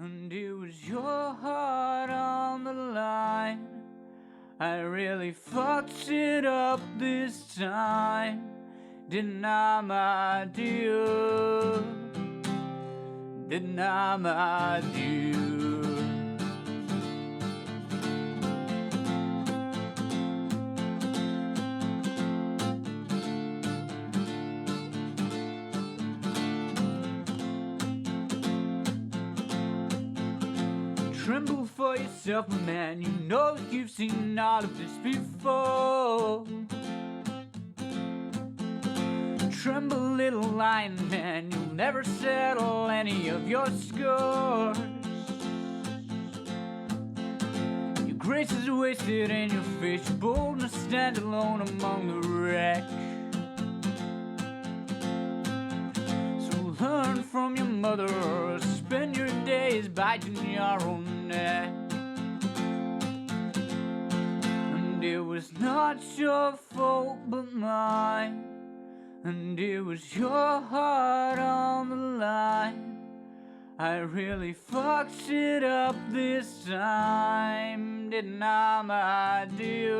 and it was your heart on the line. I really fucked it up this time, didn't I, my dear? Didn't I, my dear? Tremble for yourself, man, you know that you've seen all of this before. Tremble, little lion man, you'll never settle any of your scores. Your grace is wasted and your face, your boldness stand alone among the wreck. So learn from your mother, or spend your days biting your own neck. And it was not your fault but mine, and it was your heart on the line. I really fucked it up this time, didn't I, my dear?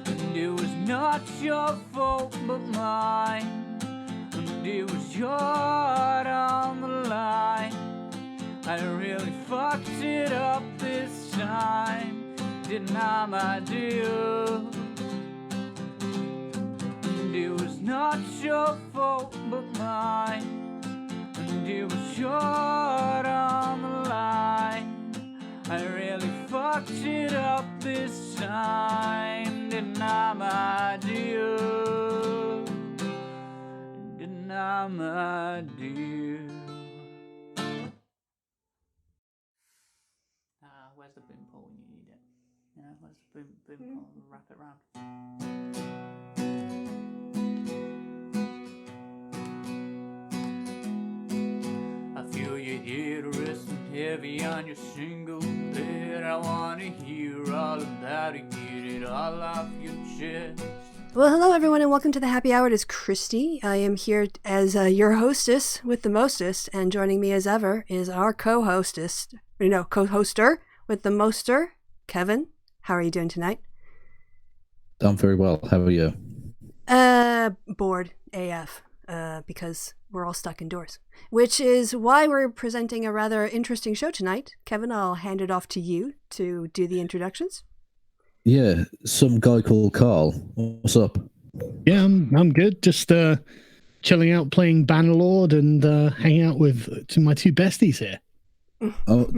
And it was not your fault but mine, and it was your heart on the line. I really fucked it up this time, didn't I, my dear? It was not your fault but mine, and it was your heart on the line. I really fucked it up this time, didn't I, my dear? Didn't I, my dear? Where's the boom pole when you need it? Yeah, where's the boom pole? Wrap it round. Feel your head resting heavy on your single bed. I want to hear all about it, get it all off your chest. Well, hello everyone and welcome to the Happy Hour. It is Kristi. I am here as your hostess with the mostest, and joining me as ever is our co-hoster with the moster, Kevin. How are you doing tonight? I'm very well. How are you? Bored AF, because we're all stuck indoors. Which is why we're presenting a rather interesting show tonight. Kevin, I'll hand it off to you to do the introductions. Yeah, some guy called Carl. What's up? Yeah, I'm good. Just chilling out, playing Bannerlord, and hanging out with my two besties here. Oh,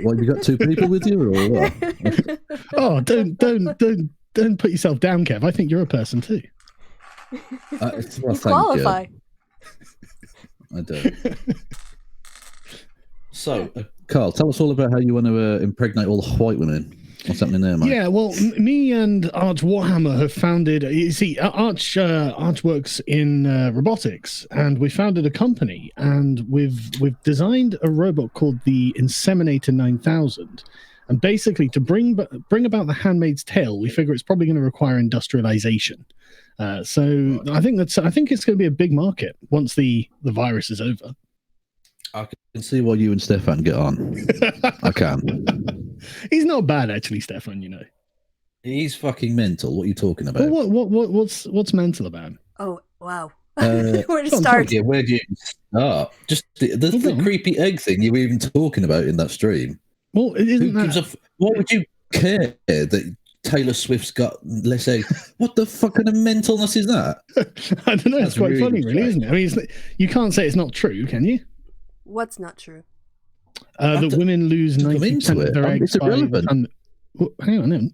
what, you got two people with you, or what? Oh, don't put yourself down, Kev. I think you're a person too. Well, you qualify. I do. So, Carl, tell us all about how you want to impregnate all the white women. What's happening there, mate? Yeah, well, me and Arch Warhammer have founded. You see, Arch works in robotics, and we founded a company, and we've designed a robot called the Inseminator 9000. And basically, to bring about the Handmaid's Tale, we figure it's probably going to require industrialization. So I think it's going to be a big market once the virus is over. I can see why you and Stefan get on. I can. He's not bad, actually, Stefan. You know, he's fucking mental. What are you talking about? Well, what's mental about him? Oh wow, where to start? Where do you start? Just the creepy egg thing you were even talking about in that stream. Well, it isn't that. Why would you care that Taylor Swift's got less eggs? What the fuck kind of mentalness is that? I don't know. It's quite really funny, really, isn't it? I mean, you can't say it's not true, can you? What's not true? That women lose 90% of their eggs. It's irrelevant. Hang on.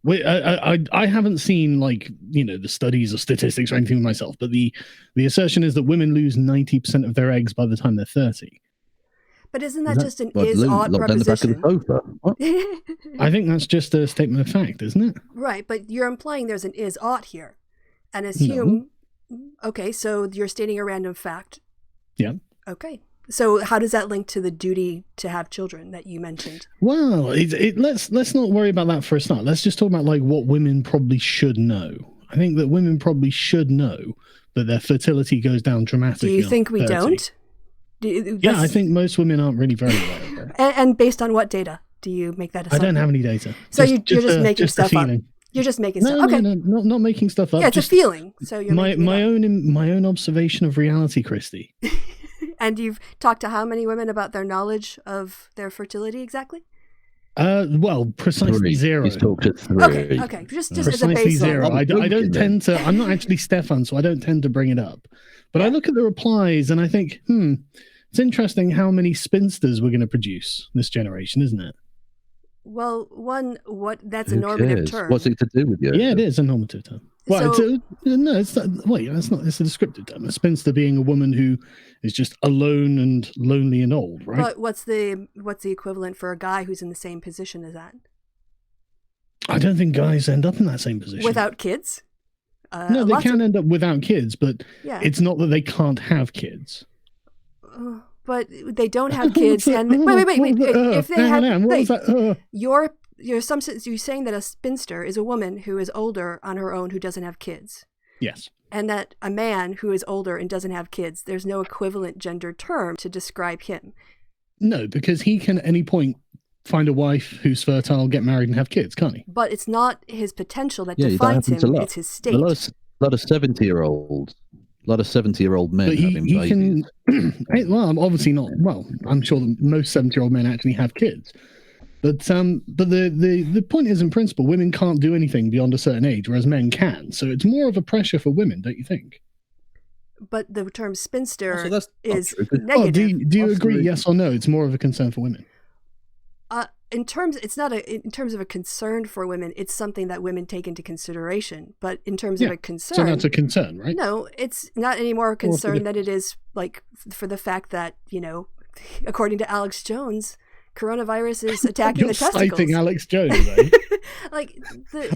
Wait, I haven't seen the studies or statistics or anything myself, but the assertion is that women lose 90% of their eggs by the time they're 30. But isn't that just an is-ought preposition? I think that's just a statement of fact, isn't it? Right, but you're implying there's an is-ought here. And No. Okay, so you're stating a random fact. Yeah. Okay. So how does that link to the duty to have children that you mentioned? Well, let's not worry about that for a start. Let's just talk about what women probably should know. I think that women probably should know that their fertility goes down dramatically. Do you think we don't? Yeah, I think most women aren't really very aware of that. And based on what data do you make that I assumption? don't have any data. So you're just making a stuff up. feeling. You're just making No, stuff. Okay. no, not making stuff up. Yeah, it's just a feeling. So you're my making it up. my own observation of reality, Kristi. And you've talked to how many women about their knowledge of their fertility exactly? Well, precisely 3. zero. He's talked to 3. Okay. Just as a Precisely baseline. zero. I don't tend to. I'm not actually Stefan, so I don't tend to bring it up. But I look at the replies and I think, it's interesting how many spinsters we're going to produce this generation, isn't it? Well, that's a Who normative cares? term. What's it to do with you? Yeah, it is a normative term. Well, So- it's not. Wait, that's not. It's a descriptive term. A spinster being a woman who is just alone and lonely and old, right? But what's the equivalent for a guy who's in the same position as that? I don't think guys end up in that same position. Without kids? No, they can end up without kids, but Yeah. it's not that they can't have kids. But they don't have kids, and wait. If they hang have, on, what was that? you're saying that a spinster is a woman who is older on her own who doesn't have kids, Yes. and that a man who is older and doesn't have kids, there's no equivalent gender term to describe him. No, because he can at any point find a wife who's fertile, get married, and have kids, can't he? But it's not his potential that Yeah, that defines happens a him; lot. it's his state. A lot of 70-year-olds. A lot of 70-year-old men But having he babies. can. Well, I'm obviously not. Well, I'm sure that most 70-year-old men actually have kids. But the point is, in principle, women can't do anything beyond a certain age, whereas men can. So it's more of a pressure for women, don't you think? But the term spinster Also, that's not is true, 'cause- Well, negative. do you agree? Absolutely. Yes or no? It's more of a concern for women. It's not in terms of a concern for women. It's something that women take into consideration. But in terms of a concern, So that's a concern, right? no, it's not any more a Well, for concern the- than it is like for the fact that, according to Alex Jones, coronavirus is attacking You're the testicles. citing Alex Jones, eh? Like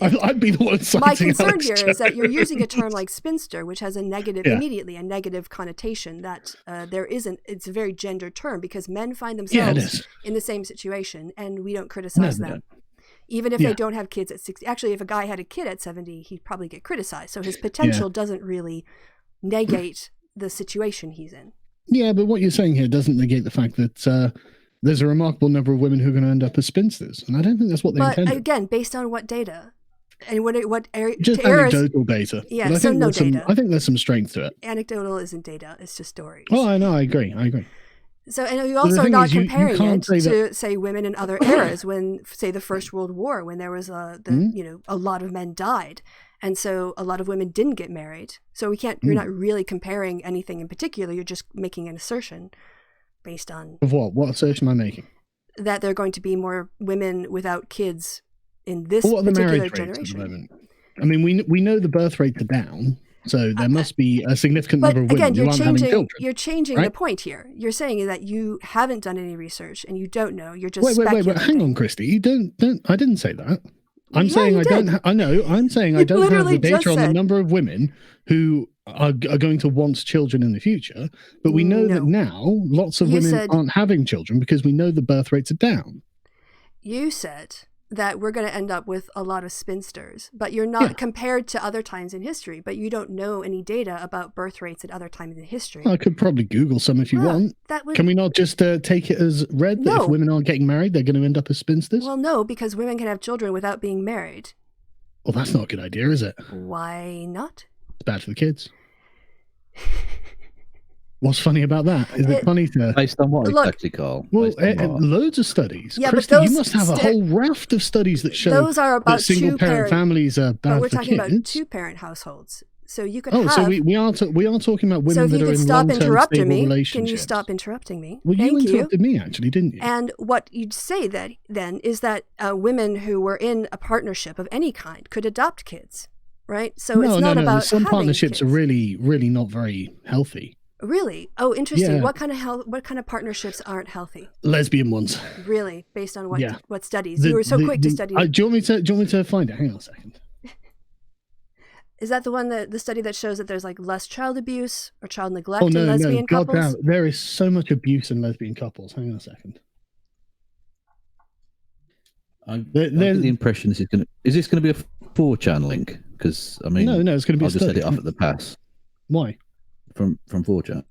I'd be the one citing my concern Alex here Jones. is that you're using a term like spinster, which has immediately a negative connotation. That it's a very gendered term because men find Yeah, it themselves is. in the same situation, and we don't criticize No, we them. don't. Even if Yeah. they don't have kids at 60. Actually, if a guy had a kid at 70, he'd probably get criticized. So his potential doesn't really negate the situation he's in. Yeah, but what you're saying here doesn't negate the fact that there's a remarkable number of women who are going to end up as spinsters, and I don't think that's what they But intended. again, based on what data? And what area? Just eras, anecdotal data. Yeah, But I so think no there's some, data. I think there's some strength to it. anecdotal isn't data, it's just stories. Oh, I know. I agree. So, and you the also are thing not is, you comparing can't it say to, say, women in other eras when, say, the First World War, when there was a lot of men died. And so a lot of women didn't get married. So you're not really comparing anything in particular. You're just making an assertion based on Of what? What assertion am I making? that there are going to be more women without kids in this Well, what are the particular marriage rates at the generation. moment? I mean, we know the birth rates are down, so there must be a significant But number of women again, who aren't having children. you're changing right? the point here. You're saying that you haven't done any research and you don't know. You're just Wait. speculating. Hang on, Kristi. You don't. I didn't say that. I'm Yeah, saying you I did. don't. I know. I'm saying I You don't have literally the data just on the said- number of women who are going to want children in the future. But we know that No. now lots of You women said- aren't having children because we know the birth rates are down. You said that we're going to end up with a lot of spinsters, but you're not compared to other times in history, but you don't know any data about birth rates at other times in history. I could probably Google some if you Well, want. that would, Can we not just take it as read that No. if women aren't getting married, they're going to end up as spinsters? well, no, because women can have children without being married. Well, that's not a good idea, is it? Why not? It's bad for the kids. What's funny about that? Is it funny to... Based on what Look, exactly, Carl? Well, Based on what? loads of studies. Yeah, but Kristi, those you must have a st- whole raft of studies that show Those are about that single-parent families are but bad we're for talking kids. about two-parent households. So you could Oh, have. so we are talking about women so if that you are could in stop long-term interrupting stable me, relationships. can you stop interrupting me? Well, Thank you you. interrupted me, actually, didn't you? And what you'd say that then is that women who were in a partnership of any kind could adopt kids, right? So it's not about Some having partnerships are kids. really not very healthy. Really? Oh, interesting. Yeah. What kind of partnerships aren't healthy? Lesbian ones. Really, based on what Yeah. what studies? You were so quick to study. Do you want me to find it? Hang on a second. Is that the study that shows that there's like less child abuse or child neglect Oh in no, lesbian God couples? damn, there is so much abuse in lesbian couples. Hang on a second. I There- get the impression this is going to be a 4chan link? Because I mean, No, it's going to be I'll a just set study. it off at the pass Why? from 4chan.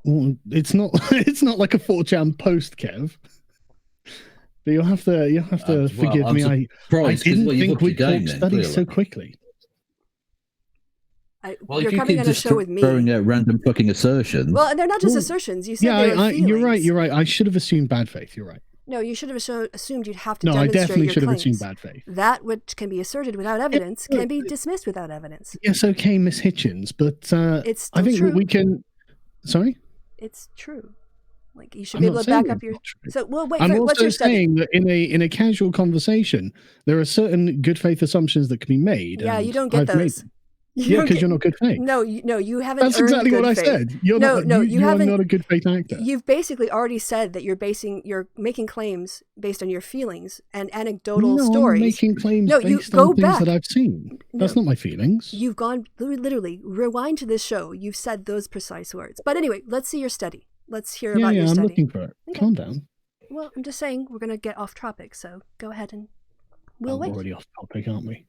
Well, it's not. It's not like a 4chan post, Kev. But you'll have to forgive me. I didn't think we'd talk studies so quickly. Well, you're if you coming keep on a just show with me. throwing out random fucking assertions. Well, and they're not just assertions. You said they were you're right. feelings. You're right. I should have assumed bad faith. You're right. No, you should have assumed you'd have to No, I demonstrate definitely your should have claims. assumed bad faith. That which can be asserted without evidence can be dismissed without evidence. Yes, okay, Miss Hitchens, but It's still I think true. we can. Sorry. It's true. Like you should I'm be not able to saying back up it's your. not true. So well, wait. I'm What's also your study? saying that in a casual conversation, there are certain good faith assumptions that can be made. Yeah, and you don't get I've made those. them. Yeah, because you're not good faith. No, you haven't. That's earned exactly good what I faith. said. You're No, not. no, you you haven't. are not a good faith actor. You've basically already said that you're making claims based on your feelings and anecdotal stories. I'm making claims No, you based go on things back. that I've seen. That's not my feelings. You've gone literally rewind to this show. You've said those precise words. But anyway, let's see your study. Let's hear about your I'm study. looking for it. Okay. Calm down. Well, I'm just saying we're gonna get off topic, so go ahead and we'll wait. We're already off topic, aren't we?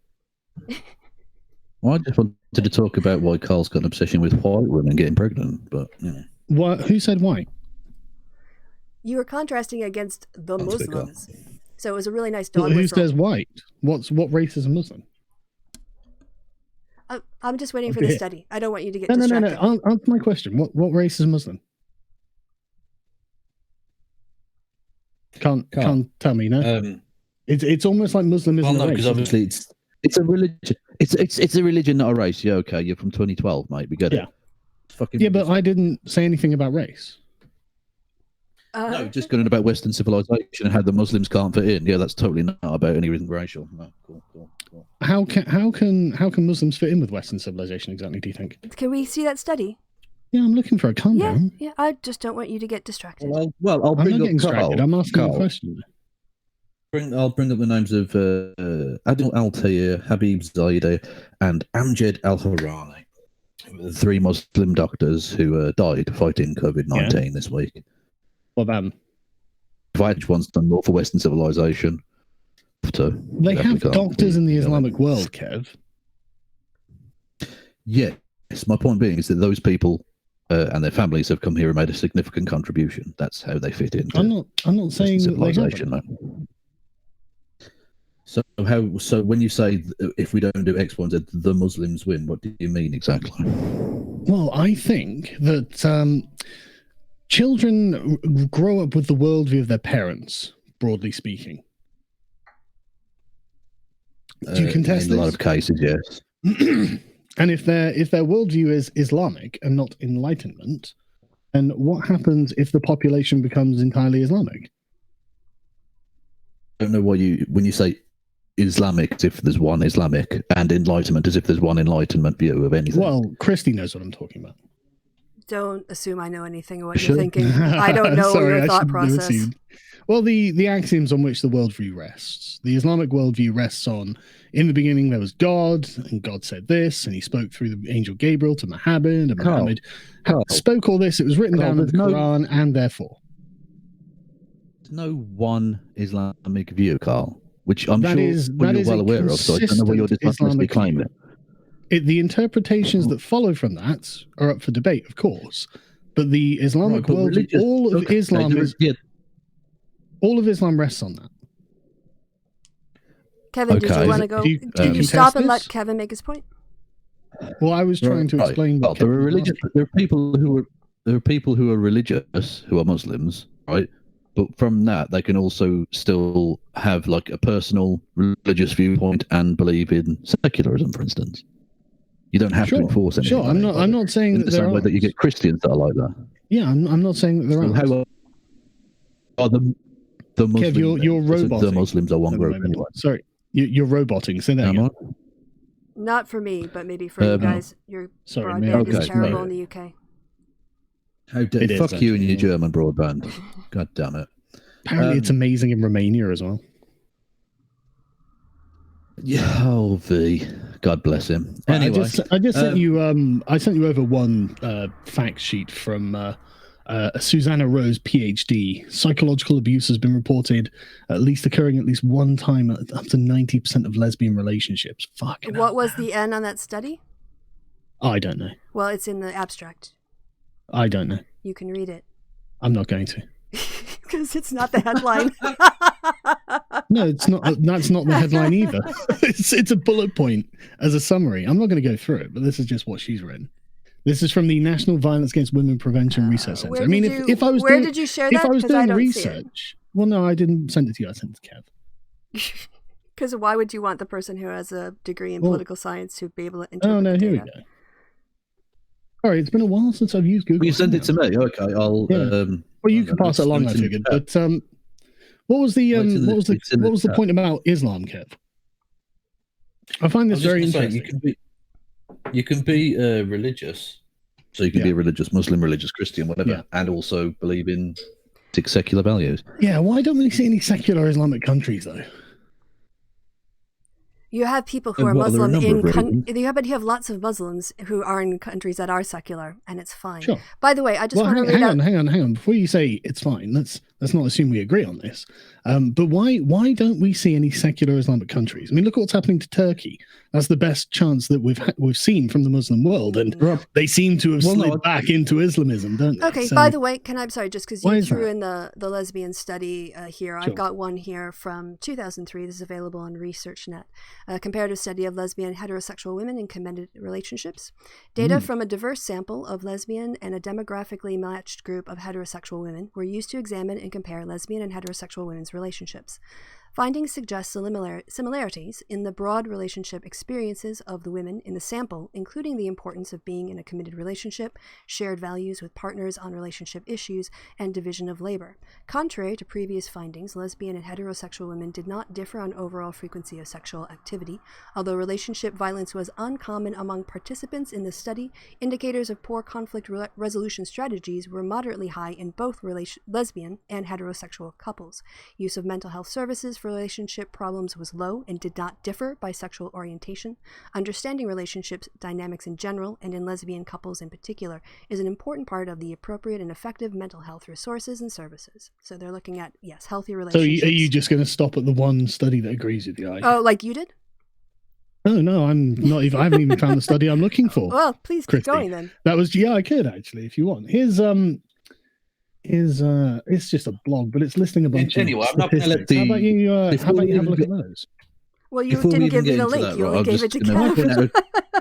Well, I just wanted to talk about why Carl's got an obsession with white women getting pregnant, but What? Who said white? You were contrasting against the I'll speak up. Muslims, so it was a really nice dog Who whistle. says white? What race is a Muslim? I'm just waiting for the study. I don't want you to get No. distracted. Answer my question. What race is a Muslim? Can't tell me, no. It's almost like Muslim isn't a race. because obviously it's a religion. It's a religion, not a race. Yeah, okay. You're from 2012, mate. We get it. Fucking Yeah, but I didn't say anything about race. no, just going on about Western civilization and how the Muslims can't fit in. Yeah, that's totally not about anything racial. No, cool. How can Muslims fit in with Western civilization exactly? Do you think? Can we see that study? Yeah, I'm looking for a calm down. Yeah. I just don't want you to get distracted. Well, I'm I'll not bring getting up distracted. Carl. I'm asking a Carl. question. I'll bring up the names of Adil Al-Tayyir, Habib Zaide, and Amjad Al-Harani, the 3 Muslim doctors who died fighting COVID-19 this week. Well, then Which one's done more for Western civilization? they have doctors in the Islamic world, Kev. Yes, my point being is that those people and their families have come here and made a significant contribution. That's how they fit in. I'm not saying that they civilization. haven't. So when you say if we don't do X, Y, and Z, the Muslims win, what do you mean exactly? Well, I think that children grow up with the worldview of their parents, broadly speaking. Do you contest in a lot this? of cases, yes. And if their worldview is Islamic and not Enlightenment, then what happens if the population becomes entirely Islamic? I don't know why when you say Islamic, as if there's one Islamic, and Enlightenment, as if there's one Enlightenment view of anything. Well, Kristi knows what I'm talking about. Don't assume I know anything of what Sure. you're thinking. I don't know Sorry, your thought shouldn't have process. assumed. Well, the axioms on which the worldview rests. The Islamic worldview rests on, in the beginning there was God, and God said this, and he spoke through the angel Gabriel to Muhammad, and Muhammad spoke all this. It was written down in the Quran, and therefore. There's no one Islamic view, Carl, which I'm That sure is you're well aware of, so I don't know what you're consistent dishonestly Islamic claiming. The interpretations that follow from that are up for debate, of course. But the Islamic Right, but world, religious- all of okay, Islam there is, is- yeah, all of Islam rests on that. Kevin, did Okay. you want to go? Do you Can you contest stop and let this? Kevin make his point? Well, I was trying to right. explain. Well, what there are Kevin was religious. asking. There are people who are religious who are Muslims, right? But from that, they can also still have like a personal religious viewpoint and believe in secularism, for instance. You don't have to enforce anything. Sure, I'm not saying in that the there same way are. that you get Christians that are like that. Yeah, I'm not saying that there So are. how are the Muslims? Kev, you're the roboting Muslims are one at the group moment. anyway. Sorry, you're roboting. Say that Am again. I? Not for me, but maybe for you guys. Your sorry, broadband maybe is okay, terrible maybe. in the UK. How dare It is, fuck you and actually, your yeah. German broadband. God damn it. Apparently, it's amazing in Romania as well. Yeah, oh V. God bless him. Anyway, I just sent you I sent you over one fact sheet from Susanna Rose, PhD. Psychological abuse has been reported at least occurring at least one time up to 90% of lesbian relationships. Fucking hell, What was man. the N on that study? I don't know. Well, it's in the abstract. I don't know. You can read it. I'm not going to. Because it's not the headline. No, it's not. That's not the headline either. It's a bullet point as a summary. I'm not going to go through it, but this is just what she's written. This is from the National Violence Against Women Prevention Research Center. I mean, if I was where doing, did you share if that? I was Because I doing don't see it. research, well, no, I didn't send it to you. I sent it to Kev. Because why would you want the person who has a degree in political science to be able to interpret Oh no, the here we data? go. Sorry, it's been a while since I've used Google. You sent it to me. Okay, I'll. Yeah. Well, you can pass it along, I figured. But what was the what was the point about Islam, Kev? I find this very interesting. You can be religious, so you can be a religious Muslim, religious Christian, whatever, and also believe in secular values. Yeah, why don't we see any secular Islamic countries though? You have people who are Muslim but you have lots of Muslims who are in countries that are secular, and it's fine. Sure. By the way, I just want to read out... Hang on. Before you say it's fine, let's not assume we agree on this. But why don't we see any secular Islamic countries? I mean, look at what's happening to Turkey. That's the best chance that we've seen from the Muslim world, and they seem to have slid back into Islamism, don't they? Okay. So, by the way, I'm sorry, just because you threw in the lesbian study here, I've got one here from 2003. This is available on ResearchNet. A comparative study of lesbian heterosexual women in committed relationships. Data from a diverse sample of lesbian and a demographically matched group of heterosexual women were used to examine and compare lesbian and heterosexual women's relationships. Findings suggest similarities in the broad relationship experiences of the women in the sample, including the importance of being in a committed relationship, shared values with partners on relationship issues, and division of labor. Contrary to previous findings, lesbian and heterosexual women did not differ on overall frequency of sexual activity. Although relationship violence was uncommon among participants in the study, indicators of poor conflict resolution strategies were moderately high in both lesbian and heterosexual couples. Use of mental health services for relationship problems was low and did not differ by sexual orientation. Understanding relationships dynamics in general, and in lesbian couples in particular, is an important part of the appropriate and effective mental health resources and services. So they're looking at, healthy relationships. So are you just going to stop at the one study that agrees with you? Oh, like you did? No, I'm not even. I haven't even found the study I'm looking for. Well, please keep Kristi. going then. That was I could actually, if you want. Here's it's just a blog, but it's listing a bunch of statistics. How about you have a look at those? Well, you didn't give me the link. You only gave it to Kev.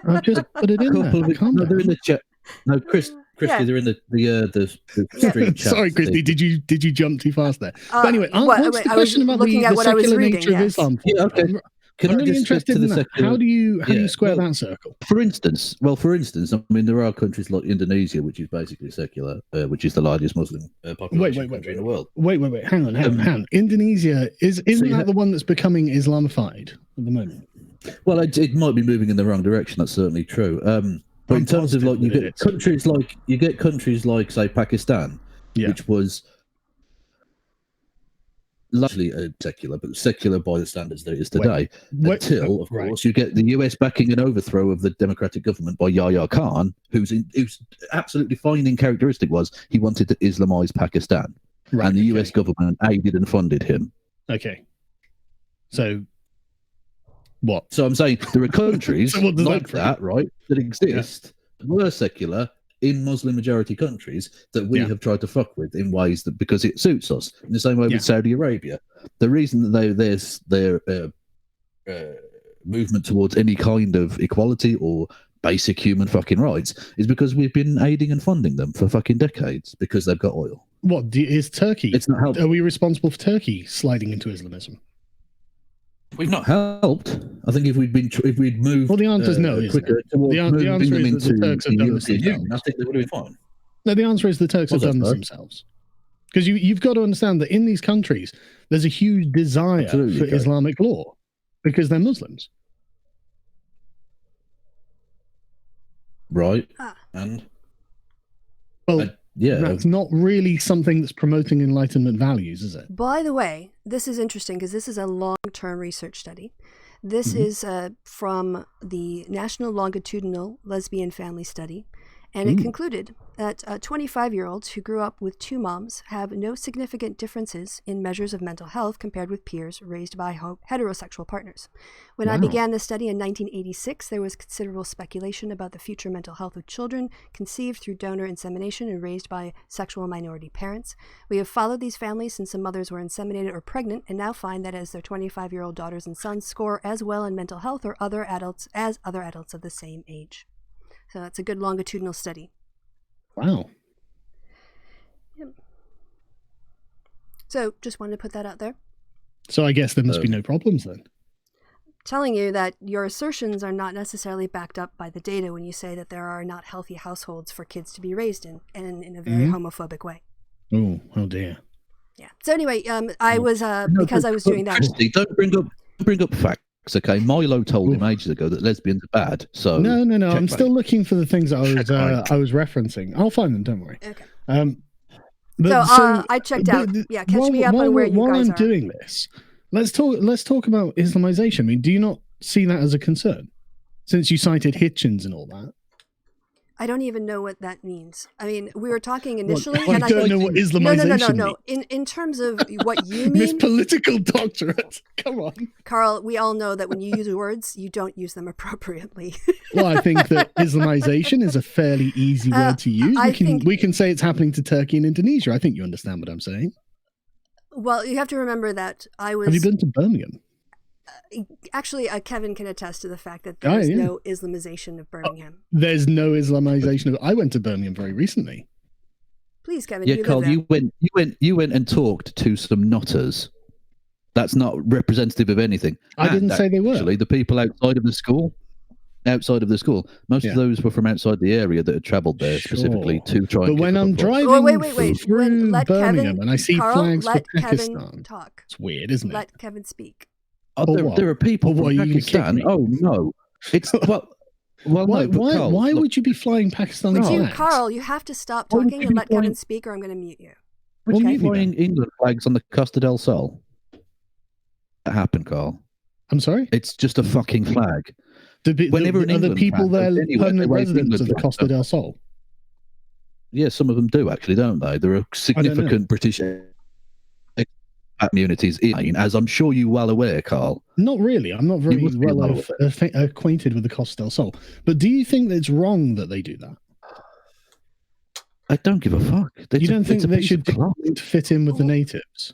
I've just put it in there. They're in the chat. No, Kristi, they're in the stream chat. Sorry, Kristi, did you jump too fast there? But anyway, what's the question about the secular nature of Islam? Yeah, okay. I'm really interested in that. How do you square that circle? For instance, I mean, there are countries like Indonesia, which is basically secular, which is the largest Muslim population country in the world. Wait. Hang on. Indonesia isn't that the one that's becoming Islamified at the moment? Well, it might be moving in the wrong direction. That's certainly true. But in terms of you get countries like say Pakistan, which was largely secular, but secular by the standards that it is today. Until, of course, you get the US backing an overthrow of the democratic government by Yahya Khan, whose absolutely defining characteristic was he wanted to Islamize Pakistan, and the US government aided and funded him. Okay, so what? So I'm saying there are countries like that, right, that exist, were secular in Muslim majority countries that we have tried to fuck with in ways that because it suits us. In the same way with Saudi Arabia, the reason that there's their movement towards any kind of equality or basic human fucking rights is because we've been aiding and funding them for fucking decades because they've got oil. What is Turkey? It's not helpful. Are we responsible for Turkey sliding into Islamism? We've not helped. I think if we'd moved, well, the answer is no. Quicker the answer is that the Turks have done this themselves. I think they would have been fine. No, the answer is the Turks have done this themselves. Because you've got to understand that in these countries, there's a huge desire for Islamic law because they're Muslims. Right. And well, that's not really something that's promoting Enlightenment values, is it? By the way, this is interesting because this is a long-term research study. This is from the National Longitudinal Lesbian Family Study, And it concluded that 25-year-olds who grew up with two moms have no significant differences in measures of mental health compared with peers raised by heterosexual partners. When I began this study in 1986, there was considerable speculation about the future mental health of children conceived through donor insemination and raised by sexual minority parents. We have followed these families since some mothers were inseminated or pregnant and now find that as their 25-year-old daughters and sons score as well in mental health or other adults of the same age. So that's a good longitudinal study. Wow. Yep. So just wanted to put that out there. So I guess there must be no problems then. Telling you that your assertions are not necessarily backed up by the data when you say that there are not healthy households for kids to be raised in, and in a very homophobic way. Oh dear. Yeah. So anyway, I was because I was doing that. Kristi, don't bring up facts. Okay, Milo told him ages ago that lesbians are bad. So No. I'm checkmate. still looking for the things I was referencing. I'll find them. Don't worry. Okay. I checked out. Yeah, catch me up on where you guys are. While I'm doing this, let's talk about Islamization. I mean, do you not see that as a concern? Since you cited Hitchens and all that. I don't even know what that means. I mean, we were talking initially, and I don't know what Islamization No. In terms of what you mean, Miss Political Doctorate. Come on, Carl. We all know that when you use words, you don't use them appropriately. Well, I think that Islamization is a fairly easy word to use. We can say it's happening to Turkey and Indonesia. I think you understand what I'm saying. Well, you have to remember that I was. Have you been to Birmingham? Actually, Kevin can attest to the fact that there's no Islamization of Birmingham. There's no Islamization of. I went to Birmingham very recently. Please, Kevin. Yeah, you Carl, live there. you went and talked to some nutters. That's not representative of anything. I didn't say they were. Actually, the people outside of the school, most of those were from outside the area that had travelled there specifically to try. But when I'm driving through Birmingham and I see flags for Pakistan, talk. It's weird, isn't it? Let Kevin speak. There are people from Pakistan. Oh no, it's well. Why would you be flying Pakistani flags? Carl, you have to stop talking and let Kevin speak, or I'm going to mute you. Would you be flying England flags on the Costa del Sol? That happened, Carl. I'm sorry. It's just a fucking flag. Whenever are the people there permanent residents of the Costa del Sol? Yeah, some of them do actually, don't they? There are significant British communities in, as I'm sure you're well aware, Carl. Not really. I'm not very well acquainted with the Costa del Sol. But do you think that it's wrong that they do that? I don't give a fuck. You don't think they should fit in with the natives?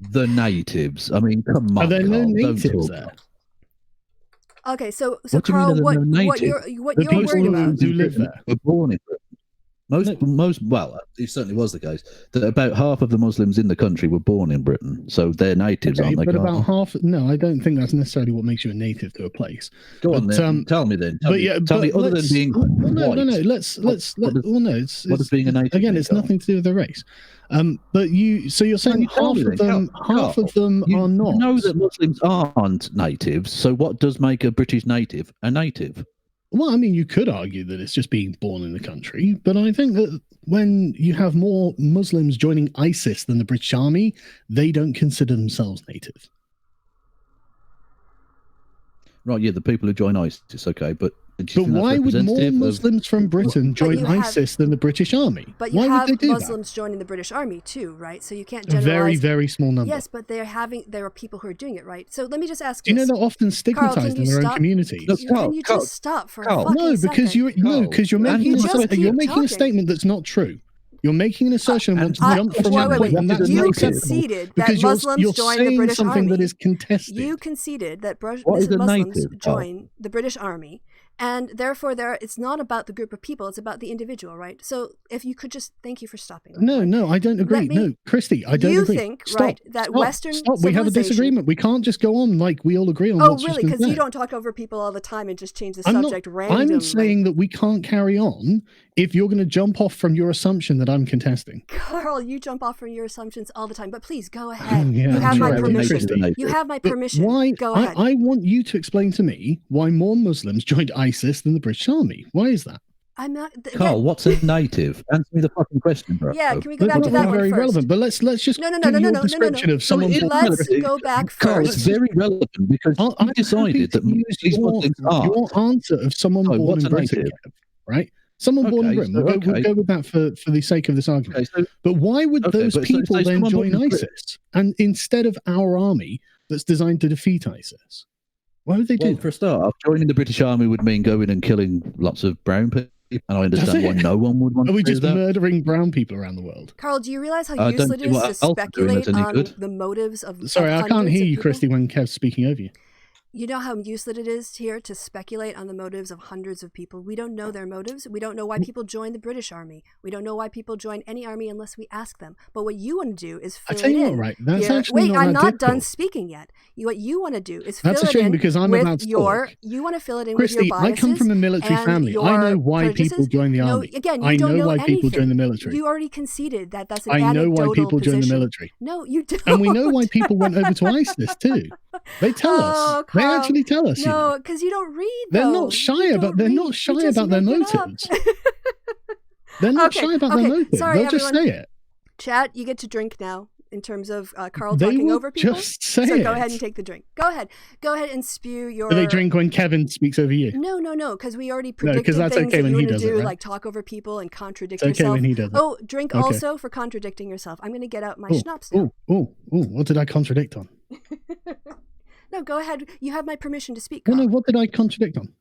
The natives. I mean, come on. Are there no Carl, natives there? Okay, so What Carl, do you mean what you're worried about? Who live there? Were born in Britain. Well, it certainly was the case that about half of the Muslims in the country were born in Britain, so they're natives, aren't they? But about half. No, I don't think that's necessarily what makes you a native to a place. Go on, then. Tell me then. Tell me. Other than being white. No. What is being a native? Again, it's nothing to do with the race. But you're saying half of them are not. You know that Muslims aren't natives. So what does make a British native a native? Well, I mean, you could argue that it's just being born in the country, but I think that when you have more Muslims joining ISIS than the British Army, they don't consider themselves native. Right, yeah, the people who join ISIS, okay, but why would more Muslims from Britain join ISIS than the British Army? But you have Muslims joining the British Army too, right? So you can't generalize. Very, very small number. Yes, but there are people who are doing it, right? So let me just ask. Do you know they're often stigmatized in their own communities? Can you just stop for a fucking second? Because you're making a statement that's not true. You're making an assertion and want to jump from that point. You conceded that Muslims join the British Army. That is contested. You conceded that Muslims join the British Army. And therefore, it's not about the group of people; it's about the individual, right? So, if you could just thank you for stopping. No, I don't agree. No, Kristi, I don't agree. You think, right, that Western stop. We have a disagreement. We can't just go on like we all agree on. Oh, really? Because you don't talk over people all the time and just change the subject randomly. I'm saying that we can't carry on if you're going to jump off from your assumption that I'm contesting. Carl, you jump off from your assumptions all the time, but please go ahead. You have my permission. You have my permission. Why? Go ahead. I want you to explain to me why more Muslims joined ISIS than the British Army. Why is that? I'm not. Carl, what's a native? Answer me the fucking question, bro. Yeah, can we go back to that one very first? relevant, but let's just no. description of someone. Let's go back first. Carl, it's very relevant because you decided that these Muslims are. Your answer of someone born in Britain. right? Someone born in Okay, Britain. so- We'll okay. go with that for the sake of this argument. Okay, so But why would Okay, those but so- people so then someone join born in Britain- ISIS? And instead of our army that's designed to defeat ISIS, why would they do well, that? for a start, joining the British Army would mean going and killing lots of brown people, and I understand why it? no one would want Are we to do just that. murdering brown people around the world? Carl, do you realize how I don't useless it see what is to else they're doing speculate that's any on good. the motives of Sorry, I can't hundreds hear of you, people? Kristi, when Kev's speaking over you. You know how useless it is here to speculate on the motives of hundreds of people. We don't know their motives. We don't know why people join the British Army. We don't know why people join any army unless we ask them. But what you want to do is I fill tell it you in. what, right? That's here. actually Wait, not I'm that not done difficult. speaking yet. What you want to do is That's fill a it shame in because I'm with about to talk. you want to fill it in with Kristi, your I biases. come from a military and family. I your know why people prejudices. join the No, army. again, you I don't know why people anything. join the military. You already conceded that that's an I know anecdotal why people join the position. military. No, you don't. And we know why people went over to ISIS too. They tell Oh, us. They Carl. actually tell us. you know. No, because you don't read. They're though. not shy You about. don't They're read. not You shy just about their make it up. motives. They're not Okay, shy about okay. their motives. Sorry, They'll just everyone. say it. Chat, you get to drink now. In terms of Carl They talking will over people, just say so go it. ahead and take the drink. Go ahead and spew your. Do they drink when Kevin speaks over you? No, because we already No, 'cause predicted that's things okay that when you he want to does it, do, right? like talk over people and contradict It's okay yourself. when he does it. Oh, drink Okay. also for contradicting yourself. I'm going to get out my Oh, schnapps now. oh! What did I contradict on? No, go ahead. You have my permission to speak, No, Carl. no. What did I contradict on?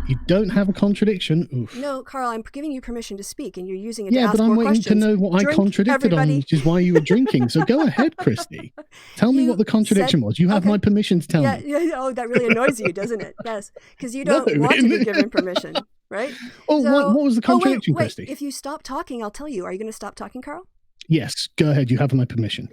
You don't have a contradiction. Oof. No, Carl, I'm giving you permission to speak, and you're using it to Yeah, ask but I'm more waiting questions. to know what I Drink, contradicted on, everybody. which is why you were drinking. So go ahead, Kristi. Tell me You what the contradiction said- was. You have okay. my permission to tell Yeah, me. yeah. Oh, that really annoys you, doesn't it? Yes, because you No, don't want to be it- given permission, right? Oh, what was the contradiction, wait. Kristi? If you stop talking, I'll tell you. Are you going to stop talking, Carl? Yes, go ahead. You have my permission.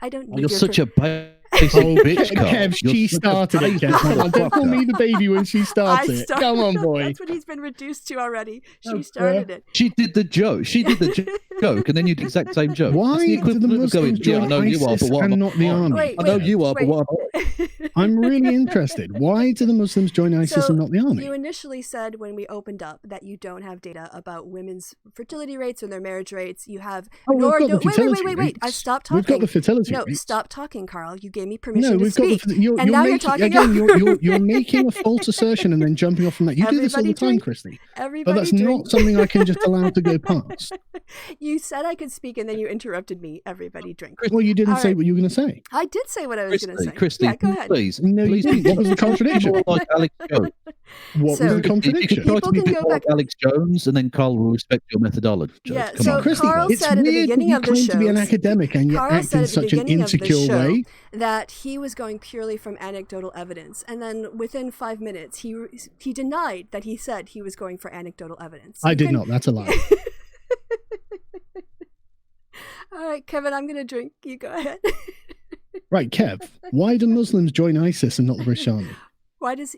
I don't need You're your such a basic Oh, bitch, Carl. Kev, You're she such a started it, basic Kev. Come on, don't call motherfucker. me the baby when she starts it. started- Come on, boy. That's what he's been reduced to already. She No, started it. She did the joke. She did the joke, and then you did the exact same joke. Why It's the do the equivalent of Muslims going, yeah, I join know you are, ISIS but what and am not the I? army? Wait, I know you are, but what am I? I'm really interested. Why do the Muslims join ISIS So, and not the army? You initially said when we opened up that you don't have data about women's fertility rates or their marriage rates. You have Oh, we've got the fertility wait. rates. I stopped We've talking. got the fertility No, rates. stop talking, Carl. You gave me permission No, to we've got speak. the. You're and now you're making, talking again. over- You're making a false assertion and then jumping off from that. You do this all the Everybody time, drink. Kristi. Everybody But that's drink. not something I can just allow to go past. You said I could speak and then you interrupted me. Everybody drink. Well, you didn't All say right. what you were going to say. I did say what I was going to say. Kristi, Yeah, go ahead. please. No, you please didn't. be What was the contradiction? more like Alex Jones. What So- was the If you contradiction? could try to People be a can bit go more back- like Alex Jones, and then Carl will respect your methodology. Yeah, Come so on. Kristi, Carl it's said at the weird beginning that you of the claim to be an shows- academic and you Carl act said in at the such an beginning of the insecure show way. that he was going purely from anecdotal evidence, and then within 5 minutes, he denied that he said he was going for anecdotal evidence. I You did can- not. That's a lie. All right, Kevin, I'm gonna drink. You go ahead. Right, Kev. Why do Muslims join ISIS and not the British Army? Why does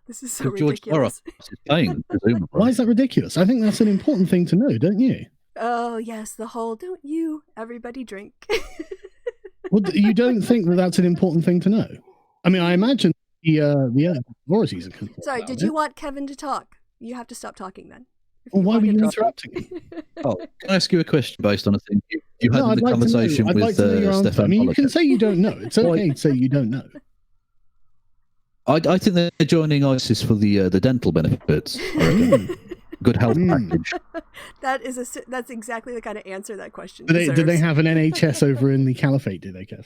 this is so Because George ridiculous? Soros is paying, presumably. Why is that ridiculous? I think that's an important thing to know, don't you? Oh yes, the whole don't you everybody drink. Well, you don't think that that's an important thing to know? I mean, I imagine the authorities are concerned. Sorry, about did it. you want Kevin to talk? You have to stop talking then. If Well, why want were him you to- interrupting me? Oh, can I ask you a question based on a thing you had in the conversation I'd with like to know your answer. Stefan I mean, you Pollock? can say you don't know. It's okay to say you don't know. I think they're joining ISIS for the dental benefits. I reckon. Good health package. That's exactly the kind of answer that question Do they deserves. have an NHS over in the Caliphate? Do they, Kev?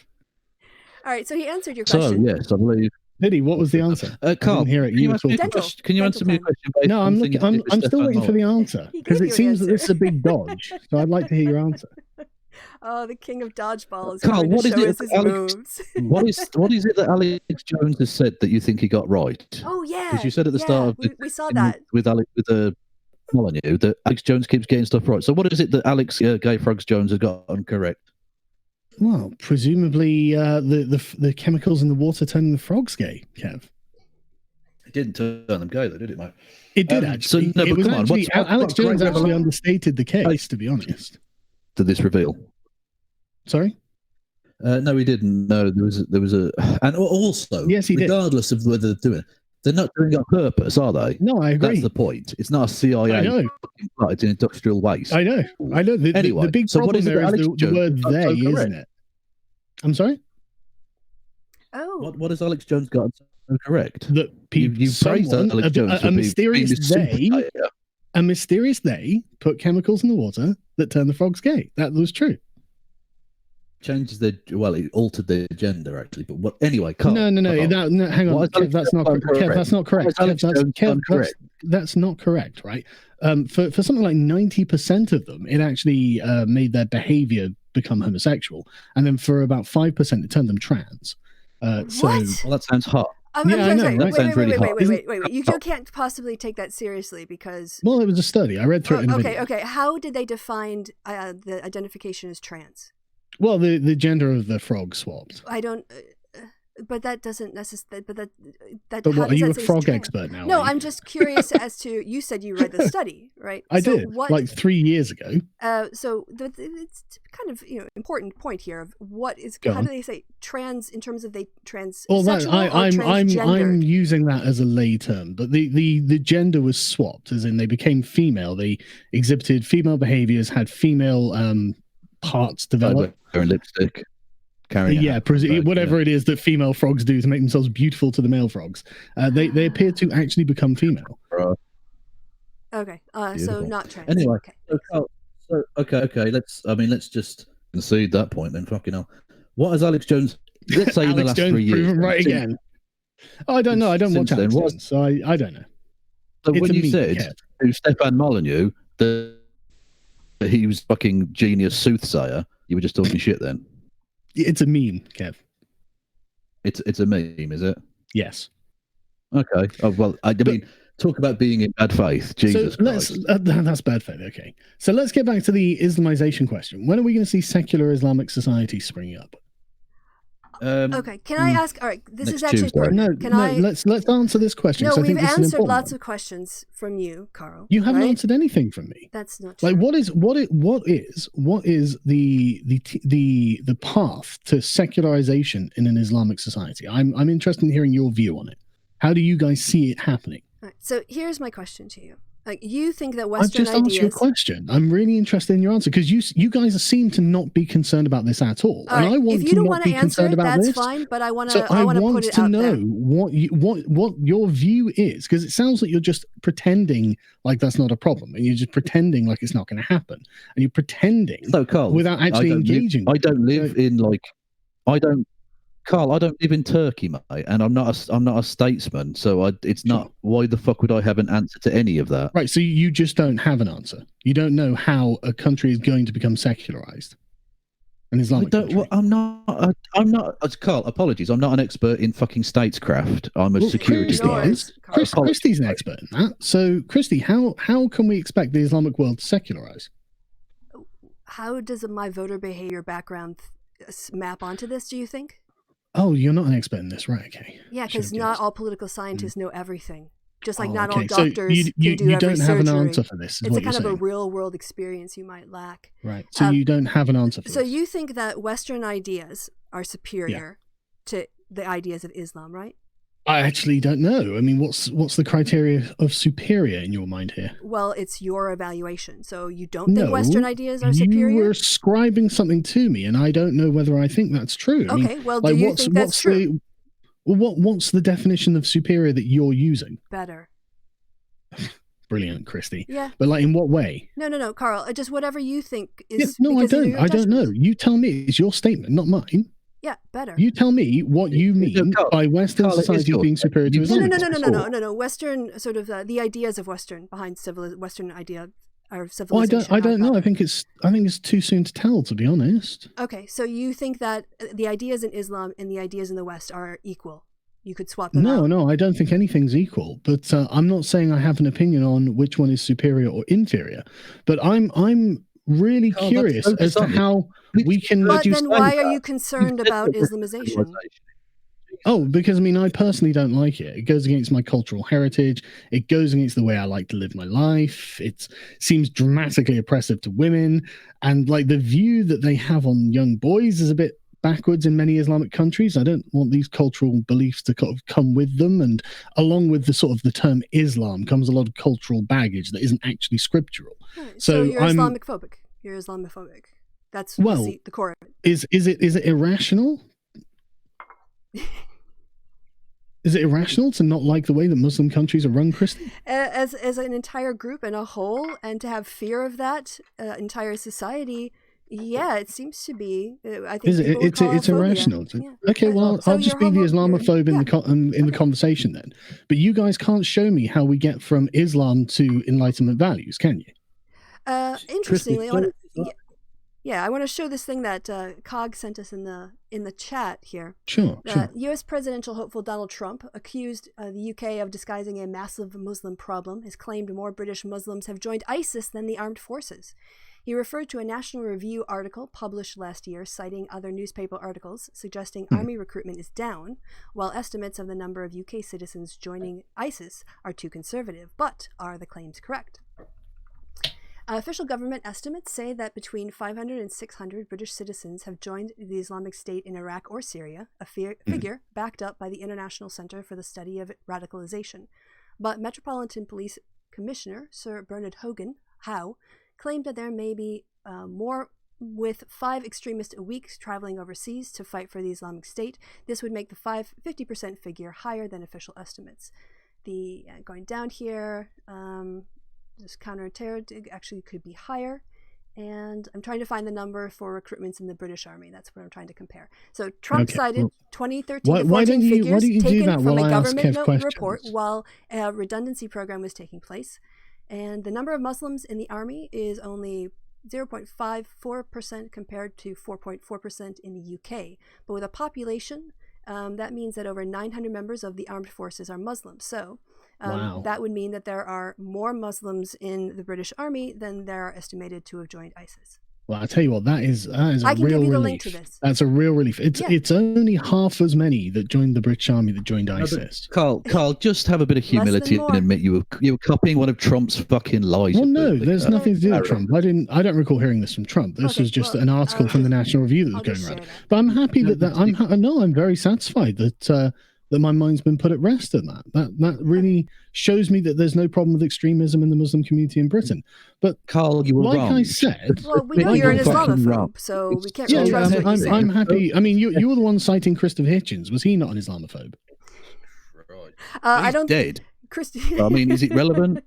All right, so he answered your So question. yes, I believe. Did he? What was the answer? Carl, didn't hear it. can You you were answer me a talking. question? Can you answer me a Dental question? Based No, on I'm the looking. thing you did with I'm still Stefan waiting for the Pollock? answer He because gave it you seems an that this is answer. a big dodge. So I'd like to hear your answer. Oh, the king of dodgeball is Carl, going to what is show it us his Alex- moves. What is it that Alex Jones has said that you think he got right? Oh yeah, Because you said at the start of we saw that. with Alex with the Molyneux that Alex Jones keeps getting stuff right. So what is it that Alex Gay Frogs Jones has got incorrect? Well, presumably the chemicals in the water turning the frogs gay, Kev. It didn't turn them gay, though, did it, mate? It did So, actually. no, It but was come on, actually what Alex Jones great actually result understated the case, to be honest. did this reveal? Sorry. No, he didn't. No, there was a, and also, Yes, he did. regardless of whether they're doing it, they're not doing it on purpose, are they? No, I agree. That's the point. It's not a CIA. I know. plot, it's an industrial waste. I know. Anyway, The big so what problem is it there that is Alex the Jones word got so they, correct? isn't it? I'm sorry. Oh, What has Alex Jones got Correct. that people, You praised Alex Jones for a mysterious being they, a mysterious they put chemicals in the water that turned the frogs gay. That was true. Changes it altered their gender actually. But what? Anyway, Carl. No. Hang on, Kev, that's not correct. Kev, that's not correct. That's not correct, right? For something like 90% of them, it actually made their behavior become homosexual, and then for about 5%, it turned them trans. What? Well, that sounds hot. I'm sorry. That sounds really hot. Wait. You can't possibly take that seriously because. Well, it was a study. I read through it in a video. Okay. How did they define the identification as trans? Well, the gender of the frog swapped. I don't. But that doesn't necessarily. But what, are you a frog expert now? No, I'm just curious as to. You said you read the study, right? I did, like 3 years ago. So it's kind of important point here of what is Go how on. do they say trans in terms of they trans? Well, I'm transgendered? using that as a lay term, but the gender was swapped, as in they became female. They exhibited female behaviors, had female parts develop. Wearing lipstick. Whatever it is that female frogs do to make themselves beautiful to the male frogs, they appear to actually become female. Okay, so not trans. Anyway, okay. okay. Let's just concede that point then. Fucking hell. What has Alex Jones? Let's say in the last 3 years, proven right again. Oh, I don't know. I don't watch Alex Jones, so I don't know. So when you said to Stefan Molyneux that he was fucking genius soothsayer, you were just talking shit then. It's a meme, Kev. It's a meme, is it? Yes. Okay. Oh well, I mean, talk about being in bad faith. Jesus Christ. That's bad faith. Okay. So let's get back to the Islamization question. When are we going to see secular Islamic society springing up? Okay. Can I ask? All right. This is actually let's answer this question. No, we've answered lots of questions from you, Carl. You haven't answered anything from me. That's not true. Like, what is the path to secularization in an Islamic society? I'm interested in hearing your view on it. How do you guys see it happening? All right, so here's my question to you. Like, you think that Western I've just asked you a question. I'm really interested in your answer because you guys seem to not be concerned about this at all. And I want if you don't want to answer it, that's fine. But I want to. So I want to know what your view is, because it sounds like you're just pretending like that's not a problem, and you're just pretending like it's not going to happen, and you're pretending Carl, without actually engaging. I don't live in Carl, I don't live in Turkey, mate, and I'm not a statesman, so it's not. Why the fuck would I have an answer to any of that? Right, so you just don't have an answer. You don't know how a country is going to become secularized. An Islamic country. Well, I'm not. Carl, apologies. I'm not an expert in fucking statescraft. I'm a security guy. Kristi's an expert in that. So, Kristi, how can we expect the Islamic world to secularize? How does my voter behavior background map onto this? Do you think? Oh, you're not an expert in this, right? Okay. Yeah, because not all political scientists know everything. Just like not all doctors so you don't have an answer for this. It's a kind of a real world experience you might lack. Right. So you don't have an answer for this. So you think that Western ideas are superior to the ideas of Islam, right? I actually don't know. I mean, what's the criteria of superior in your mind here? Well, it's your evaluation. So you don't think Western ideas are superior? You were ascribing something to me, and I don't know whether I think that's true. Okay, well, do you think that's true? What's the definition of superior that you're using? Better. Brilliant, Kristi. Yeah. But like, in what way? No, Carl. Just whatever you think is. Yeah, no, I don't. I don't know. You tell me. It's your statement, not mine. Yeah, better. You tell me what you mean by Western society being superior to Islamic. No. Western sort of the ideas of Western behind Western idea or civilization. I don't know. I think it's too soon to tell, to be honest. Okay, so you think that the ideas in Islam and the ideas in the West are equal? You could swap them out. No, I don't think anything's equal. But I'm not saying I have an opinion on which one is superior or inferior. But I'm really curious as to how we can. But then why are you concerned about Islamization? Oh, because I mean, I personally don't like it. It goes against my cultural heritage. It goes against the way I like to live my life. It seems dramatically oppressive to women. And like the view that they have on young boys is a bit backwards in many Islamic countries. I don't want these cultural beliefs to kind of come with them. And along with the sort of the term Islam comes a lot of cultural baggage that isn't actually scriptural. Right. So you're Islamophobic. You're Islamophobic. That's the core of it. Is it irrational? Is it irrational to not like the way that Muslim countries are run, Kristi? As an entire group and a whole, and to have fear of that entire society, yeah, it seems to be. I think It's irrational. Yeah. Okay, well, So I'll just be the Islamophobe in the conversation then. But you guys can't show me how we get from Islam to Enlightenment values, can you? Interestingly, I want to show this thing that Cog sent us in the chat here. Sure. U.S. presidential hopeful Donald Trump accused the UK of disguising a massive Muslim problem, has claimed more British Muslims have joined ISIS than the armed forces. He referred to a National Review article published last year, citing other newspaper articles suggesting army recruitment is down, while estimates of the number of UK citizens joining ISIS are too conservative. But are the claims correct? Official government estimates say that between 500 and 600 British citizens have joined the Islamic State in Iraq or Syria, a figure backed up by the International Center for the Study of Radicalization. But Metropolitan Police Commissioner Sir Bernard Howe claimed that there may be more, with 5 extremists a week traveling overseas to fight for the Islamic State. This would make the 50% figure higher than official estimates. Going down here, this counter-terror actually could be higher. And I'm trying to find the number for recruitments in the British Army. That's what I'm trying to compare. So Trump cited 2013 to 14 figures taken from a government report while a redundancy program was taking place. And the number of Muslims in the army is only 0.54% compared to 4.4% in the UK. But with a population, that means that over 900 members of the armed forces are Muslims. So that would mean that there are more Muslims in the British Army than there are estimated to have joined ISIS. Well, I tell you what, that is a I can real give you the relief. link to this. That's a real relief. It's only half as many that joined the British Army that joined ISIS. Carl, just have a bit of humility and admit you were copying one of Trump's fucking lies. Well, no, there's nothing to do with Trump. I don't recall hearing this from Trump. This was just an article from the National Review that was going around. But I'm happy I'm very satisfied that my mind's been put at rest at that. That really shows me that there's no problem with extremism in the Muslim community in Britain. But Carl, you were like wrong. I said, well, we know you're an Islamophobe, so we can't really trust what you say. I'm happy. I mean, you were the one citing Christopher Hitchens. Was he not an Islamophobe? Right. I don't. Dead. Kristi. I mean, is it relevant?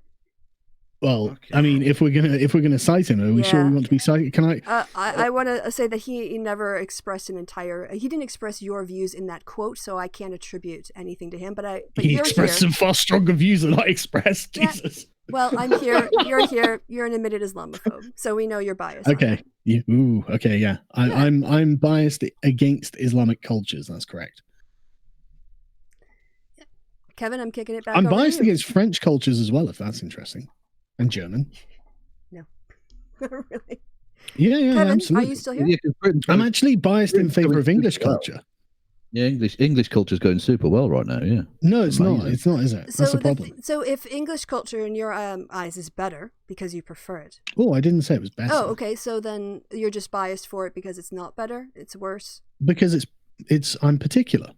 Well, okay. I mean, if we're gonna cite him, are we sure we want to be cited? Can I? I want to say that he never expressed he didn't express your views in that quote, so I can't attribute anything to him. But he expressed some far stronger views than I expressed. Yeah. Jesus. Well, I'm here. You're here. You're an admitted Islamophobe, so we know you're biased. Okay. Okay. Yeah. I'm biased against Islamic cultures. That's correct. Kevin, I'm kicking it back. I'm biased against French cultures as well, if that's interesting. And German. No. Really? Yeah, Kevin, absolutely. are you still here? Yeah, I'm actually biased in favor of English culture. Yeah, English culture is going super well right now, yeah. No, it's not. It's not, is it? That's the problem. So if English culture in your eyes is better because you prefer it. Oh, I didn't say it was better. Oh, okay. So then you're just biased for it because it's not better? It's worse? Because I'm particular.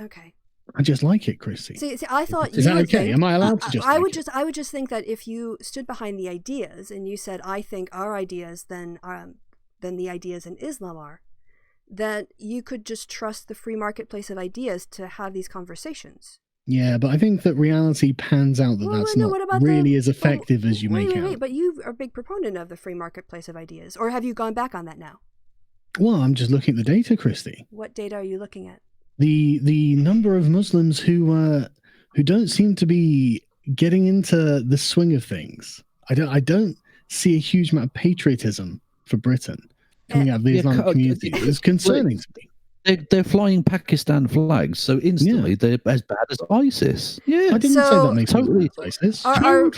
Okay. I just like it, Kristi. See, I thought is that okay? Am I allowed to just? I would just think that if you stood behind the ideas and you said, "I think our ideas than the ideas in Islam are," that you could just trust the free marketplace of ideas to have these conversations. Yeah, but I think that reality pans out that that's not really as effective as you make out. Wait, but you are a big proponent of the free marketplace of ideas, or have you gone back on that now? Well, I'm just looking at the data, Kristi. What data are you looking at? The number of Muslims who don't seem to be getting into the swing of things. I don't see a huge amount of patriotism for Britain coming out of the Islamic community. It's concerning to me. They're flying Pakistan flags, so instantly they're as bad as ISIS. Yeah, I didn't say that makes totally ISIS. Are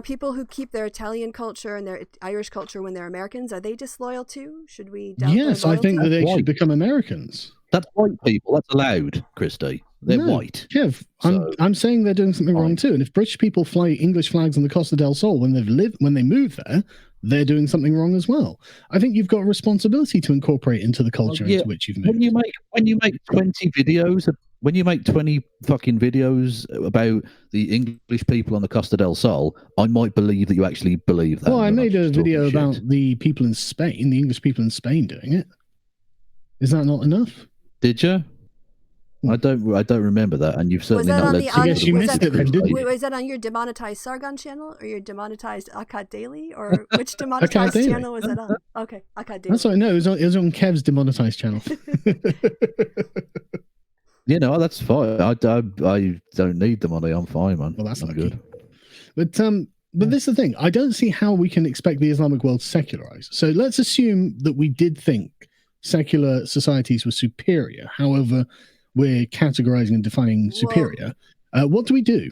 people who keep their Italian culture and their Irish culture when they're Americans, are they disloyal too? Should we doubt Yes, I think that they should become Americans. That's white people. That's allowed, Kristi. They're white. Kev, I'm saying they're doing something wrong too. And if British people fly English flags on the Costa del Sol when they move there, they're doing something wrong as well. I think you've got a responsibility to incorporate into the culture into which you've moved. When you make 20 videos, when you make 20 fucking videos about the English people on the Costa del Sol, I might believe that you actually believe that. Well, I made a video about the people in Spain, the English people in Spain doing it. Is that not enough? Did you? I don't remember that, and you've certainly that not on led the- to on- Yes, you was missed that- it then, didn't you? Wait, is that on your demonetized Sargon channel or your demonetized Akkad Daily, or which demonetized Daily. channel was that on? Okay, Akkad Daily. That's right. No, it was on Kev's demonetized channel. You know, that's fine. I don't need the money. I'm fine, man. Well, that's I'm lucky. good. But this is the thing. I don't see how we can expect the Islamic world to secularize. So let's assume that we did think secular societies were superior. However, we're categorizing and defining superior. What do we do?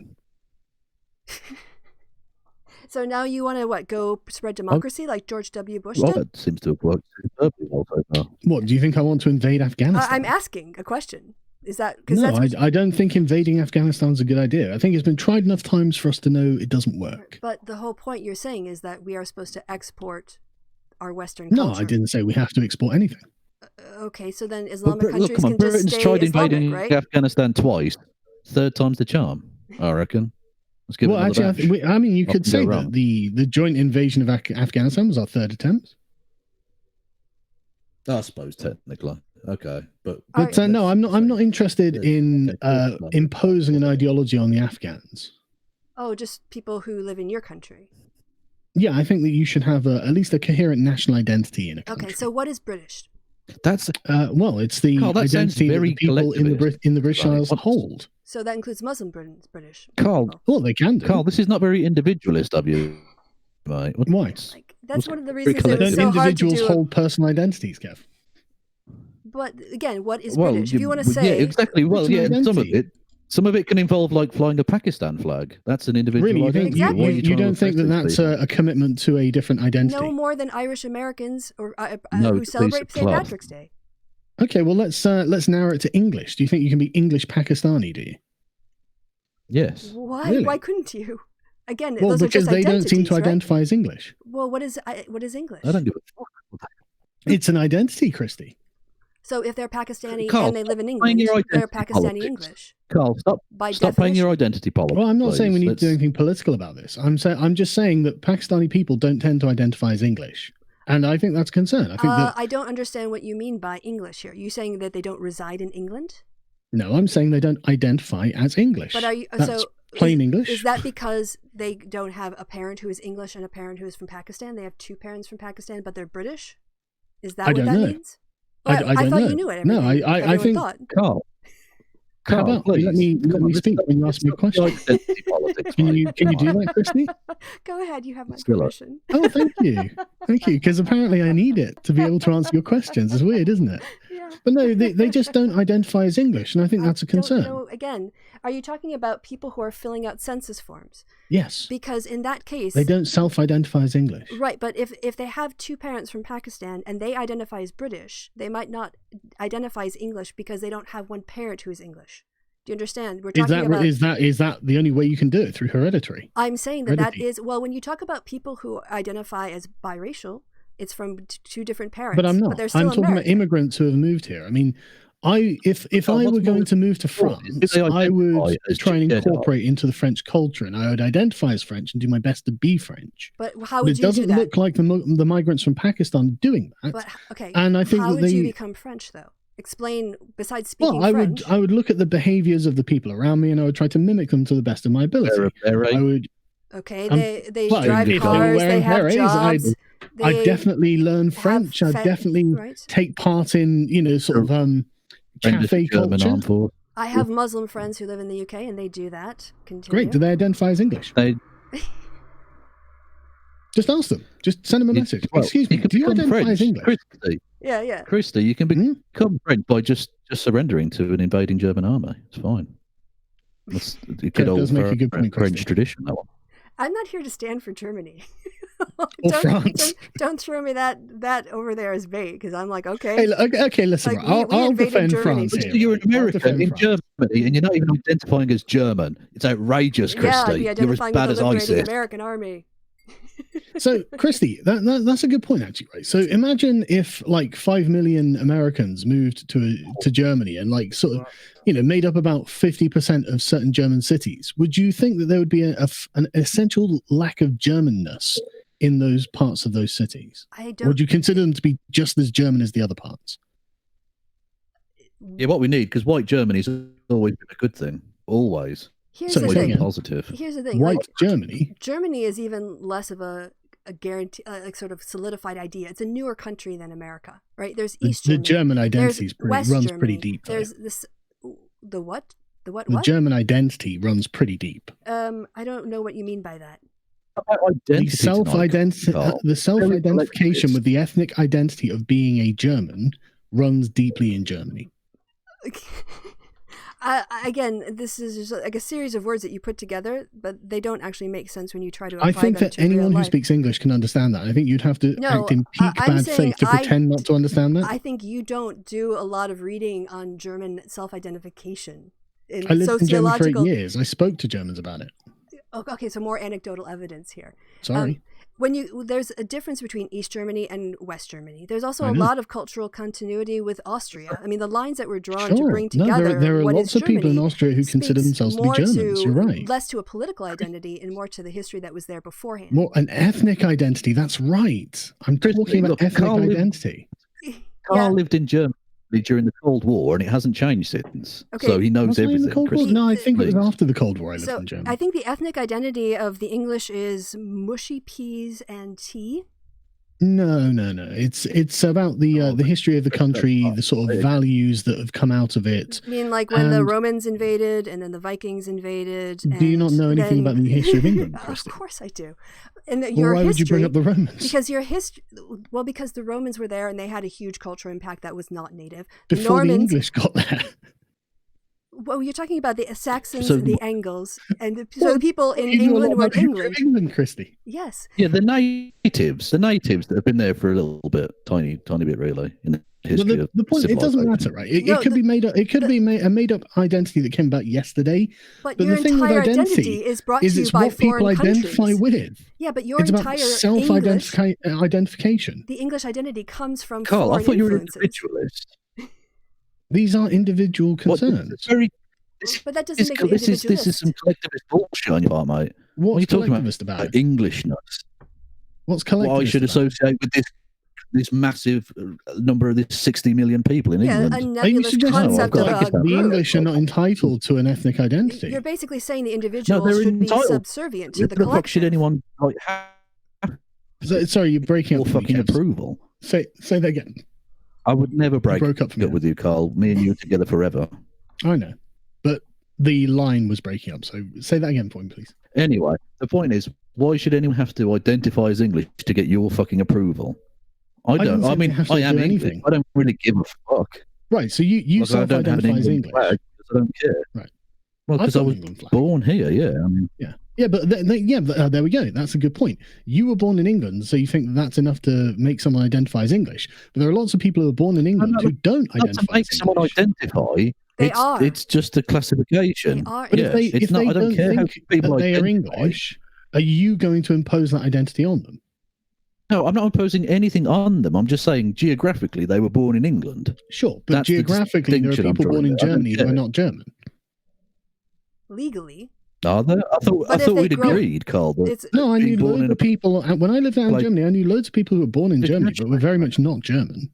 So now you want to go spread democracy like George W. Bush Well, did? that seems to have worked superbly well so far. What, do you think I want to invade Afghanistan? I'm asking a question. Is that because No, that's I don't think invading Afghanistan is a good idea. I think it's been tried enough times for us to know it doesn't work. But the whole point you're saying is that we are supposed to export our Western No, culture. I didn't say we have to export anything. Okay, so then But Islamic look, countries come on, can just Britain's stay tried Islamic, invading right? Afghanistan twice. Third time's the charm, I reckon. Let's give Well, it another actually, bash. I mean, you could Nothing go say wrong. that the joint invasion of Afghanistan was our third attempt. I suppose technically, okay, but All But no, I'm not interested in imposing an ideology on the Afghans. Oh, just people who live in your country. Yeah, I think that you should have at least a coherent national identity in a country. Okay, so what is British? that's well, it's the Carl, that sounds identity that very the people in the collectivist. in the British Right, Isles what's- hold. So that includes Muslim British. Carl. people. Well, they can do. Carl. This is not very individualist of you, mate. Why? Like that's What's one of the very reasons it was collective. Don't so hard to individuals do. hold personal identities, Kev? But again, what is Well, British? If you want to yeah, say, exactly. Well, It's an yeah, and identity. some of it can involve like flying a Pakistan flag. That's an individual Really, you think identity. Exactly. Why are you trying to don't think that repress that's these people? a commitment to a different identity? no more than Irish Americans or No, who it's a celebrate piece of St. cloth. Patrick's Day. Okay, well let's narrow it to English. Do you think you can be English Pakistani? Do you? Yes. Why? Really? Why couldn't you? Again, Well, those are because just they don't seem to identities, right? identify as English. Well, what is English? I don't give a fuck. It's an identity, Christy. So if they're Pakistani Carl, and they live in stop playing England, your they're identity Pakistani politics. English. Carl, By stop playing your definition. identity politics. Well, I'm not saying we please. need to do Let's- anything political about this. I'm just saying that Pakistani people don't tend to identify as English, and I think that's a concern. I think that I don't understand what you mean by English here. You saying that they don't reside in England? no, I'm saying they don't identify as English. But are you That's so? plain English. Is that because they don't have a parent who is English and a parent who is from Pakistan? They have two parents from Pakistan, but they're British. Is that I what don't that know. means? I Well, I don't thought know. you knew it. No, I think- thought. Carl. How Carl, about you let me please. speak when you ask me a question? Identity politics, Can mate. you do that, Christy? Go ahead. You have my Still up. permission. Oh, thank you, because apparently I need it to be able to answer your questions. It's weird, isn't it? Yeah. But no, they just don't identify as English, and I think that's a don't concern. know- again, are you talking about people who are filling out census forms? Yes, Because in that case, they don't self-identify as English. right, but if they have two parents from Pakistan and they identify as British, they might not identify as English because they don't have one parent who is English. Do you understand? We're Is talking about. is that the only way you can do it through hereditary? I'm saying that heredity? is well. When you talk about people who identify as biracial, it's from two different parents. But I'm not. they're still I'm talking about American. immigrants who have moved here. I mean, if Oh, I what's were going more to move to important is France, if they I would identify as try and Jedi. incorporate into the French culture, and I would identify as French and do my best to be French. But how But would it you do doesn't that? look like the migrants from Pakistan are doing that. But okay, And I think how that would you they- become French though? Explain. Besides speaking Well, French, I would look at the behaviors of the people around me, and I would try to mimic them to the best of my ability. They're I would. okay, I'm- they well, drive if they were cars, they wearing have berets, jobs. I'd they definitely learn have French. I'd definitely right. take part in, sort of cafe German culture. armed force. I have Muslim friends who live in the UK, and they do that. Continue. Great. Do they identify as English? They Just ask them. Just send them a message. well, Excuse me. you can Do you become identify French. as English? Christy, Yeah, yeah. Christy, you can Hmm? become French by just surrendering to an invading German army. It's fine. That's a good That old does make a good point, French Christy. tradition. That one. I'm not here to stand for Germany. Or France. Don't throw me that over there as bait because I'm like, okay. Hey, okay, listen. Like, right, we I'll invaded defend Germany France too. here. You're an I'll American defend in France. Germany, and you're not even identifying as German. It's outrageous, yeah, Christy. I'd be You're as identifying bad with as the liberating ISIS. American army. So, Christy, that's a good point, actually, right? So, imagine if like 5 million Americans moved to Germany and like sort of, made up about 50% of certain German cities. Would you think that there would be an essential lack of Germanness in those parts of those cities? I Or don't. would you consider them to be just as German as the other parts? Yeah, what we need, because white Germany's always been a good thing. Always. Here's So the Always thing. been positive. Here's the thing. White Like, Germany. Germany is even less of a guarantee, like sort of solidified idea. It's a newer country than America, right? There's East The Germany. German identity There's runs West pretty Germany. deep. Though. There's this. The what? The what? The What? German identity runs pretty deep. I don't know what you mean by that. Identity The self-identity, Carl. the self-identification collectivist. with the ethnic identity of being a German runs deeply in Germany. Again, this is just like a series of words that you put together, but they don't actually make sense when you try to apply I think them that to real anyone who life. speaks English can understand that. I think you'd have to No, act in peak I'm bad saying faith to pretend not to understand that. I think you don't do a lot of reading on German self-identification. I lived in Germany for 8 sociological. years. I spoke to Germans about it. Okay, so more anecdotal evidence here. Sorry. There's a difference between East Germany and West Germany. There's also I a know. lot of cultural continuity with Austria. I mean, the lines that were drawn to Sure. bring No, together there are what lots is of people in Germany Austria who consider speaks themselves to be more Germans. You're right. less to a political identity and more to the history that was there beforehand. More an ethnic identity. That's right. I'm Kristi, talking about look, ethnic Carl lived- identity. Carl lived in Germany during the Cold War, and it hasn't changed since. Okay. So he knows Was I in the everything. Cold War? Kristi. No, I think it was Please. after the Cold War I lived So in Germany. I think the ethnic identity of the English is mushy peas and tea. No. It's about the history of the country, the sort of values that have come out of it. I mean, like when the And- Romans invaded and then the Vikings invaded. Do you not know and anything then- about the history of England, Of Kristi? course I do. And Well, your why would you history, bring up the Romans? because your history, well, because the Romans were there and they had a huge cultural impact that was not native. Before the Normans, English got there. well, you're talking about the Saxons, So- the Angles, and the Well, people in You know a lot England were about the history of English. England, Kristi. Yes. Yeah, the natives that have been there for a little bit, tiny bit, really, in the Well, history of the point, it doesn't civilization. matter, right? It No, could be made up. It could be a made up identity that came about yesterday. But, But your the thing with entire identity is brought Is to you it's by what people foreign identify countries. with. Yeah, but your It's about entire English, self-identification. the English identity comes from Carl, foreign I thought you were an influences. individualist. These are individual What, concerns. it's very, But that doesn't make you this is individualist. some collectivist bullshit on your part, mate. What are What's you talking about? collectivist about it? Englishness. What's What I collectivist should about it? associate with this massive number of this 60 million people in Yeah, England. a Are you nebulous suggesting concept I've of got a like the group. English are not entitled to an ethnic identity? You're basically saying the individual they're should be entitled. subservient to the The fuck should collective. anyone like have Sorry, you're breaking your up. for me, fucking Kevs. approval? Say that again. I would never break broke up for me. up with you, Carl. Me and you are together forever. I know, but the line was breaking up. So say that again for me, please. Anyway, the point is, why should anyone have to identify as English to get your fucking approval? I didn't don't. say I they mean, have to I am do English. anything. I don't really give a fuck. Right. So you Like, I don't have an self-identify as England English. flag because I don't care. Right. Well, I've because I got an was England flag. born here. Yeah. I mean, Yeah, but there we go. That's a good point. You were born in England, so you think that's enough to make someone identify as English. But there are lots of people who are born in England who don't not to identify make as someone English. identify. They are. It's just a classification. They are. But Yeah, if it's not. I don't care how think people that they are identify. English, are you going to impose that identity on them? No, I'm not imposing anything on them. I'm just saying geographically they were born in England. Sure, but That's the geographically there are distinction I'm people born in drawing there. I don't Germany who are care. not German. Legally, Are there? I But if thought they we'd grow- agreed, Carl. That it's No, I being knew born loads in of people. When I lived out in like- Germany, I knew loads of people who were born in Just Germany, but were very much not German.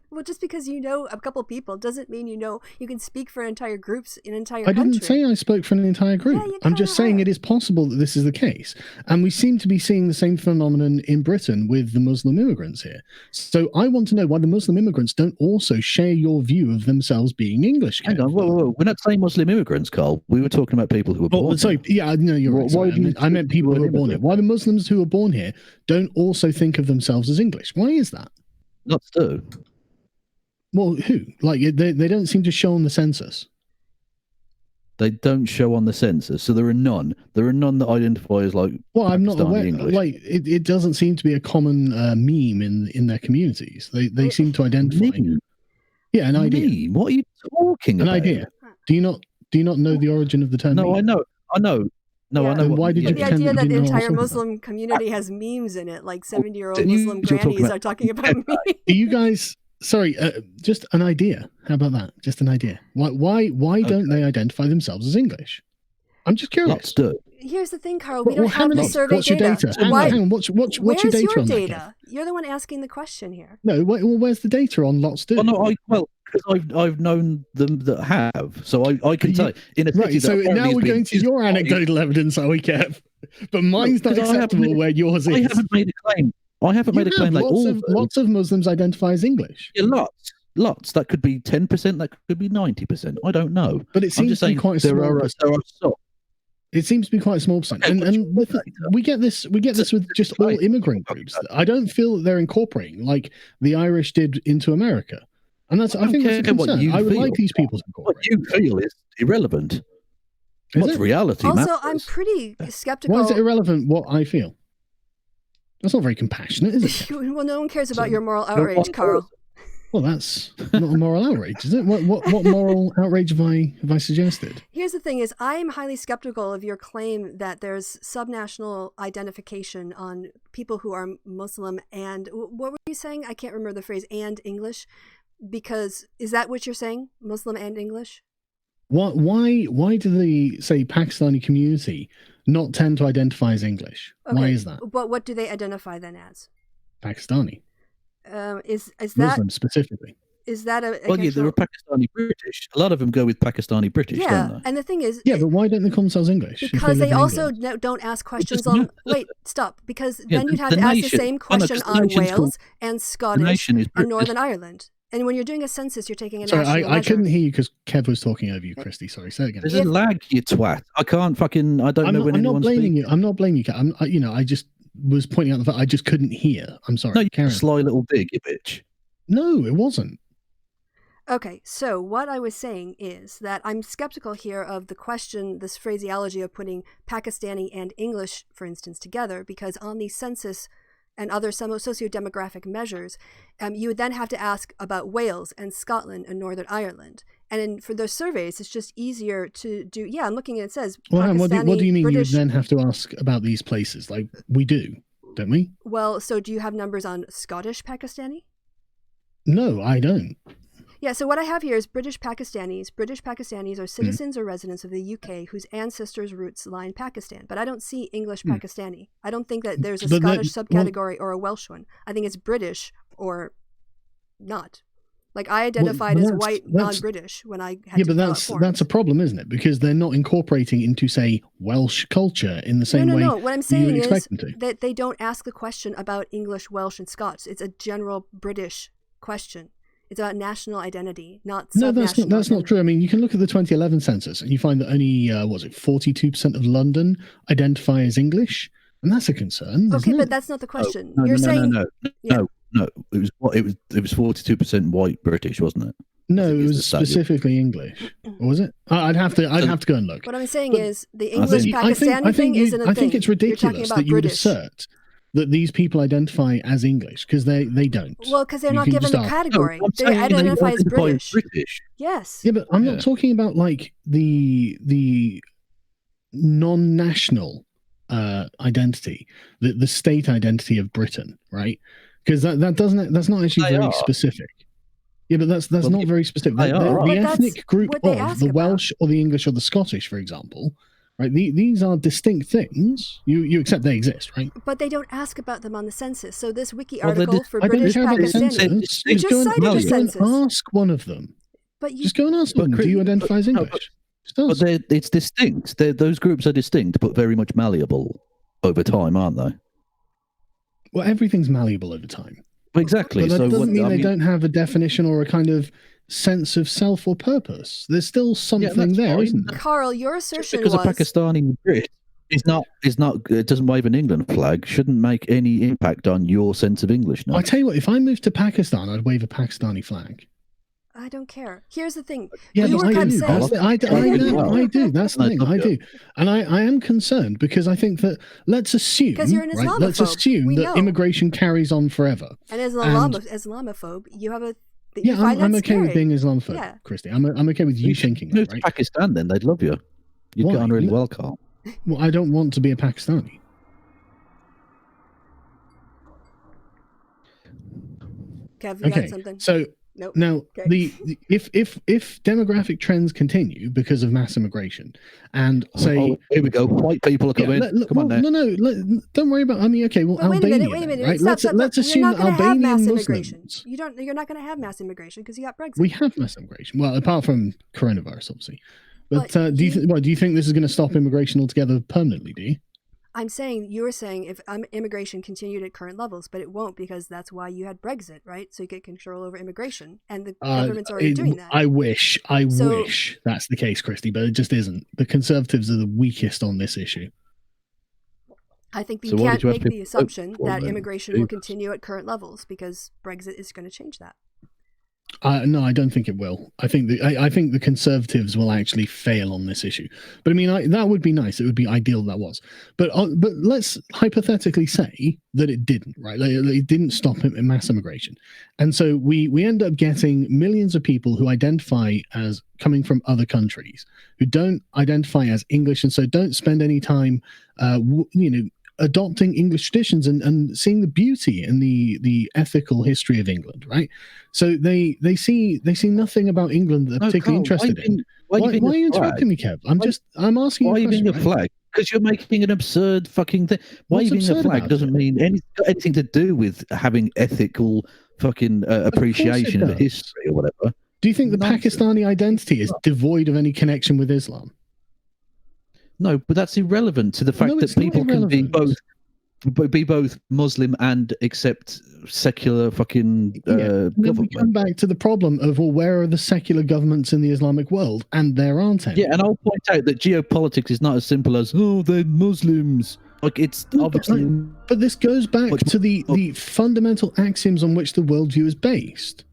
well, just because you know a couple people doesn't mean you can speak for entire groups in an entire I country. didn't say I spoke for an entire group. Yeah, you I'm just kinda saying are. it is possible that this is the case. And we seem to be seeing the same phenomenon in Britain with the Muslim immigrants here. So I want to know why the Muslim immigrants don't also share your view of themselves being English. hang on, Kev. whoa. We're not saying Muslim immigrants, Carl. We were talking about people who were born. Oh, sorry. here. Yeah, no, you're right. Why Sorry. do you I meant think people you who were are born here. immigrant? Why the Muslims who are born here don't also think of themselves as English? Why is that? Not so. Well, who? Like, they don't seem to show on the census. They don't show on the census, so there are none. There are none that identify as like. Well, I'm not Pakistani aware. English. Like, it doesn't seem to be a common meme in their communities. They seem to identify. Meme. Yeah, an idea. Meme? What are you talking An about? idea. Do you not know the origin of the term? No, meme? I know. No, Yeah. I know. Then what- why did yeah. you The pretend idea that that you the didn't know what I was entire talking Muslim community has memes in it, like 70-year-old You- Muslim you're talking grannies about- are talking about me. Do you guys? Sorry, just an idea. How about that? Just an idea. Why don't they identify themselves as English? I'm just curious. Lots do. Here's the thing, Carl. We don't have hang the on, survey what's your data? Why- Hang on, what's Where's your data your on that, Kev? data? You're the one asking the question here. No, where's the data on lots do? Because I've known them that have, so I can tell. In a city Right, that so apparently now has we're been going to your anecdotal evidence, are we, Kev? But mine's not 'cause I haven't acceptable made- where yours is. I haven't made a claim. I haven't made a claim like all. Lots of Muslims identify as English. Yeah, lots. That could be 10%. That could be 90%. I don't know. But it I'm seems just to be saying quite a there small are percentage. some. It seems to be quite a small percent, Okay, and we get this with just all immigrant groups. I don't feel that they're incorporating like the Irish did into America, and I think that's a concern. I would like these people to What incorporate. you feel is irrelevant. Is What's it? reality? Also, matters. I'm pretty skeptical. Why is it irrelevant what I feel? That's not very compassionate, is it? Well, no one cares about your moral No, outrage, one Carl. cares. Well, that's not a moral outrage, is it? What moral outrage have I suggested? Here's the thing: is I am highly skeptical of your claim that there's subnational identification on people who are Muslim and what were you saying? I can't remember the phrase "and English," because is that what you're saying? Muslim and English? Why do the say Pakistani community not tend to identify as English? Okay, Why is that? But what do they identify then as? Pakistani. Is that Muslims specifically. is that a Well, yeah, they're Pakistani British. A lot of them go with Pakistani British, yeah? don't they? And the thing is, Yeah, but why don't they call themselves English? if because live they in also England? don't ask questions just on. not- Wait, stop. Because Yeah, then you'd have the to ask the nation- same I know, question 'cause the on nation's Wales called- and The Scottish nation is and British. Northern Ireland. And when you're doing a census, you're taking a Sorry, national I measure. couldn't hear you because Kev was talking over you, Kristi. Sorry, say it again. There's a lag, you twat. I can't fucking. I don't know when I'm not anyone's blaming speaking. you. I'm not blaming you, Kev. I just was pointing out the fact I just couldn't hear. I'm sorry. No, you're Carry a on. sly little dig, you bitch. No, it wasn't. Okay, so what I was saying is that I'm skeptical here of the question, this phraseology of putting Pakistani and English, for instance, together, because on the census and other socio-demographic measures, you would then have to ask about Wales and Scotland and Northern Ireland. And for those surveys, it's just easier to do. Yeah, I'm looking at it says Well, Pakistani, what do you mean British. you would then have to ask about these places? Like we do, don't we? Well, so do you have numbers on Scottish Pakistani? No, I don't. Yeah, so what I have here is British Pakistanis. British Pakistanis are citizens or residents of the UK whose ancestors' roots lie in Pakistan. But I don't see English Pakistani. I don't think that there's a But Scottish that- subcategory or a Welsh one. I think it's British or not. Like I identified but as that's- white, that's- non-British when I had Yeah, to but fill out that's forms. a problem, isn't it? Because they're not incorporating into, say, Welsh culture in the same way No. What I'm you saying would is expect them to. that they don't ask the question about English, Welsh, and Scots. It's a general British question. It's about national identity, not No, subnational that's not identity. true. I mean, you can look at the 2011 census and you find that only 42% of London identify as English, and that's a concern. Okay, isn't but it? that's not the question. No, You're saying yeah. no. It was 42% white British, wasn't it? No, I think it it's was the same. specifically English. Or was it? I'd have to go and look. What I'm saying But is the I think- English Pakistani thing isn't a thing. I think it's You're talking ridiculous about that you would British. assert that these people identify as English because they don't. Well, because they're You not can given just the ask. category. I'm They saying identify as British. British. Yes. Yeah, but I'm Yeah. not talking about like the non-national identity, the state identity of Britain, right? Because that's not actually They very are. specific. Yeah, but that's Well, not very specific. they The are. But the that's ethnic group what they of ask the about. Welsh or the English or the Scottish, for example, right? These are distinct things. You accept they exist, right? But they don't ask about them on the census. So this wiki Well, they article did- for I don't British care about the Pakistani. census. You just cited the just go and census. ask one of them. But you Just go and ask But them. Do Chris- you identify as no, English? Just But ask. it's distinct. Those groups are distinct, but very much malleable over time, aren't they? Well, everything's malleable over time. Well, exactly. But that So doesn't mean I they mean, don't have a definition or a kind of sense of self or purpose. There's still something that's there, fine. isn't there? Carl, your Just assertion because was a Pakistani Brit is not it doesn't wave an England flag shouldn't make any impact on your sense of Englishness. I tell you what, if I moved to Pakistan, I'd wave a Pakistani flag. I don't care. Here's the thing. Yeah, You but were I kept do. saying- That's the- I know. I do. That's the No, thing. it's I not do. And I am concerned because I think that let's assume, 'Cause you're an right, let's Islamophobe. assume We that know. immigration carries on forever. And as an And- Islamophobe, you have a you Yeah, find I'm that okay with scary. being Islamophobe, Yeah. Kristi. I'm okay with you You should thinking move that, to right? Pakistan, then they'd love you. You'd Why? get on really You- well, Carl. Well, I don't want to be a Pakistani. Kev, you got something? So Nope. Now, Okay. if demographic trends continue because of mass immigration, and say, here we go, white people are coming. Come on now. Don't worry about. I mean, okay, well, But wait a Albania, minute, right? Stop. Let's assume You're not that going to have Albanian mass immigration. Muslims. You're not going to have mass immigration because you got Brexit. We have mass immigration. Well, apart from coronavirus, obviously. But But do you think this is going to stop immigration altogether permanently? Do you? I'm saying, you were saying if immigration continued at current levels, but it won't, because that's why you had Brexit, right? So you get control over immigration, and the government's already doing that. I wish that's the case, Kristi, but it just isn't. The Conservatives are the weakest on this issue. I think you can't make the assumption that immigration will continue at current levels, because Brexit is going to change that. No, I don't think it will. I think the Conservatives will actually fail on this issue. But I mean, that would be nice. It would be ideal that was. But let's hypothetically say that it didn't, right? It didn't stop mass immigration, and so we end up getting millions of people who identify as coming from other countries, who don't identify as English, and so don't spend any time, adopting English traditions and seeing the beauty in the ethical history of England, right? So they see nothing about England that they're particularly interested in. Why are you interrupting me, Kev? I'm asking you a question. Why are you being a flag? Because you're making an absurd fucking thing. Waving a flag doesn't mean anything to do with having ethical fucking appreciation of history or whatever. Do you think the Pakistani identity is devoid of any connection with Islam? No, but that's irrelevant to the fact that people can be both Muslim and accept secular fucking government. We come back to the problem of, well, where are the secular governments in the Islamic world? And there aren't any. Yeah, and I'll point out that geopolitics is not as simple as, oh, they're Muslims. Like, it's obviously... But this goes back to the fundamental axioms on which the worldview is based.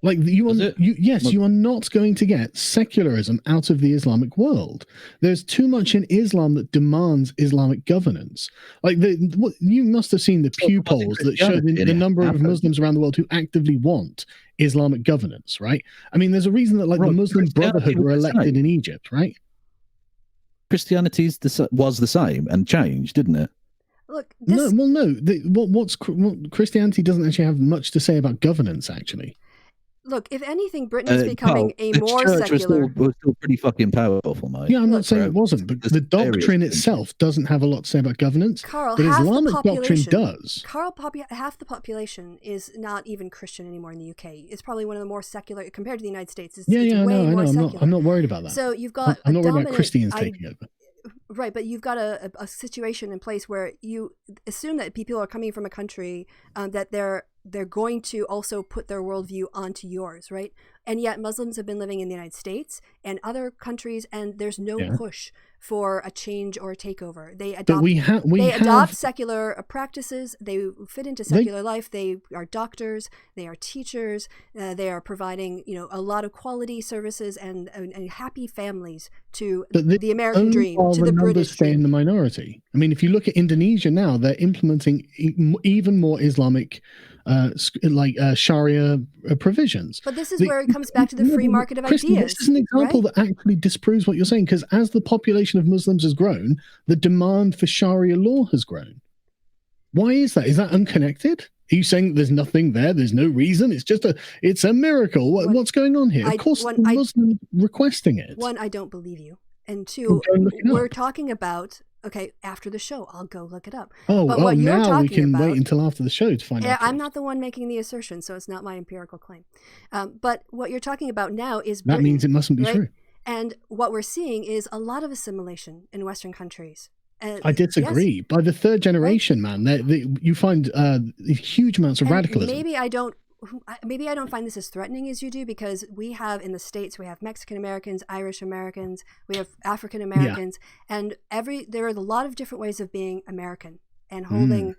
Like you are not going to get secularism out of the Islamic world. There's too much in Islam that demands Islamic governance. Like you must have seen the Pew polls that show the number of Muslims around the world who actively want Islamic governance, right? I mean, there's a reason that the Muslim Brotherhood were elected in Egypt, right? Christianity was the same and changed, didn't it? Look, Christianity doesn't actually have much to say about governance, actually. Look, if anything, Britain is becoming more secular. Was still pretty fucking powerful, mate. Yeah, I'm not saying it wasn't, but the doctrine itself doesn't have a lot to say about governance. Carl, but Islamic doctrine does. Carl, half the population is not even Christian anymore in the UK. It's probably one of the more secular compared to the United States. It's way more secular. I'm not worried about that. So you've got I'm not worried about Christians taking over. Right, but you've got a situation in place where you assume that people are coming from a country that they're going to also put their worldview onto yours, right? And yet Muslims have been living in the United States and other countries, and there's no push for a change or a takeover. They adopt secular practices. They fit into secular life. They are doctors. They are teachers. They are providing, a lot of quality services and happy families to the American dream, to the British stay in the minority. I mean, if you look at Indonesia now, they're implementing even more Islamic Sharia provisions. But this is where it comes back to the free market of Kristi, ideas. This is an example that actually disproves what you're saying, because as the population of Muslims has grown, the demand for Sharia law has grown. Why is that? Is that unconnected? Are you saying there's nothing there? There's no reason? It's a miracle. What's going on here? Of course, the Muslims requesting it. One, I don't believe you. And two, we're talking about... Okay, after the show, I'll go look it up. What now we can wait until after the show to find out. I'm not the one making the assertion, so it's not my empirical claim. But what you're talking about now is Britain, that means it mustn't be true. And what we're seeing is a lot of assimilation in Western countries. I disagree. Yes. By the third generation, man, you find huge amounts of radicalism. Maybe I don't find this as threatening as you do, because we have in the States, we have Mexican Americans, Irish Americans, we have African Americans, and there are a lot of different ways of being American and holding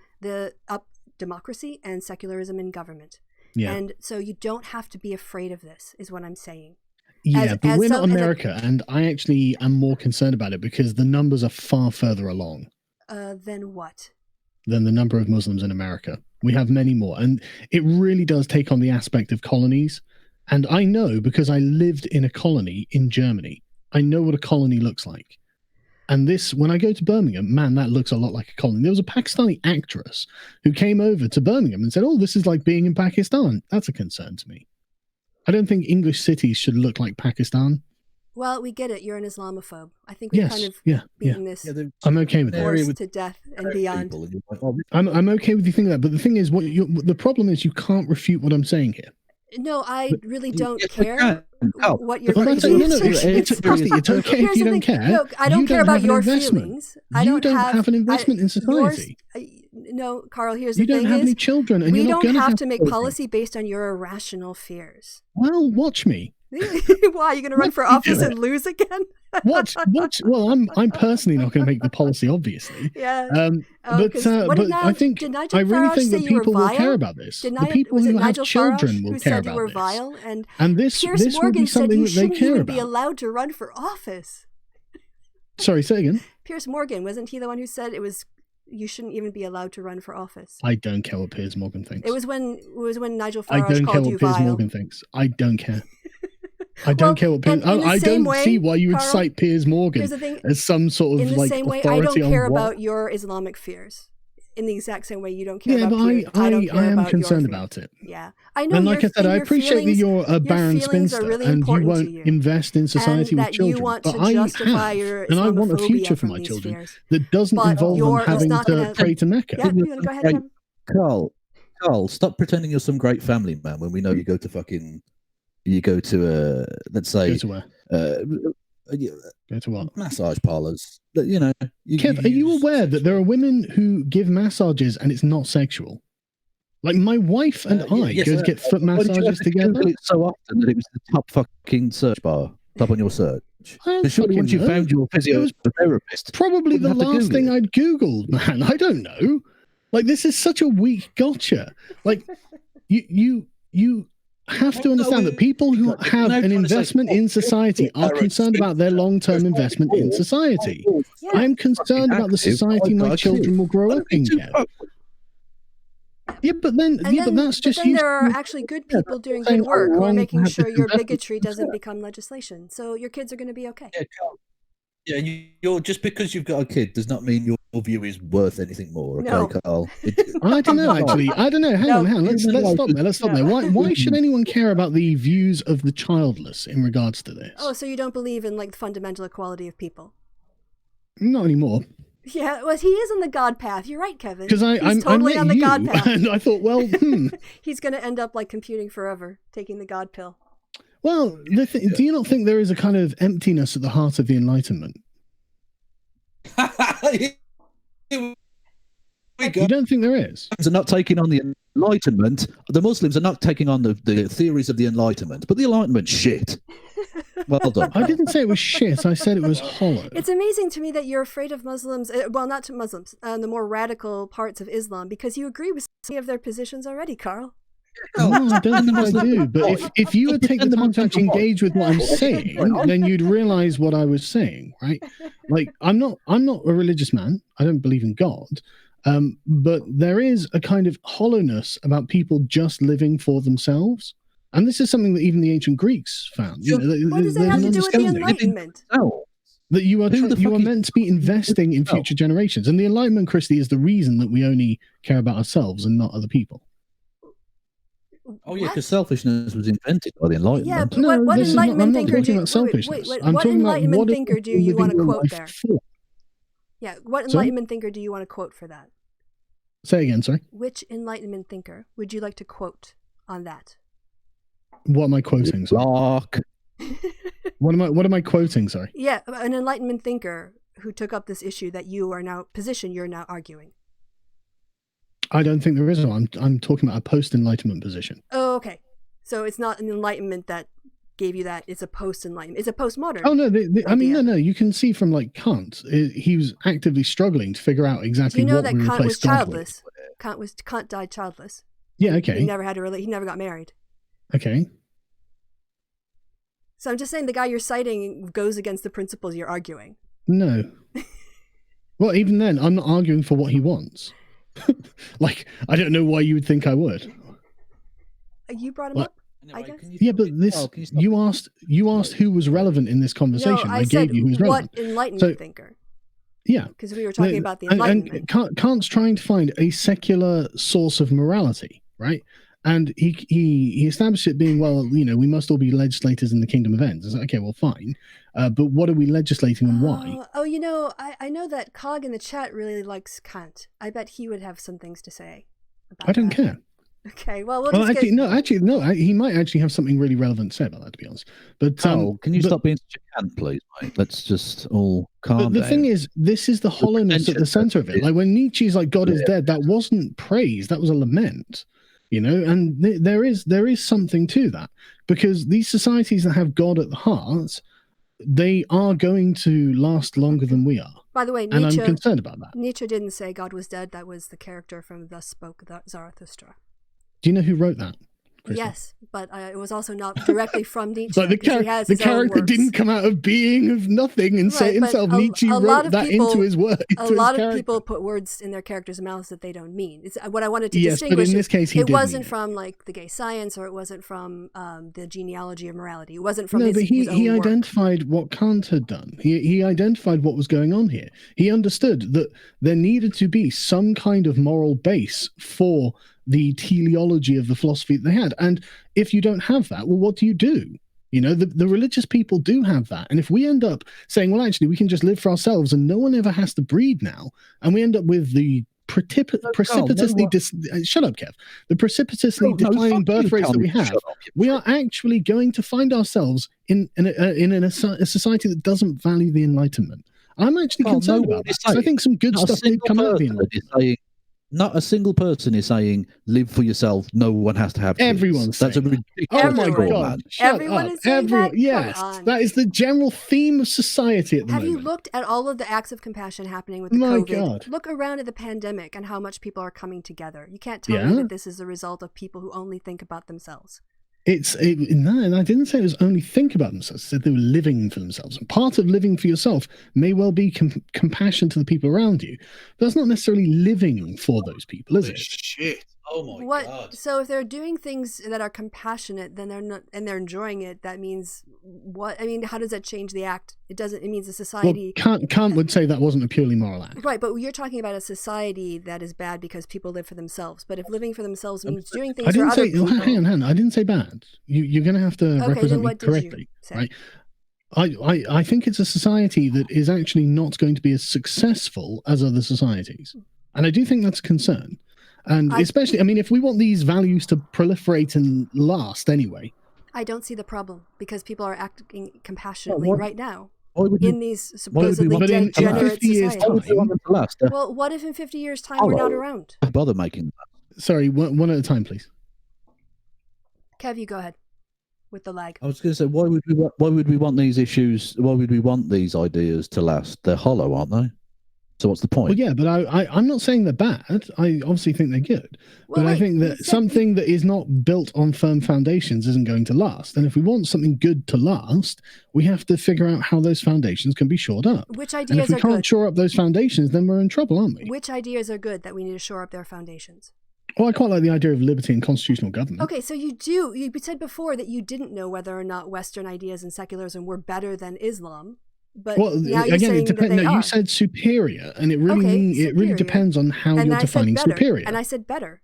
up democracy and secularism in government. Yeah. And so you don't have to be afraid of this, is what I'm saying. Yeah, but we're not America, and I actually am more concerned about it because the numbers are far further along. Than what? Than the number of Muslims in America. We have many more. And it really does take on the aspect of colonies. And I know because I lived in a colony in Germany. I know what a colony looks like. And this, when I go to Birmingham, man, that looks a lot like a colony. There was a Pakistani actress who came over to Birmingham and said, "Oh, this is like being in Pakistan." That's a concern to me. I don't think English cities should look like Pakistan. Well, we get it. You're an Islamophobe. I think we've kind of beaten this I'm okay with that. horse to death and beyond. I'm okay with you thinking that, but the thing is, the problem is you can't refute what I'm saying here. No, I really don't care what your Well, it's okay if you don't care. No, I don't care about your feelings. You don't have an investment in society. No, Carl, here's the You thing don't have any children, and we you're not don't going have to make policy based on your irrational fears. Well, watch me. Why, are you going to run for office and lose again? Watch. Well, I'm personally not going to make the policy, obviously. Yeah. But I think I really think that people will care about this. The people who have children will care about this. Vile? And this will be something that they care about. Be allowed to run for office. Sorry, say again. Piers Morgan, wasn't he the one who said you shouldn't even be allowed to run for office? I don't care what Piers Morgan thinks. It was when Nigel Farage I don't care called what you Piers vile. Morgan thinks. I don't care. I don't care what Piers. I don't see why you would cite Piers Morgan as some sort of like authority on what. In the same way, I don't care about your Islamic fears. In the exact same way, you don't care about. Yeah, but I am concerned about it. Yeah, I know. And like I said, I appreciate that you're a barren spinster and you won't invest in society with children. But I have, and I want a future for my children that doesn't involve them having to pray to Mecca. Yeah, you go ahead, Carl, stop pretending you're some great family man when we know you go to let's say go to where? Go to what? Massage parlors. You know. Kev, are you aware that there are women who give massages and it's not sexual? Like my wife and I go to get foot massages together. It so often that it was the top fucking search bar, top on your search. Surely once you found your physiotherapist, probably the last thing I'd Googled, man. I don't know. Like this is such a weak gotcha. Like you have to understand that people who have an investment in society are concerned about their long-term investment in society. I'm concerned about the society my children will grow up in. Yeah, but that's just. But then there are actually good people doing good work who are making sure your bigotry doesn't become legislation. So your kids are going to be okay. Yeah, you're just because you've got a kid does not mean your view is worth anything more. Okay, No. Carl. I don't know. Actually, I don't know. Hang on. Let's stop there. Let's stop there. Why should anyone care about the views of the childless in regards to this? Oh, so you don't believe in like the fundamental equality of people? Not anymore. Yeah, well, he is on the God path. You're right, Kevin. Because I'm totally on the God path. And I thought, well, he's going to end up like computing forever, taking the God pill. Well, do you not think there is a kind of emptiness at the heart of the Enlightenment? You don't think there is? Are not taking on the Enlightenment. The Muslims are not taking on the theories of the Enlightenment, but the Enlightenment shit. Well done. I didn't say it was shit. I said it was hollow. It's amazing to me that you're afraid of Muslims. Well, not to Muslims, the more radical parts of Islam, because you agree with many of their positions already, Carl. No, I don't think I do. But if you would take the time to actually engage with what I'm saying, then you'd realize what I was saying, right? Like I'm not a religious man. I don't believe in God. But there is a kind of hollowness about people just living for themselves. And this is something that even the ancient Greeks found. What does that have to do with the Enlightenment? That you are meant to be investing in future generations. And the Enlightenment, Kristi, is the reason that we only care about ourselves and not other people. Oh yeah, because selfishness was invented by the Enlightenment. Yeah, but what Enlightenment thinker do you? What Enlightenment thinker do you want to quote there? Yeah, what Enlightenment thinker do you want to quote for that? Say again, sorry. Which Enlightenment thinker would you like to quote on that? What am I quoting? Locke. What am I quoting? Sorry. Yeah, an Enlightenment thinker who took up this issue that you're now arguing. I don't think there is one. I'm talking about a post-Enlightenment position. Oh, okay. So it's not an Enlightenment that gave you that. It's a post-Enlightenment. It's a postmodern. Oh no! I mean, no. You can see from like Kant, he was actively struggling to figure out exactly. Do you know what that we Kant was childless? Kant died childless. Yeah. Okay. He never had he never got married. Okay. So I'm just saying the guy you're citing goes against the principles you're arguing. No. Well, even then, I'm not arguing for what he wants. Like, I don't know why you would think I would. You brought him up, I guess. Yeah, but you asked who was relevant in this conversation. No, I gave said you who's relevant. What Enlightenment thinker? Yeah. Because we were talking about the And Enlightenment. Kant's trying to find a secular source of morality, right? And he established it being, well, we must all be legislators in the kingdom of ends. It's like, okay, well, fine. But what are we legislating and why? I know that Cog in the chat really likes Kant. I bet he would have some things to say about I don't that. care. Okay, well, Actually, no. He might actually have something really relevant to say about that, to be honest. But can you stop being such a cunt, please, mate? Let's just all calm down. But the thing is, this is the hollowness at the center of it. Like when Nietzsche's like God is dead, that wasn't praise, that was a lament. And there is something to that, because these societies that have God at the heart, they are going to last longer than we are. By the way, and I'm concerned about that. Nietzsche didn't say God was dead. That was the character from Thus Spoke Zarathustra. Do you know who wrote that, Kristi? Yes, but it was also not directly from Nietzsche. But the character didn't come out of being of nothing and say it himself. Nietzsche wrote that into his work. A lot of people put words in their characters' mouths that they don't mean. It's what I wanted to distinguish. But in this case, it wasn't from like the gay science, or it wasn't from the genealogy of morality. It wasn't from his he own work. identified what Kant had done. He identified what was going on here. He understood that there needed to be some kind of moral base for the teleology of the philosophy that they had. And if you don't have that, well, what do? The religious people do have that. And if we end up saying, well, actually, we can just live for ourselves and no one ever has to breed now, and we end up with the precipitously shut up, Kev. The precipitously declining birth rates that we have, we are actually going to find ourselves in a society that doesn't value the Enlightenment. I'm actually concerned about that. I think some good stuff did come out of the Enlightenment. Not a single person is saying live for yourself. No one has to have kids. Everyone's That's a saying ridiculous. Oh my God! Everyone is saying that? Yes, that is the general theme of society at the moment. Have you looked at all of the acts of compassion happening with the COVID? God. Look around at the pandemic and how much people are coming together. You can't tell me that this is the result of people who only think about themselves. No, and I didn't say it was only think about themselves. I said they were living for themselves. And part of living for yourself may well be compassion to the people around you. But that's not necessarily living for those people, is it? Shit. Oh my God. So if they're doing things that are compassionate, then they're not, and they're enjoying it, that means what? I mean, how does that change the act? It doesn't. It means a society. Well, Kant would say that wasn't a purely moral act. Right, but you're talking about a society that is bad because people live for themselves. But if living for themselves means doing things for other people, hang on. I didn't say bad. You're going to have to represent me correctly, right? I think it's a society that is actually not going to be as successful as other societies, and I do think that's a concern. And especially, I mean, if we want these values to proliferate and last anyway. I don't see the problem, because people are acting compassionately right now in these supposedly degenerate societies. Last? Well, what if in 50 years' time we're not around? Bother making that. Sorry, one at a time, please. Kev, you go ahead with the lag. I was going to say, why would we want these issues? Why would we want these ideas to last? They're hollow, aren't they? So what's the point? Well, yeah, but I'm not saying they're bad. I obviously think they're good. But I think that something that is not built on firm foundations isn't going to last. And if we want something good to last, we have to figure out how those foundations can be shored up. Which ideas and if we can't shore up those foundations, then we're in trouble, aren't we? Which ideas are good that we need to shore up their foundations? Well, I quite like the idea of liberty and constitutional government. Okay, so you said before that you didn't know whether or not Western ideas and secularism were better than Islam. But now you're saying it depends. No, you said superior, and it really depends on how you're defining superior. And I said better.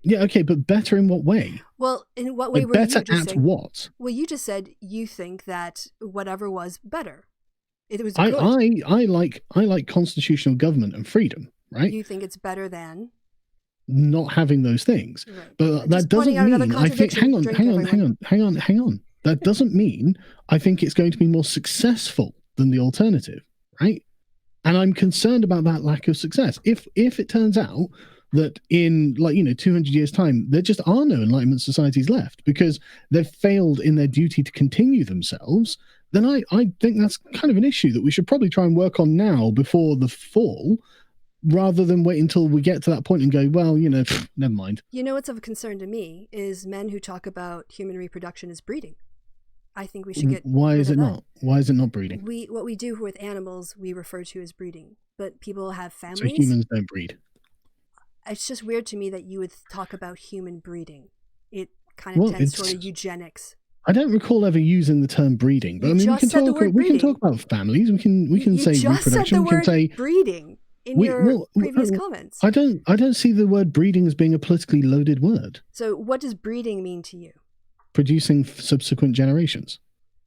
Yeah, okay, but better in what way? Well, in what way were better you just at saying? What? Well, you just said you think that whatever was better. It was good. I like constitutional government and freedom, right? You think it's better than not having those things. Right. But that doesn't mean I think hang on. That doesn't mean I think it's going to be more successful than the alternative, right? And I'm concerned about that lack of success. If it turns out that in 200 years time there just are no Enlightenment societies left because they've failed in their duty to continue themselves, then I think that's kind of an issue that we should probably try and work on now before the fall, rather than wait until we get to that point and go, well, never mind. You know what's of concern to me is men who talk about human reproduction as breeding. I think we should get. Why is it not? Why is it not breeding? What we do with animals, we refer to as breeding. But people have families. So humans don't breed. It's just weird to me that you would talk about human breeding. It kind of tends toward eugenics. I don't recall ever using the term breeding, but You I mean, just said the word we can breeding. talk about families. We can You say just said reproduction. the We can word say breeding in your previous comments. I don't see the word breeding as being a politically loaded word. So what does breeding mean to you? Producing subsequent generations.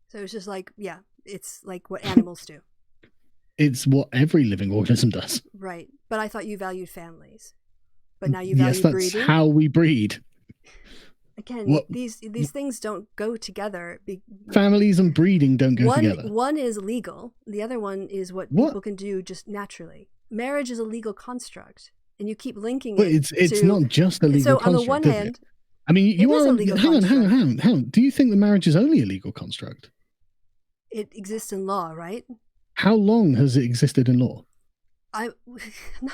So it's just like, yeah, it's like what animals do. It's what every living organism does. Right. But I thought you valued families. But now you value yes, that's breeding? how we breed. Again, these things don't go together. Families and breeding don't go together. One is legal. The other one is what people can do just naturally. Marriage is a legal construct. And you keep linking it. It's not just a legal construct. So on the one hand, I mean, you are hang on. Do you think that marriage is only a legal construct? It exists in law, right? How long has it existed in law? I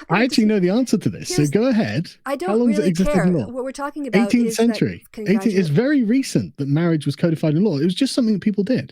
actually know the answer to this, so go ahead. I don't How long really has it existed care. in law? What we're talking about 18th is century. It's very recent that marriage was codified in law. It was just something that people did.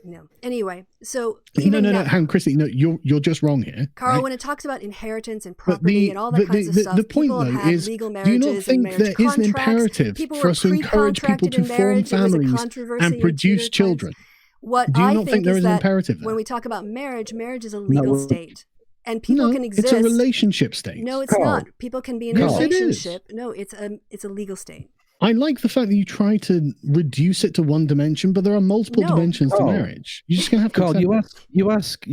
No. Anyway, so no, hang on, Kristi. No, you're just wrong here. Carl, right? when it talks about inheritance and property and all that kinds of stuff, the point people though have is, legal do you marriages not and think there marriage is an imperative for us to encourage people to form families and produce children? What do you I not think there is is an that imperative there? when we talk about marriage, marriage is a legal state. And people can exist. It's a relationship state. No, it's not. People can be in a relationship. No, it's a legal state. I like the fact that you try to reduce it to one dimension, but there are multiple dimensions to marriage. You're just gonna have to. Carl, you ask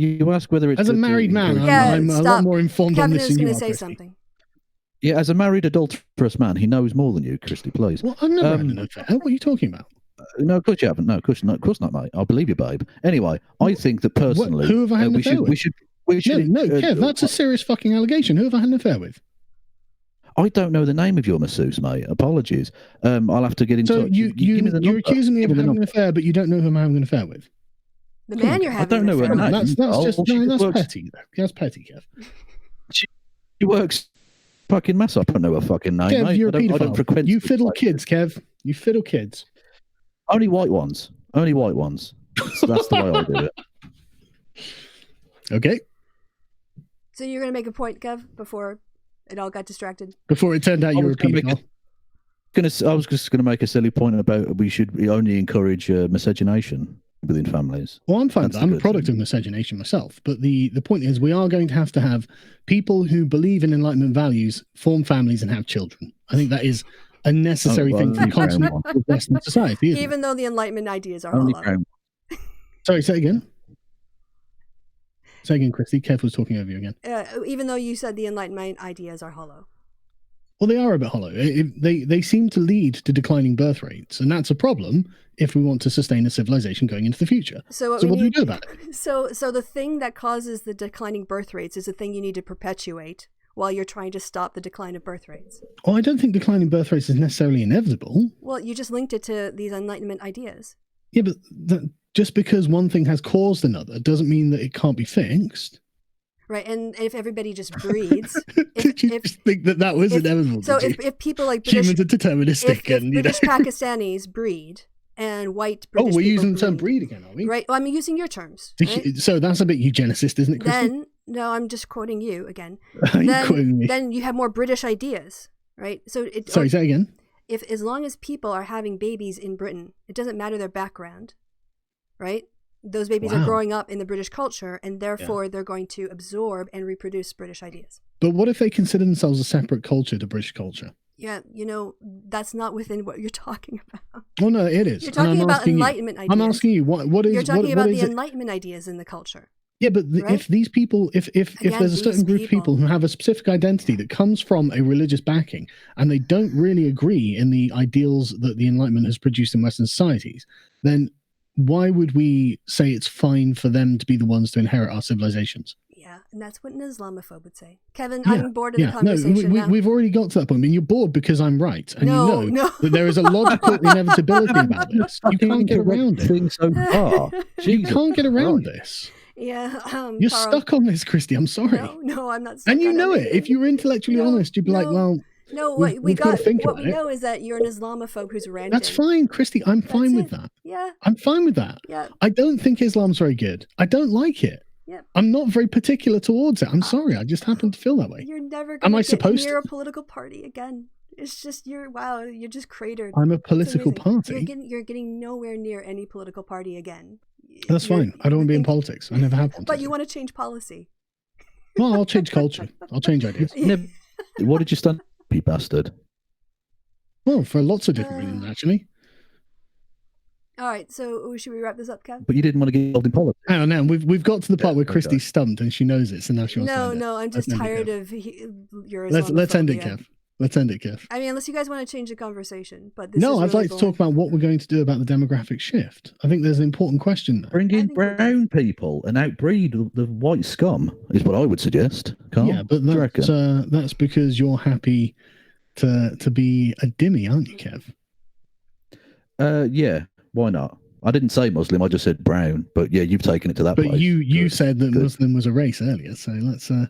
whether it's as a married man. I'm a lot more informed on this than you are. Kevin is going to say something. Yeah, as a married adulterous man, he knows more than you, Kristi. Please. Well, I've never had an affair. What are you talking about? No, of course you haven't. No, of course not, mate. I believe you, babe. Anyway, I think that personally, who have I had an affair with? We should. No, Kev, that's a serious fucking allegation. Who have I had an affair with? I don't know the name of your masseuse, mate. Apologies. I'll have to get in touch. You're accusing me of having an affair, but you don't know who I'm having an affair with. The man you're having an affair with. That's petty. That's petty, Kev. She works fucking mess up. I don't know her fucking name, Kev, mate. you're a pedophile. I don't frequent. You fiddle kids, Kev. You fiddle kids. Only white ones. Only white ones. So that's the way I do it. Okay. So you're going to make a point, Kev, before it all got distracted? Before it turned out you were a pedophile? I was just going to make a silly point about we should only encourage miscegenation within families. Well, I'm fine. I'm a product of miscegenation myself. But the point is we are going to have people who believe in Enlightenment values form families and have children. I think that is a necessary thing for the continent of Western society. Even though the Enlightenment ideas are hollow. Sorry, say again. Say again, Kristi. Kev was talking over you again. Even though you said the Enlightenment ideas are hollow. Well, they are a bit hollow. They seem to lead to declining birth rates, and that's a problem if we want to sustain a civilization going into the future. So what do we do about it? So the thing that causes the declining birth rates is the thing you need to perpetuate while you're trying to stop the decline of birth rates. Oh, I don't think declining birth rates is necessarily inevitable. Well, you just linked it to these Enlightenment ideas. Yeah, but just because one thing has caused another doesn't mean that it can't be fixed. Right, and if everybody just breeds... Did you just think that was inevitable? So if people like British... Humans are deterministic. If British Pakistanis breed and white British we're using breed, the term breed again, are we? Right, well, I'm using your terms. Right? So that's a bit eugenicist, isn't it, Kristi? No, I'm just quoting you again. Quoting me? Then you have more British ideas, right? Sorry, say again? As long as people are having babies in Britain, it doesn't matter their background, right? Those babies are growing up in the British culture, and therefore they're going to absorb and reproduce British ideas. But what if they consider themselves a separate culture to British culture? Yeah, that's not within what you're talking about. Oh, no, it is. You're talking about Enlightenment ideas. I'm asking you, what is... You're talking about the it? Enlightenment ideas in the culture. Yeah, but if these people, if there's a certain group of people who have a specific identity that comes from a religious backing, and they don't really agree in the ideals that the Enlightenment has produced in Western societies, then why would we say it's fine for them to be the ones to inherit our civilizations? Yeah, and that's what an Islamophobe would say. Kevin, I'm bored of the conversation now. We've already got to that point. I mean, you're bored because I'm right. And you know that there is a logical inevitability about this. You can't get around it. So far. You can't get around this. Yeah, you're Carl, stuck on this, Kristi. I'm sorry. No, I'm not stuck and you on know anything. it. If you were intellectually honest, you'd be like, well... No, what we know is that you're an Islamophobe who's ranting. That's fine, Kristi. I'm fine with that. Yeah. I'm fine with that. Yeah. I don't think Islam's very good. I don't like it. Yeah. I'm not very particular towards it. I'm sorry. I just happen to feel that way. You're never going to get near a political party again. It's just you're just cratered. I'm a It's political amazing. party. You're getting nowhere near any political party again. That's You're- fine. I don't want to be in think- politics. I never have wanted But to. you want to change policy. Well, I'll change culture. I'll change ideas. Never- What did you stand, you bastard? Well, for lots of different reasons, actually. All right, so should we wrap this up, Kev? But you didn't want to get involved in politics. Hang on, now we've got to the part Yeah, where okay. Christy's stumped and she knows it, so now she wants to end it. No, I'm just Let's end it, tired Kev. of your Let's end it, Islamophobia. Kev. Let's end it, Kev. I mean, unless you guys want to change the conversation, but this No, is I'd really like to talk about what we're going to do about the demographic shift. I think there's an important question there. Bring I in think we're- brown people and outbreed the white scum is what I would suggest. Carl, Yeah, but what do you reckon? that's because you're happy to be a dhimmi, aren't you, Kev? Yeah, why not? I didn't say Muslim. I just said brown. But yeah, you've taken it to that But place. you Good. said that Good. Muslim was a race earlier, so let's go.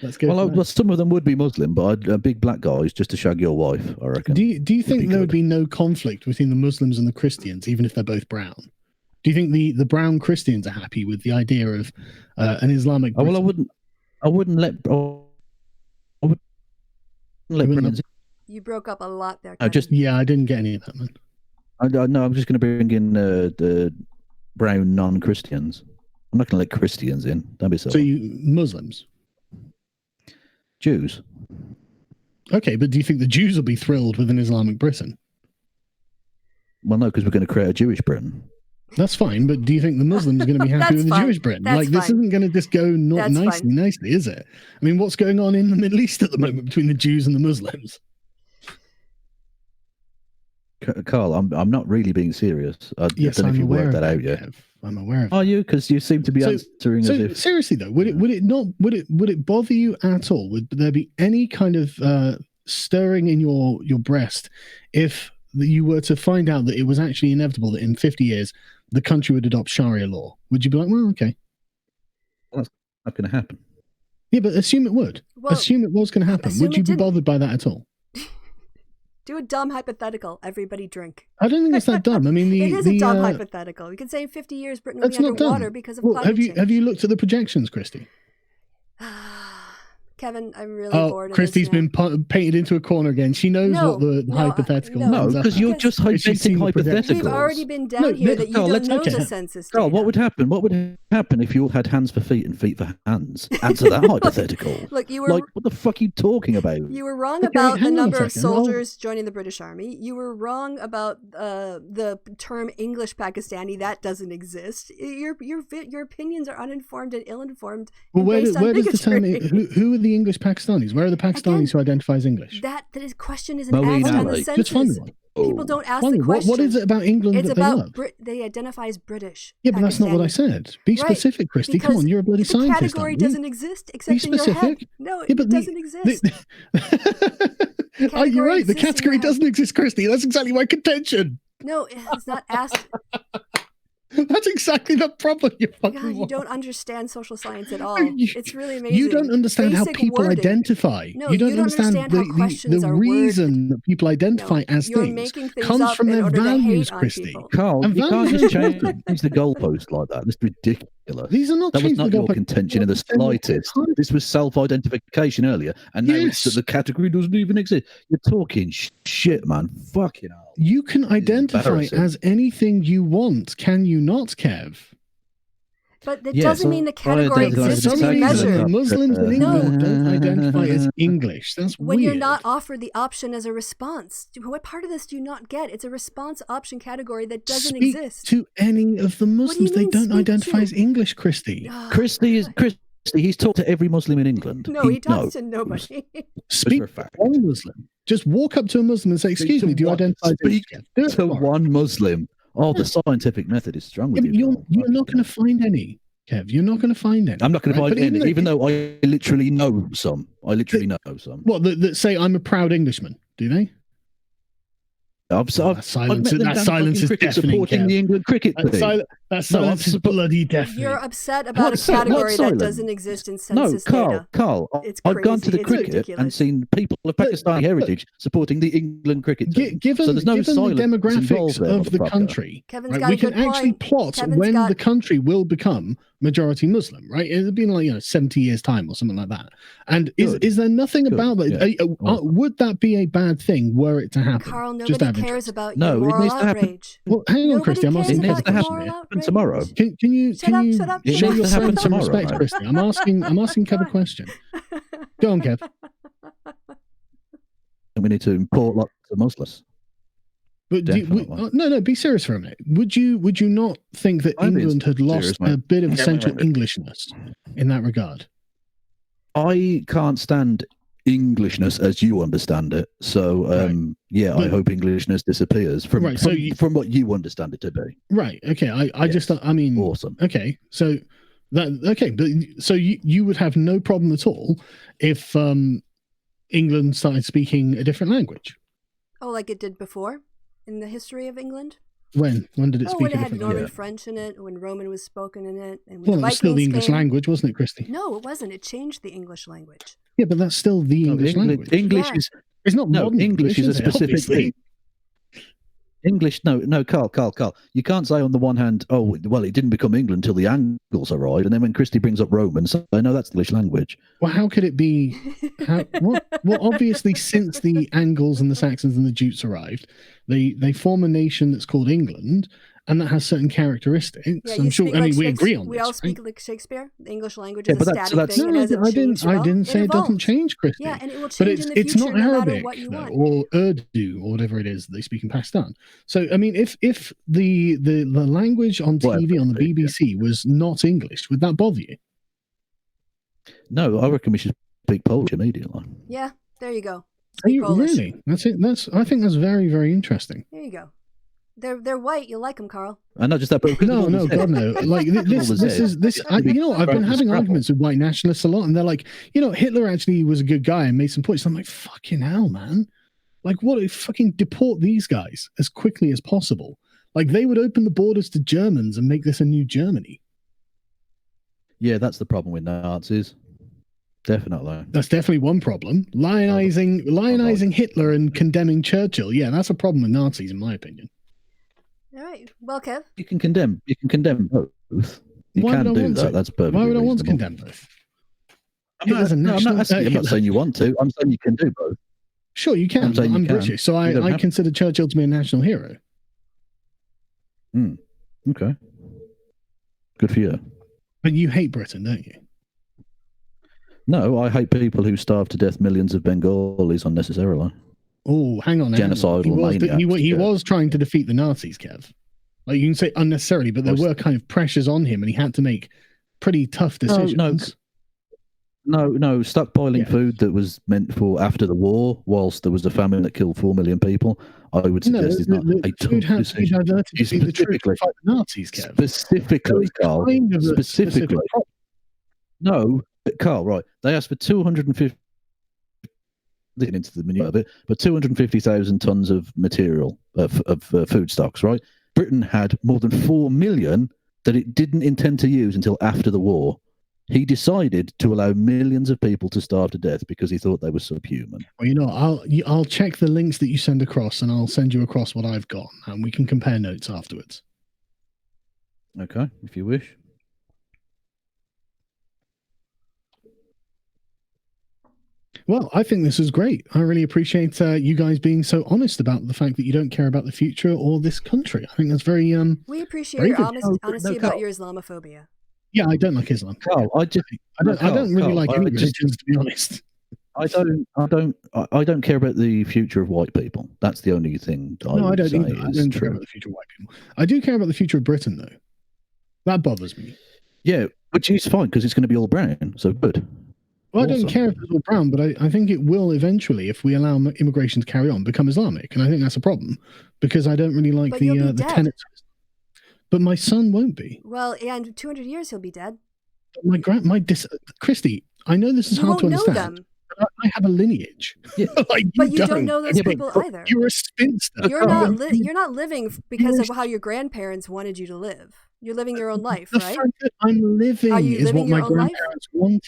Well, for that. well, some of them would be Muslim, but big black guys just to shag your wife, I reckon. Do you think be there would good. be no conflict between the Muslims and the Christians, even if they're both brown? Do you think the brown Christians are happy with the idea of an Islamic? Oh, well, Britain? I wouldn't let. I wouldn't let wouldn't Britons. You broke up a lot there. No, Kevin. just Yeah, I didn't get any of that, man. no. I'm just going to bring in the brown non-Christians. I'm not going to let Christians in. Don't be so. So you Muslims? Jews. Okay, but do you think the Jews will be thrilled with an Islamic Britain? Well, no, because we're going to create a Jewish Britain. That's fine, but do you think the Muslims are going to be happy That's with the fine. Jewish Britain? That's Like, this fine. isn't going to just go not That's nicely, is it? I mean, what's going on in the Middle East at the moment between the Jews and the Muslims? Carl, I'm not really being serious. I Yes, don't know I'm if you aware worked of that out yet. Kev. I'm aware of Are you? Because you seem to be So- answering as So if. seriously though, would it bother you at all? Would there be any kind of stirring in your breast if you were to find out that it was actually inevitable that in 50 years the country would adopt Sharia law? Would you be like, well, okay, Not going to happen. yeah, but assume it would. Well, Assume it was going to happen. assume Would you it be didn't. bothered by that at all? do a dumb hypothetical. Everybody drink. I don't think it's that dumb. I mean, It is a dumb hypothetical. You can say in 50 years Britain will be That's not underwater dumb. because of Well, climate have you change. looked at the projections, Christy? Kevin, I'm really Oh, bored of Christy's this now. been painted into a corner again. She knows No, what the no, hypothetical no. No, ends up because at. you're just She's seen inventing the projections. We've hypotheticals. already been down No, here no, that you Carl, don't let's know look at the it. census Carl, data. what would happen? What would happen if you all had hands for feet and feet for hands? Answer that hypothetical. Look, you were Like, what the fuck are you talking about? You were wrong Okay, about the hang on a number of second. Well- soldiers joining the British Army. You were wrong about the term English Pakistani. That doesn't exist. Your opinions are uninformed and ill-informed. Well, and where based on does the term? bigotry. Who are the English Pakistanis? Where are the Pakistanis who identify as English? That question isn't Moeen asked on the Ali. census. Just find me one. People don't ask Find the me. question. What is it about England It's that they love? about they identify as British. Yeah, but that's not what I Pakistani. said. Be Right, specific, Christy. Come because on, you're a bloody the scientist. category aren't you? doesn't exist except Be in your head. specific. No, Yeah, it but doesn't exist. Oh, you're right. The exists in your category head. doesn't exist, Christy. That's exactly my contention. No, it's not asked. That's exactly the problem. You fucking God, you moron. don't understand social science at all. You- It's really amazing. You don't understand how Basic people wording. identify. No, you don't understand how questions the are reason that people identify as You're things making things comes up from in their order to values, hate on Christy. people. Carl, And you can't values just are change important. the goalpost like that. That's ridiculous. These are not That was changing not the your goalpost. contention in the slightest. This was self-identification earlier, and now it's Yes. that the category doesn't even exist. You're talking shit, man. Fucking hell. You can identify embarrassing. as anything you want, can you not, Kev? But that Yes, doesn't mean the category I For identify exists as some to be a reason, measured. Muslims in No. England don't identify as English. That's When weird. you're not offered the option as a response. What part of this do you not get? It's a response option category that doesn't Speak exist. to any of the Muslims. They mean, don't speak identify to? as English, Christy. Christy, he's talked to every Muslim in England. No, he talks to nobody. Speak for a fact. to one Muslim. Just walk up to a Muslim and say, "Excuse me, do you identify as Speak English?" Do it to tomorrow. one Muslim. Oh, the scientific method is strong Yeah, with but you. Carl. you're not going to find any, Kev. You're not going to find any. I'm not going to right? find But any, even though I literally know some. I literally know some. What that say I'm a proud Englishman? Do they? I've that silence- met them that down silence fucking is cricket deafening, supporting Kev. the England cricket team. That silence is bloody deafening. You're upset about a category that doesn't exist in census data. Carl, It's I've gone to the crazy. It's cricket ridiculous. and seen people of Pakistani heritage supporting the England cricket team. Given so there's no the silence demographics involved there, of the motherfucker. country, Kevin's right, got we a can good actually point. plot when the country will become majority Muslim, right? It'll be in like 70 years' time or something like that. And is there nothing about that? Yeah. Would that be a bad thing were it to happen? Carl, Just nobody out of cares interest. about No, your it moral needs to happen. outrage. Well, hang on, Nobody Kristi. I'm cares asking. It needs about to your happen. moral Happen outrage. tomorrow. Can you Shut up, shut up, It show needs to yourself happen some tomorrow. respect, Kristi? I'm asking Kev a question. Go on, Kev. We need to import lots of Muslims. But no, be serious for a minute. Would you not think that I'm being England had lost serious, mate. a bit of essential Englishness in that regard? I can't stand Englishness as you understand it. So, I hope Englishness disappears from what you understand it to be. Right. Okay. I mean, awesome. Okay. So but you would have no problem at all if England started speaking a different language. Oh, like it did before in the history of England? When did it speak when a it had different Norman language? French in it, when Roman was spoken in it, and when Well, it was still the English language, wasn't it, Kristi? No, it wasn't. It changed the English language. Yeah, but that's still the English language. English Yeah. is it's not modern English is a specific thing. English, no, Carl. You can't say on the one hand, oh, well, it didn't become England until the Angles arrived, and then when Kristi brings up Romans, I know that's the English language. Well, how could it be? Well, obviously, since the Angles and the Saxons and the Jutes arrived, they form a nation that's called England, and that has certain characteristics. Yeah, I'm sure. I mean, we agree on we this. all right? speak like Shakespeare. The English language is a static thing. No, It hasn't changed at all. I didn't say it doesn't change, Kristi. Yeah, and it will But change in the it's future not no Arabic matter what you want. or Urdu or whatever it is that they speak in Pakistan. So I mean, if the language on TV on the BBC was not English, would that bother you? No, I reckon we should speak Polish immediately. Yeah, there you go. Are you really? That's it. I think that's very, very interesting. There you go. They're white. You'll like them, Carl. And not just that, but no, God, no. Like this is. I've been having arguments with white nationalists a lot, and they're like, Hitler actually was a good guy and made some points. I'm like, fucking hell, man. Like, what if fucking deport these guys as quickly as possible? Like, they would open the borders to Germans and make this a new Germany. Yeah, that's the problem with Nazis. Definitely. That's definitely one problem. Lionizing Hitler and condemning Churchill. Yeah, that's a problem with Nazis, in my opinion. All right. Well, Kev. You can condemn both. You can do that. That's perfectly Why would I want to reasonable. condemn both? I'm not saying you want to. I'm saying you can do both. Sure, you can. I'm British, so I consider Churchill to be a national hero. Okay. Good for you. But you hate Britain, don't you? No, I hate people who starve to death millions of Bengalis unnecessarily. Oh, hang on. Genocidal maniacs. He was trying to defeat the Nazis, Kev. Like, you can say unnecessarily, but there were kind of pressures on him, and he had to make pretty tough decisions. No, stockpiling food that was meant for after the war, whilst there was a famine that killed 4 million people, I would suggest is not a tough decision. The truth to fight the Nazis, Kev. Specifically, Carl. Specifically. No, Carl, right. They asked for 250 into the minute of it, but 250,000 tons of material of food stocks, right? Britain had more than 4 million that it didn't intend to use until after the war. He decided to allow millions of people to starve to death because he thought they were subhuman. Well, I'll check the links that you send across, and I'll send you across what I've got, and we can compare notes afterwards. Okay, if you wish. Well, I think this is great. I really appreciate you guys being so honest about the fact that you don't care about the future or this country. I think that's very we appreciate your honesty about your Islamophobia. Yeah, I don't like Islam. Carl, I don't really like any religions, to be honest. I don't care about the future of white people. That's the only thing I don't either. I don't care about the future of white people. I do care about the future of Britain, though. That bothers me. Yeah, which is fine because it's going to be all brown, so good. Well, I don't care if it's all brown, but I think it will eventually, if we allow immigration to carry on, become Islamic, and I think that's a problem because I don't really like the tenets. But my son won't be. Well, yeah, in 200 years he'll be dead. Kristi, I know this is hard to understand. But I have a lineage. Yeah. But you don't know those people either. You're a spinster. You're not living because of how your grandparents wanted you to live. You're living your own life, The right? fact that I'm living Are you is living what my your own life? grandparents wanted.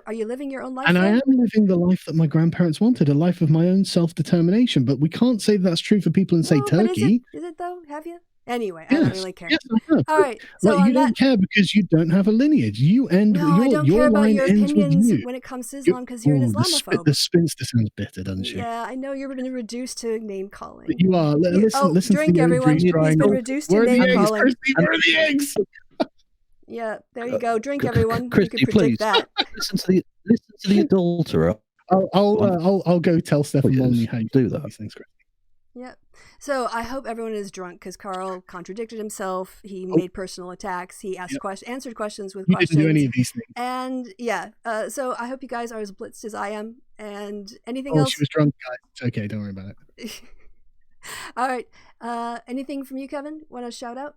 Are you living your own life? And I though? am living the life that my grandparents wanted, a life of my own self-determination. But we can't say that's true for people in, say, No, but Turkey. is it though? Have you? Anyway, I don't really care. Yes, I have. All right. So Like, you on don't that, care because you don't have a lineage. You end. no, I don't care your about line your ends with opinions you. when it comes to Islam because you're an Islamophobe. The spinster sounds bitter, doesn't she? Yeah, I know you've been reduced to name calling. But you are. Listen drink, to the everyone. He's He's been reduced to Where are name the eggs, calling. Kristi? Where are the eggs? Yeah, there you go. Drink, everyone. Kristi, You can predict please that. listen to the adulterer. I'll go tell Stefan Yes, Longley how you do that. These things, Kristi. Yeah. So I hope everyone is drunk because Carl contradicted himself. He made personal attacks. He asked answered questions with You questions. didn't do any of these things. And yeah, so I hope you guys are as blitzed as I am. And anything else? She was drunk, guys. It's okay. Don't worry about it. All right. Anything from you, Kevin? Want to shout out?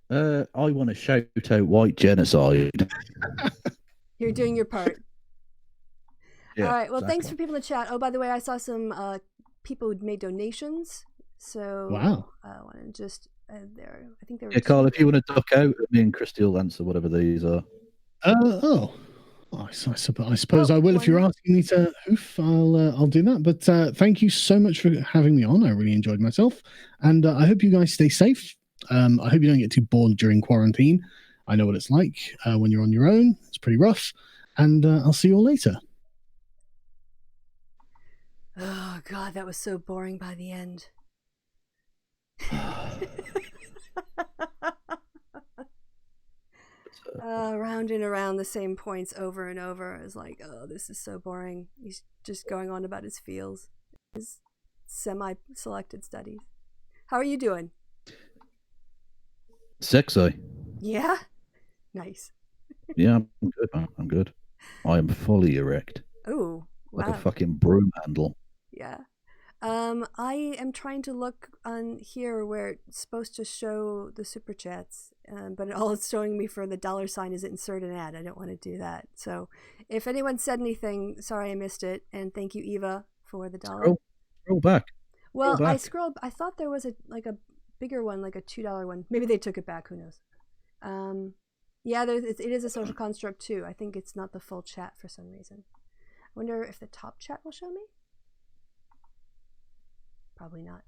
I want to shout out white genocide. You're doing your part. Yeah, all right. Well, exactly. thanks for people in the chat. Oh, by the way, I saw some people who made donations. So wow. I want to just there. I think there were. Yeah, Carl, if you want to duck out, me and Kristi will answer whatever these are. I suppose I will. If you're asking me to hoof, I'll do that. But thank you so much for having me on. I really enjoyed myself, and I hope you guys stay safe. I hope you don't get too bored during quarantine. I know what it's like when you're on your own. It's pretty rough, and I'll see you all later. Oh God, that was so boring by the end. Round and around the same points over and over. I was like, oh, this is so boring. He's just going on about his feels, his semi-selected studies. How are you doing? Sexy. Yeah? Nice. Yeah, I'm good, man. I'm good. I am fully erect. Oh, wow. Like a fucking broom handle. Yeah. I am trying to look on here where it's supposed to show the super chats, but all it's showing me for the $sign is insert an ad. I don't want to do that. So if anyone said anything, sorry I missed it. And thank you, Eva, for the $1. Scroll back. Well, Scroll back. I scrolled. I thought there was a bigger one, like a $2 one. Maybe they took it back. Who knows? Yeah, it is a social construct too. I think it's not the full chat for some reason. I wonder if the top chat will show me. Probably not.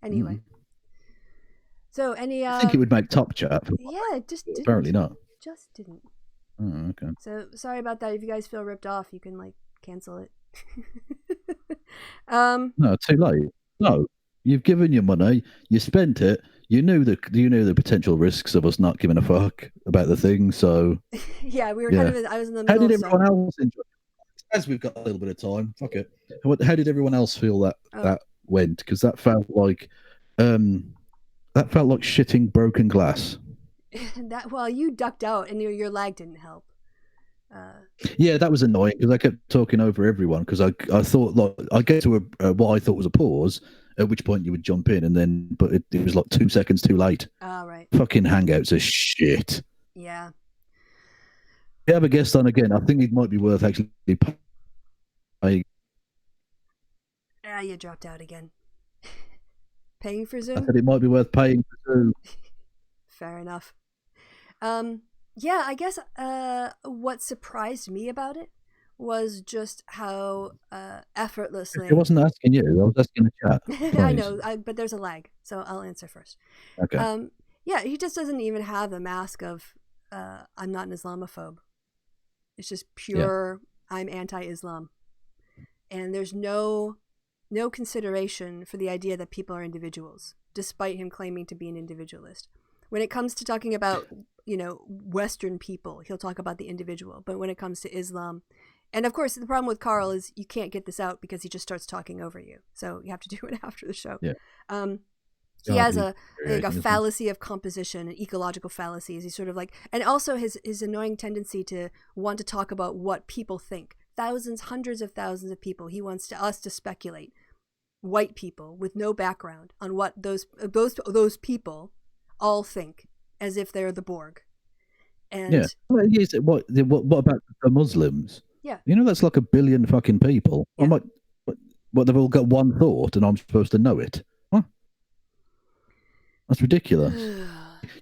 Anyway. So any I think it would make top chat. Yeah, it just didn't. Apparently not. Just didn't. Oh, okay. So sorry about that. If you guys feel ripped off, you can cancel it. No, too late. No. You've given your money, you spent it, you knew the potential risks of us not giving a fuck about the thing, so yeah, we were kind of I was in the middle. How did everyone else enjoy it? As we've got a little bit of time, fuck it. How did everyone else feel that went? Because that felt like shitting broken glass. Well, you ducked out and your lag didn't help. Yeah, that was annoying because I kept talking over everyone because I thought I get to what I thought was a pause, at which point you would jump in but it was like 2 seconds too late. Oh, right. Fucking Hangouts are shit. Yeah. If you have a guest on again, I think it might be worth actually paying. You dropped out again. Paying for Zoom? I said it might be worth paying for Zoom. Fair enough. Yeah, I guess what surprised me about it was just how effortlessly... I wasn't asking you, I was asking the chat. I know, but there's a lag, so I'll answer first. Okay. Yeah, he just doesn't even have the mask of I'm not an Islamophobe. It's just pure I'm anti-Islam. And there's no consideration for the idea that people are individuals, despite him claiming to be an individualist. When it comes to talking about, Western people, he'll talk about the individual. But when it comes to Islam, and of course, the problem with Carl is you can't get this out because he just starts talking over you. So you have to do it after the show. Yeah. He has a fallacy of composition and ecological fallacies. He's sort of and also his annoying tendency to want to talk about what people think. Thousands, hundreds of thousands of people. He wants us to speculate. White people with no background on what those people all think, as if they're the Borg. And yeah. Well, what about the Muslims? Yeah. That's like 1 billion fucking people. Yeah. I'm like, what? They've all got one thought, and I'm supposed to know it? What? That's ridiculous.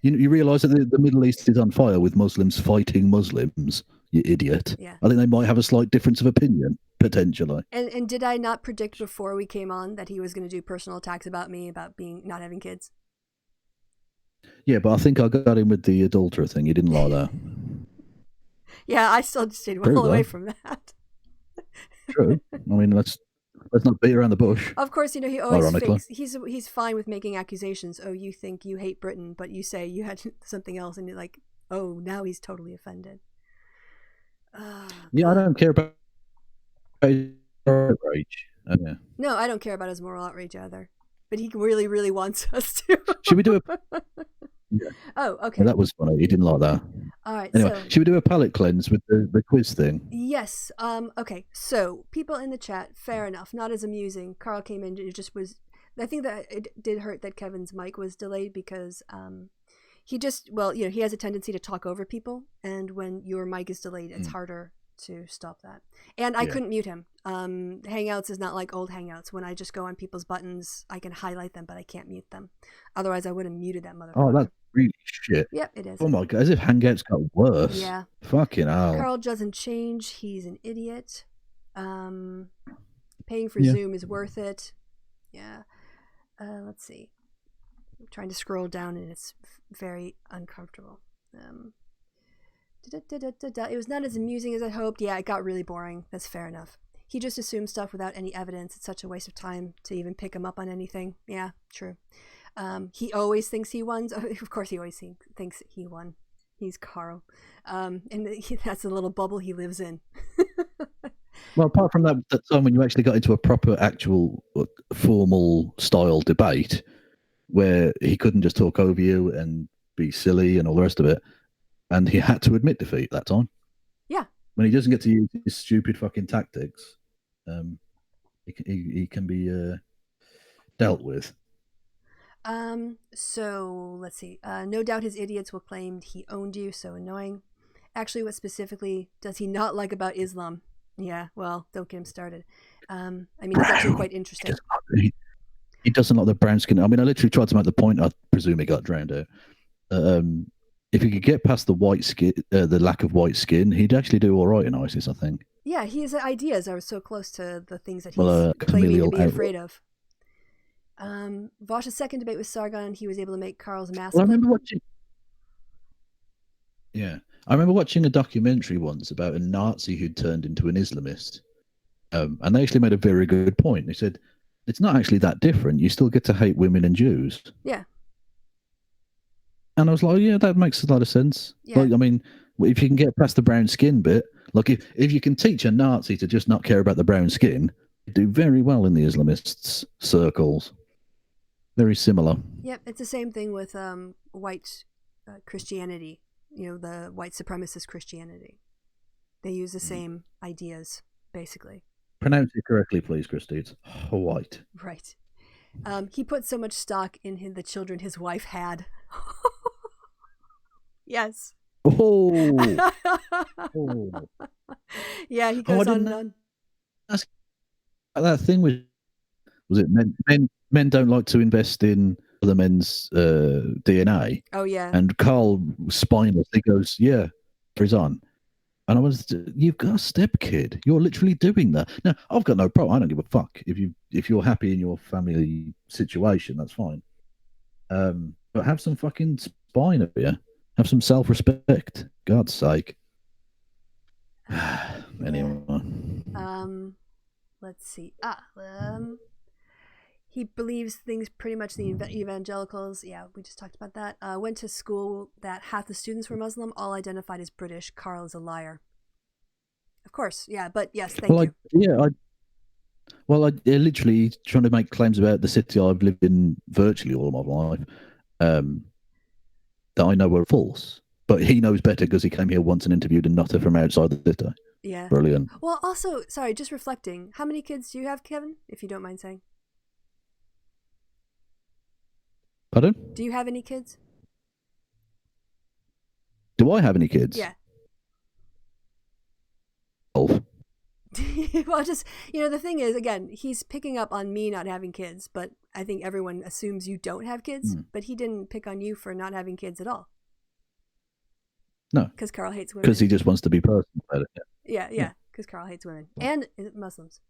You realise that the Middle East is on fire with Muslims fighting Muslims, you idiot. Yeah. I think they might have a slight difference of opinion, potentially. And did I not predict before we came on that he was going to do personal attacks about me about not having kids? Yeah, but I think I got him with the adulterer thing. He didn't like that. Yeah, I still stayed True, well away though. from that. True. I mean, let's not beat around the bush. Of course, he always Ironically. fakes. He's fine with making accusations. Oh, you think you hate Britain, but you say you had something else, and you're like, oh, now he's totally offended. Yeah, I don't care about outrage. Yeah. No, I don't care about his moral outrage either. But he really, really wants us to. Should we do a? Yeah. Oh, okay. Yeah, that was funny. He didn't like that. All right. Anyway, so, should we do a palate cleanse with the quiz thing? yes. Okay. So people in the chat, fair enough. Not as amusing. Carl came in. It just was. I think that it did hurt that Kevin's mic was delayed because he has a tendency to talk over people, and when your mic is delayed, it's harder to stop that. And I couldn't mute him. Hangouts is not like old Hangouts. When I just go on people's buttons, I can highlight them, but I can't mute them. Otherwise, I would have muted that motherfucker. Oh, that's really shit. Yep, it is. Oh my god, as if Hangouts got worse. Yeah. Fucking hell. Carl doesn't change. He's an idiot. Paying for Zoom is worth it. Yeah. Let's see. I'm trying to scroll down and it's very uncomfortable. It was not as amusing as I hoped. Yeah, it got really boring. That's fair enough. He just assumes stuff without any evidence. It's such a waste of time to even pick him up on anything. Yeah, true. He always thinks he won. Of course, he always thinks he won. He's Carl. And that's the little bubble he lives in. Well, apart from that time when you actually got into a proper, actual, formal style debate where he couldn't just talk over you and be silly and all the rest of it, and he had to admit defeat that time. Yeah. When he doesn't get to use his stupid fucking tactics, he can be dealt with. So let's see. No doubt his idiots will claim he owned you. So annoying. Actually, what specifically does he not like about Islam? Yeah, well, don't get him started. I mean, it's actually quite interesting. He doesn't like the brown skin. I mean, I literally tried to make the point. I presume he got drowned out. If he could get past the white skin, the lack of white skin, he'd actually do all right in ISIS, I think. Yeah, his ideas are so close to the things that he's claiming to be afraid of. Vosh's second debate with Sargon, he was able to make Carl's mask. Well, I remember watching a documentary once about a Nazi who'd turned into an Islamist. And they actually made a very good point. They said, it's not actually that different. You still get to hate women and Jews. Yeah. And I was like, yeah, that makes a lot of sense. Yeah. Like, I mean, if you can get past the brown skin bit, like if you can teach a Nazi to just not care about the brown skin, you do very well in the Islamists' circles. Very similar. Yep, it's the same thing with white Christianity. The white supremacist Christianity. They use the same ideas, basically. Pronounce it correctly, please, Kristi. It's white. Right. He put so much stock in the children his wife had. Yes. Oh. Yeah, he goes on and on. That thing was it men don't like to invest in other men's DNA? Oh yeah. And Carl spineless, he goes, yeah, he's on. And I was, you've got a stepkid. You're literally doing that. Now, I've got no problem. I don't give a fuck if you're happy in your family situation. That's fine. But have some fucking spine up here. Have some self-respect. God's sake. Anyway. Let's see. He believes things pretty much the evangelicals. Yeah, we just talked about that. Went to school that half the students were Muslim, all identified as British. Carl is a liar. Of course, yeah, but yes, thank you. I literally trying to make claims about the city I've lived in virtually all of my life that I know are false. But he knows better because he came here once and interviewed a nutter from outside the city. Yeah. Brilliant. Well, also, sorry, just reflecting. How many kids do you have, Kevin, if you don't mind saying? Pardon? Do you have any kids? Do I have any kids? Yeah. 12. Well, just, the thing is, again, he's picking up on me not having kids, but I think everyone assumes you don't have kids, but he didn't pick on you for not having kids at all. No. Because Carl hates women. Because he just wants to be personal about it. Yeah, because Carl hates women and Muslims.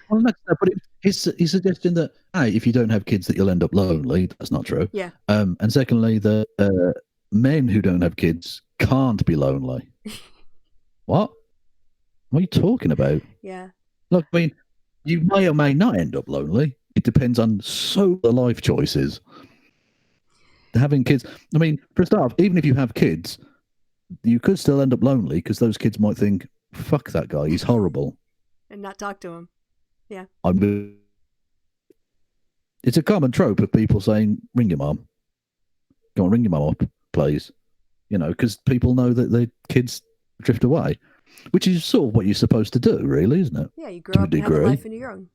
Well, but he's suggesting that, hey, if you don't have kids, that you'll end up lonely. That's not true. Yeah. And secondly, that men who don't have kids can't be lonely. What? What are you talking about? Yeah. Look, I mean, you may or may not end up lonely. It depends on so the life choices. Having kids, I mean, for a start, even if you have kids, you could still end up lonely because those kids might think, fuck that guy, he's horrible. And not talk to him. Yeah. It's a common trope of people saying, ring your mom. Go on, ring your mom up, please. Because people know that their kids drift away. Which is sort of what you're supposed to do, really, isn't it? Yeah, you grow up and have a life into your own.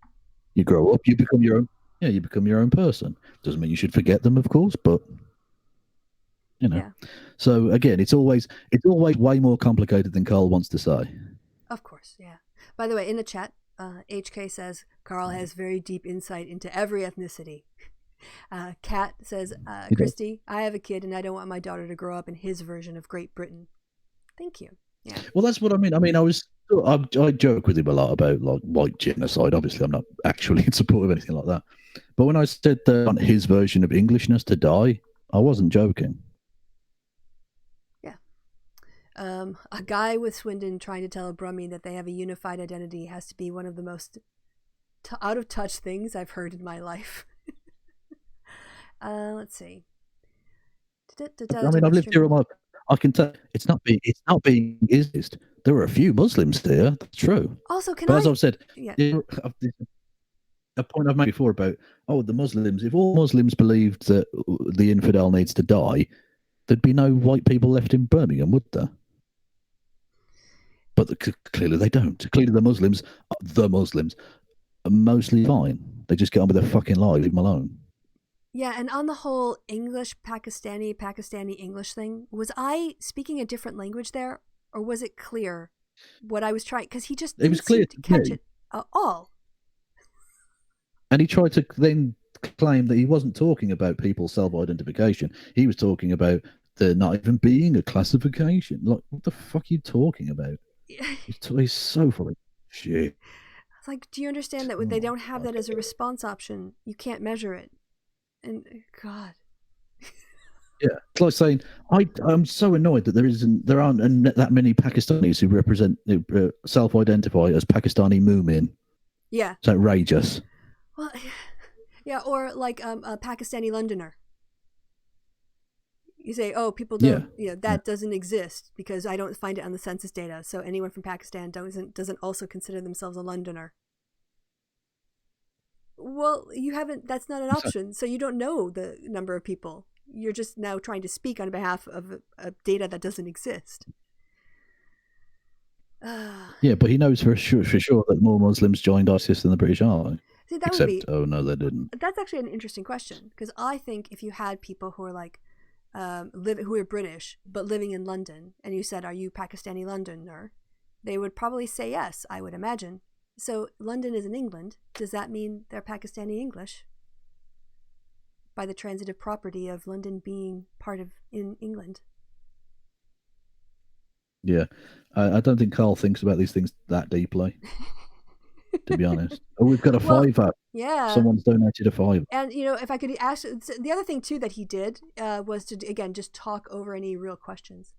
You grow up, you become your own. Yeah, you become your own person. Doesn't mean you should forget them, of course, but Yeah. So again, it's always way more complicated than Carl wants to say. Of course, yeah. By the way, in the chat, HK says Carl has very deep insight into every ethnicity. Kat says, Kristi, I have a kid and I don't want my daughter to grow up in his version of Great Britain. Thank you. Yeah. Well, that's what I mean. I mean, I joke with him a lot about like white genocide. Obviously, I'm not actually in support of anything like that. But when I said that on his version of Englishness to die, I wasn't joking. Yeah. A guy with Swindon trying to tell a Brummie that they have a unified identity has to be one of the most out of touch things I've heard in my life. Let's see. I mean, I've lived here all my. I can tell it's not being racist. There are a few Muslims there. That's true. Also, as I've said, yeah. A point I've made before about the Muslims. If all Muslims believed that the infidel needs to die, there'd be no white people left in Birmingham, would there? But clearly they don't. Clearly the Muslims are mostly fine. They just get on with their fucking lives, leave them alone. Yeah, and on the whole Pakistani English thing, was I speaking a different language there, or was it clear what I was trying? Because he just didn't seem to catch it at all. And he tried to then claim that he wasn't talking about people's self-identification. He was talking about there not even being a classification. Like, what the fuck are you talking about? He's so full of shit. It's like, do you understand that when they don't have that as a response option, you can't measure it? And God. Yeah, it's like saying I'm so annoyed that there aren't that many Pakistanis who self-identify as Pakistani Moomin. Yeah, it's outrageous. Well, yeah, or like a Pakistani Londoner. You say, oh, people don't, that doesn't exist because I don't find it on the census data. So anyone from Pakistan doesn't also consider themselves a Londoner. Well, that's not an option. So you don't know the number of people. You're just now trying to speak on behalf of data that doesn't exist. Yeah, but he knows for sure that more Muslims joined ISIS than the British Army. See, oh no, they didn't. That's actually an interesting question, because I think if you had people who are like, who are British but living in London, and you said, "Are you Pakistani Londoner?" they would probably say yes. I would imagine. So London is in England. Does that mean they're Pakistani English? By the transitive property of London being part of in England. Yeah, I don't think Carl thinks about these things that deeply. To be honest, we've got a £5. Yeah, someone's donated a £5. And if I could ask, the other thing too that he did was to again just talk over any real questions.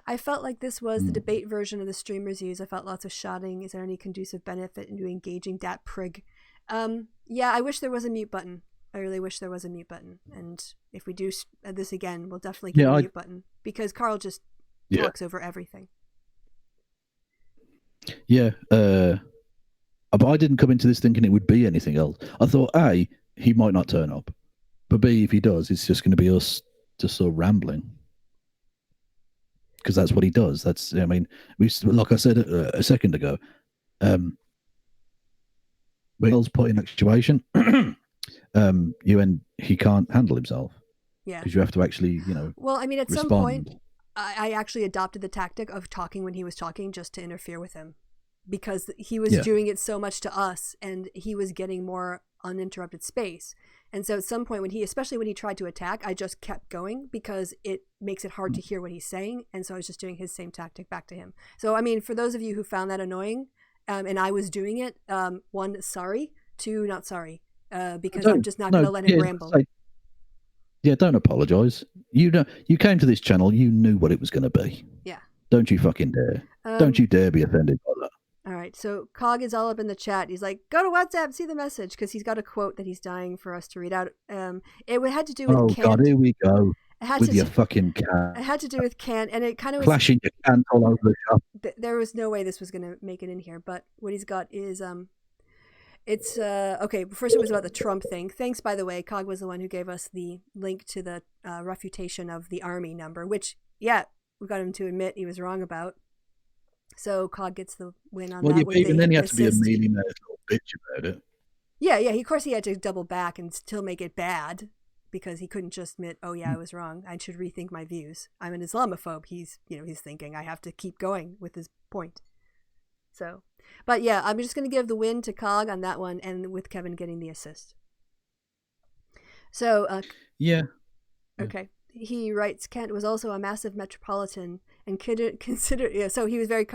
I felt like this was the debate version of the streamers use. I felt lots of shouting. Is there any conducive benefit into engaging that prig? Yeah, I wish there was a mute button. I really wish there was a mute button. And if we do this again, we'll definitely get a mute button, because Carl just talks over everything. Yeah, but I didn't come into this thinking it would be anything else. I thought, A, he might not turn up, but B, if he does, it's just going to be us just sort of rambling. Because that's what he does. Like I said a second ago, when Will's put in that situation, he can't handle himself. Yeah. Because you have to actually, Well, I mean, at respond. some point, I actually adopted the tactic of talking when he was talking just to interfere with him. because he was doing it so much to us, and he was getting more uninterrupted space. And so at some point especially when he tried to attack, I just kept going because it makes it hard to hear what he's saying. And so I was just doing his same tactic back to him. So, I mean, for those of you who found that annoying, and I was doing it, one, sorry, two, not sorry, because I'm just not going to let him ramble. Don't apologize. You came to this channel, you knew what it was going to be. Yeah. Don't you fucking dare. Don't you dare be offended by that. All right, so Cog is all up in the chat. He's like, go to WhatsApp, see the message, because he's got a quote that he's dying for us to read out. It had to do with Kant. God, here we go. With your fucking can. It had to do with Kant, and it kind of was... Flashing your can all over the shop. There was no way this was going to make it in here, but what he's got is... It's... okay, first it was about the Trump thing. Thanks, by the way. Cog was the one who gave us the link to the refutation of the army number, which, yeah, we got him to admit he was wrong about. So Cog gets the win on that. And then he had to be a mealy-mouthed little bitch about it. Yeah, of course he had to double back and still make it bad because he couldn't just admit, oh yeah, I was wrong. I should rethink my views. I'm an Islamophobe. He's thinking I have to keep going with his point. So, but yeah, I'm just going to give the win to Cog on that one, and with Kevin getting the assist. So, okay. He writes, Kant was also a massive metropolitan and considered, so he was very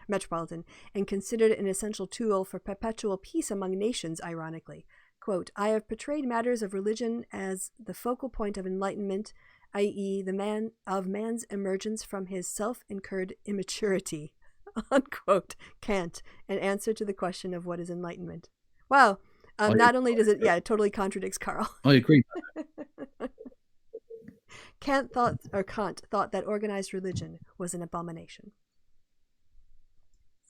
metropolitan, and considered an essential tool for perpetual peace among nations, ironically. Quote, I have portrayed matters of religion as the focal point of enlightenment, i.e. man's emergence from his self-incurred immaturity, unquote, Kant, an answer to the question of what is enlightenment. Wow. Not only does it, it totally contradicts Carl. I agree. Kant thought that organized religion was an abomination.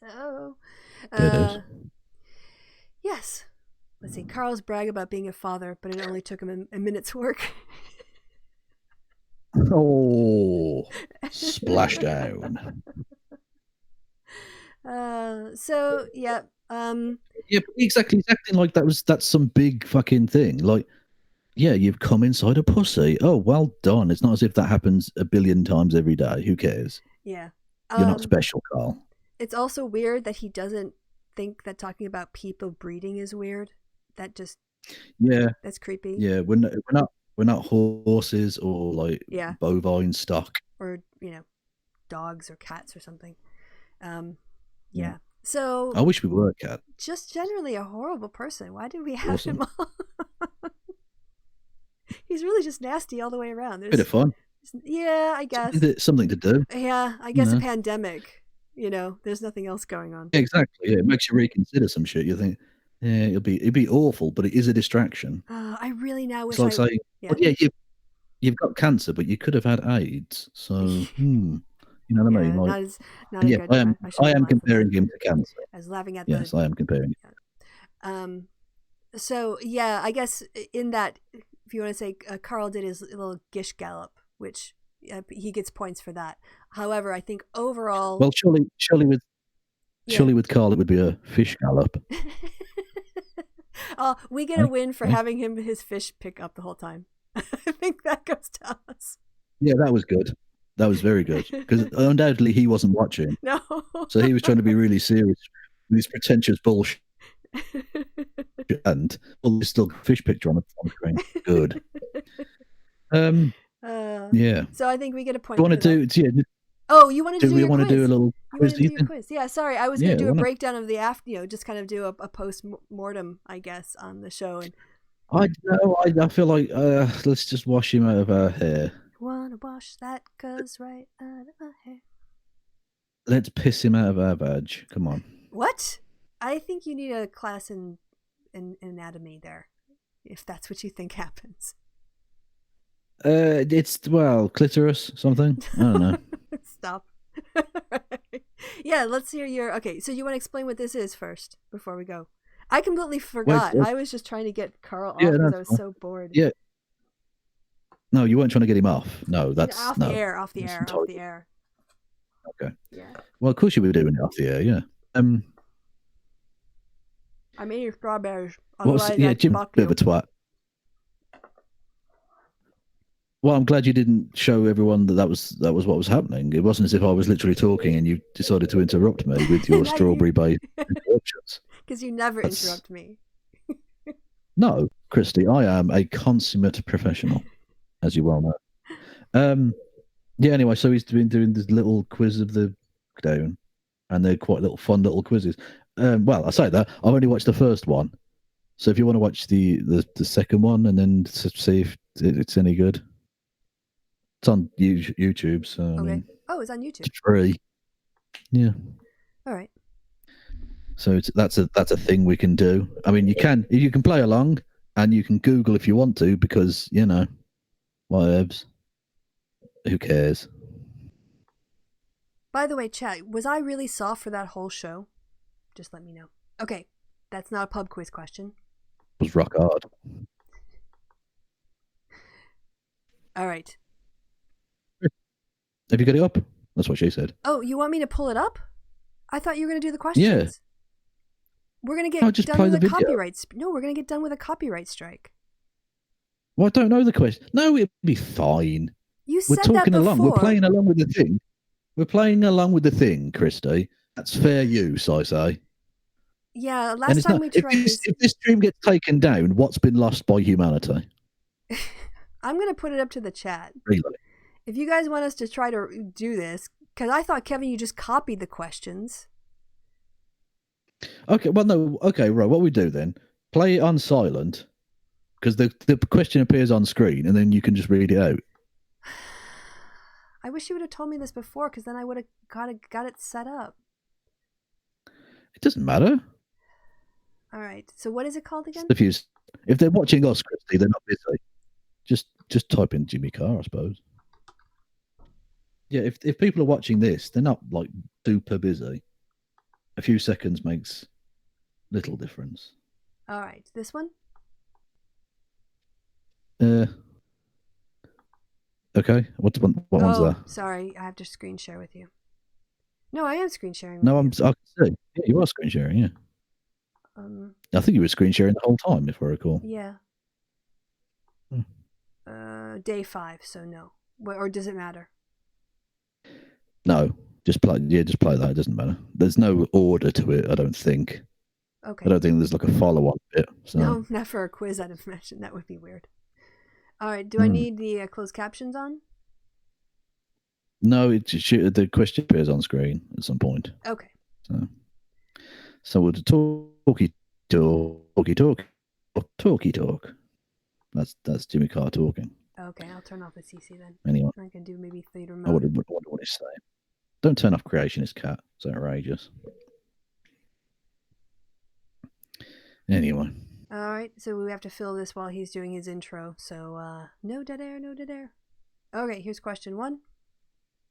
So, yes. Let's see. Carl's brag about being a father, but it only took him a minute's work. Oh, splashdown. So yeah. Yeah, exactly like that's some big fucking thing. Like, yeah, you've come inside a pussy. Oh, well done. It's not as if that happens a billion times every day. Who cares? Yeah. You're not special, Carl. It's also weird that he doesn't think that talking about people breeding is weird. That just... Yeah. That's creepy. Yeah, we're not horses or like bovine stock. Or, dogs or cats or something. Yeah. So... I wish we were a cat. Just generally a horrible person. Why did we have him on? He's really just nasty all the way around. There's bit of fun. Yeah, I guess. Something to do. Yeah, I guess a pandemic. There's nothing else going on. Yeah, exactly. Yeah, it makes you reconsider some shit. You think, yeah, it'd be awful, but it is a distraction. I really now wish. It's like saying, well, you've got cancer, but you could have had AIDS. So, you know what I mean? Like, not a good I am comparing him to cancer. I was laughing at Yes, I am comparing. So yeah, I guess in that, if you want to say, Carl did his little gish gallop, which he gets points for that. However, I think overall, well, surely with Carl it would be a fish gallop. We get a win for having his fish pick up the whole time. I think that goes to us. Yeah, that was good. That was very good because undoubtedly he wasn't watching. No. So he was trying to be really serious with his pretentious bullshit. And there's still a fish picture on the screen. Good. Yeah. So I think we get a point. Do you want to do? Yeah. Oh, you want to do? Do we want to do a little quiz? Do your quiz? Yeah. Sorry, I was going to do a breakdown of the after. Just kind of do a post mortem, I guess, on the show. And I feel like let's just wash him out of our hair. Wanna wash that cuz right out of our hair. Let's piss him out of our badge. Come on. What? I think you need a class in anatomy there, if that's what you think happens. It's clitoris something. I don't know. Stop. Yeah, let's hear your. Okay, so you want to explain what this is first before we go? I completely forgot. I was just trying to get Carl off because I was so bored. Yeah. No, you weren't trying to get him off. No, that's off the air. Okay. Yeah. Well, of course you were doing it off the air. Yeah. I made your strawberries. Jim's a bit of a twat. Well, I'm glad you didn't show everyone that was what was happening. It wasn't as if I was literally talking and you decided to interrupt me with your Not strawberry-based interruptions. Because you never That's- interrupt me. No, Christy, I am a consummate professional, as you well know. Yeah. Anyway, so he's been doing this little quiz of the down, and they're quite little fun little quizzes. Well, I say that I've only watched the first one, so if you want to watch the second one and then see if it's any good, it's on YouTube. So I Okay. mean, Oh, it's on YouTube. it's free. Yeah. All right. So that's a thing we can do. I mean, you can play along, and you can Google if you want to, because whatevs. Who cares? By the way, chat, was I really soft for that whole show? Just let me know. Okay, that's not a pub quiz question. It was rock hard. All right. Have you got it up? That's what she said. Oh, you want me to pull it up? I thought you were going to do the questions. Yeah. We're going to get No, just done play with the a video. copyright. No, we're going to get done with a copyright strike. Well, I don't know the question. No, it'll be fine. You We're said that talking before. along. We're playing along with the thing. We're playing along with the thing, Christy. That's fair use, I say. Yeah, And last it's time not, we if tried this, this. if this stream gets taken down, what's been lost by humanity? I'm going to put it up to the chat. Really? If you guys want us to try to do this, because I thought, Kevin, you just copied the questions. Okay, well, no. Okay, right. What we do then, play it on silent, because the question appears on screen, and then you can just read it out. I wish you would have told me this before, because then I would have got it set up. It doesn't matter. All right. So what is it called again? If they're watching us, Christy, they're not busy. Just type in Jimmy Carr, I suppose. Yeah, if people are watching this, they're not like super busy. A few seconds makes little difference. All right. This one? Okay. What one's that? Sorry. I have to screen share with you. No, I am screen sharing with No, you. I can see. Yeah, you are screen sharing, yeah. I think you were screen sharing the whole time, if I recall. Yeah. Day 5, so no. Or does it matter? No. Just play that. It doesn't matter. There's no order to it, I don't think. Okay. I don't think there's like a follow-on bit. So. No, not for a quiz, I'd imagine. That would be weird. All right. Do I need the closed captions on? No, the question appears on screen at some point. Okay. So we'll do talky talk. That's Jimmy Carr talking. Okay, I'll turn off the CC then. Anyway, I can do maybe theater I mode. what he's saying. Don't turn off Creationist Cat. It's outrageous. Anyway. All right, so we have to fill this while he's doing his intro. So no dead air, no dead air. Okay, here's question 1.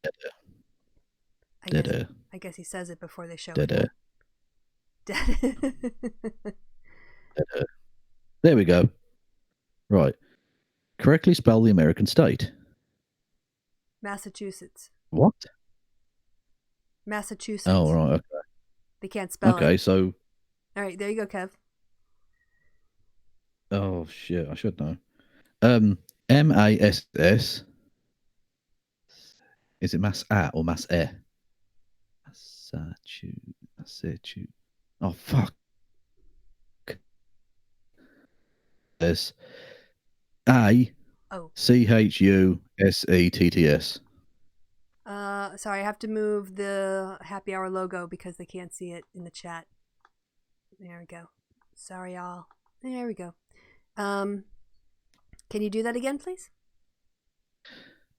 Dead air. I guess he says it before they show Dead it. air. Dead Dead air. There we go. Right. Correctly spell the American state. Massachusetts. What? Massachusetts. Oh, right. Okay. They can't spell it. Okay, so. All right, there you go, Kev. Oh shit! I should know. MASS. Is it mass A or mass E? Massachusetts. Oh fuck. S A CHUSETTS. Sorry, I have to move the happy hour logo because they can't see it in the chat. There we go. Sorry, y'all. There we go. Can you do that again, please?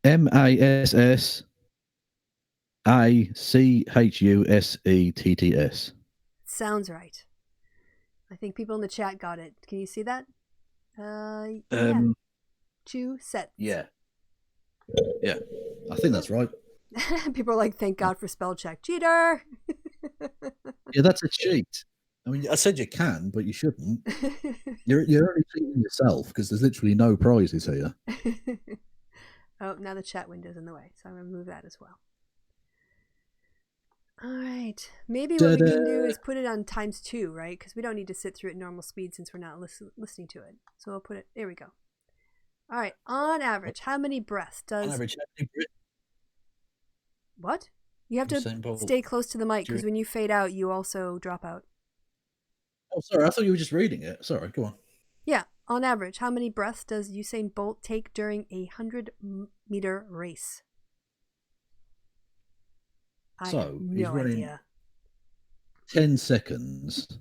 MASSACHUSETTS. Sounds right. I think people in the chat got it. Can you see that? Yeah. Chusets. Yeah. Yeah. I think that's right. People are like, thank God for spell check. Cheater! Yeah, that's a cheat. I mean, I said you can, but you shouldn't. You're only cheating yourself because there's literally no prizes here. Oh, now the chat window's in the way, so I'm going to move that as well. All right. Maybe what we can do is put it on ×2, right? Because we don't need to sit through it at normal speed since we're not listening to it. So I'll put it, there we go. All right. On average, how many breaths does... On average, how many breaths What? You have to Usain Bolt stay close to the mic because during- when you fade out, you also drop out. Oh, sorry. I thought you were just reading it. Sorry. Go on. Yeah. On average, how many breaths does Usain Bolt take during a 100-meter race? I So, have he's no running- idea. 10 seconds.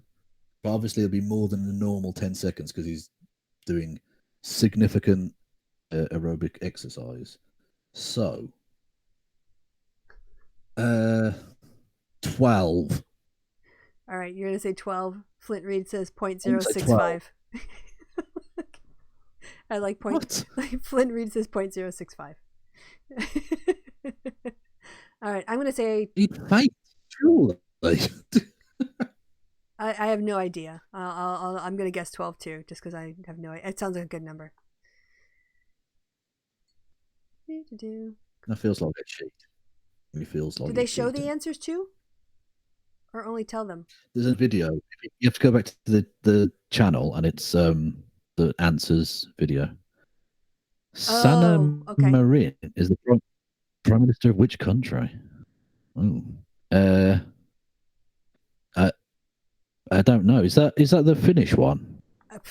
But obviously, it'll be more than the normal 10 seconds because he's doing significant aerobic exercise. So, 12. All right, you're going to say 12. Flint Reed says I'm gonna say 0.065. I like What? Flint Reed says 0.065. All right, I'm going to say... He'd faint, surely. I have no idea. I'm going to guess 12 too, just because I have no idea. It sounds like a good number. That feels like a cheat. It feels like Did they you're show the cheating. answers too? Or only tell them? There's a video. You have to go back to the channel, and it's the answers video. Sanna okay. Marin is the prime minister of which country? Oh, I don't know. Is that the Finnish one?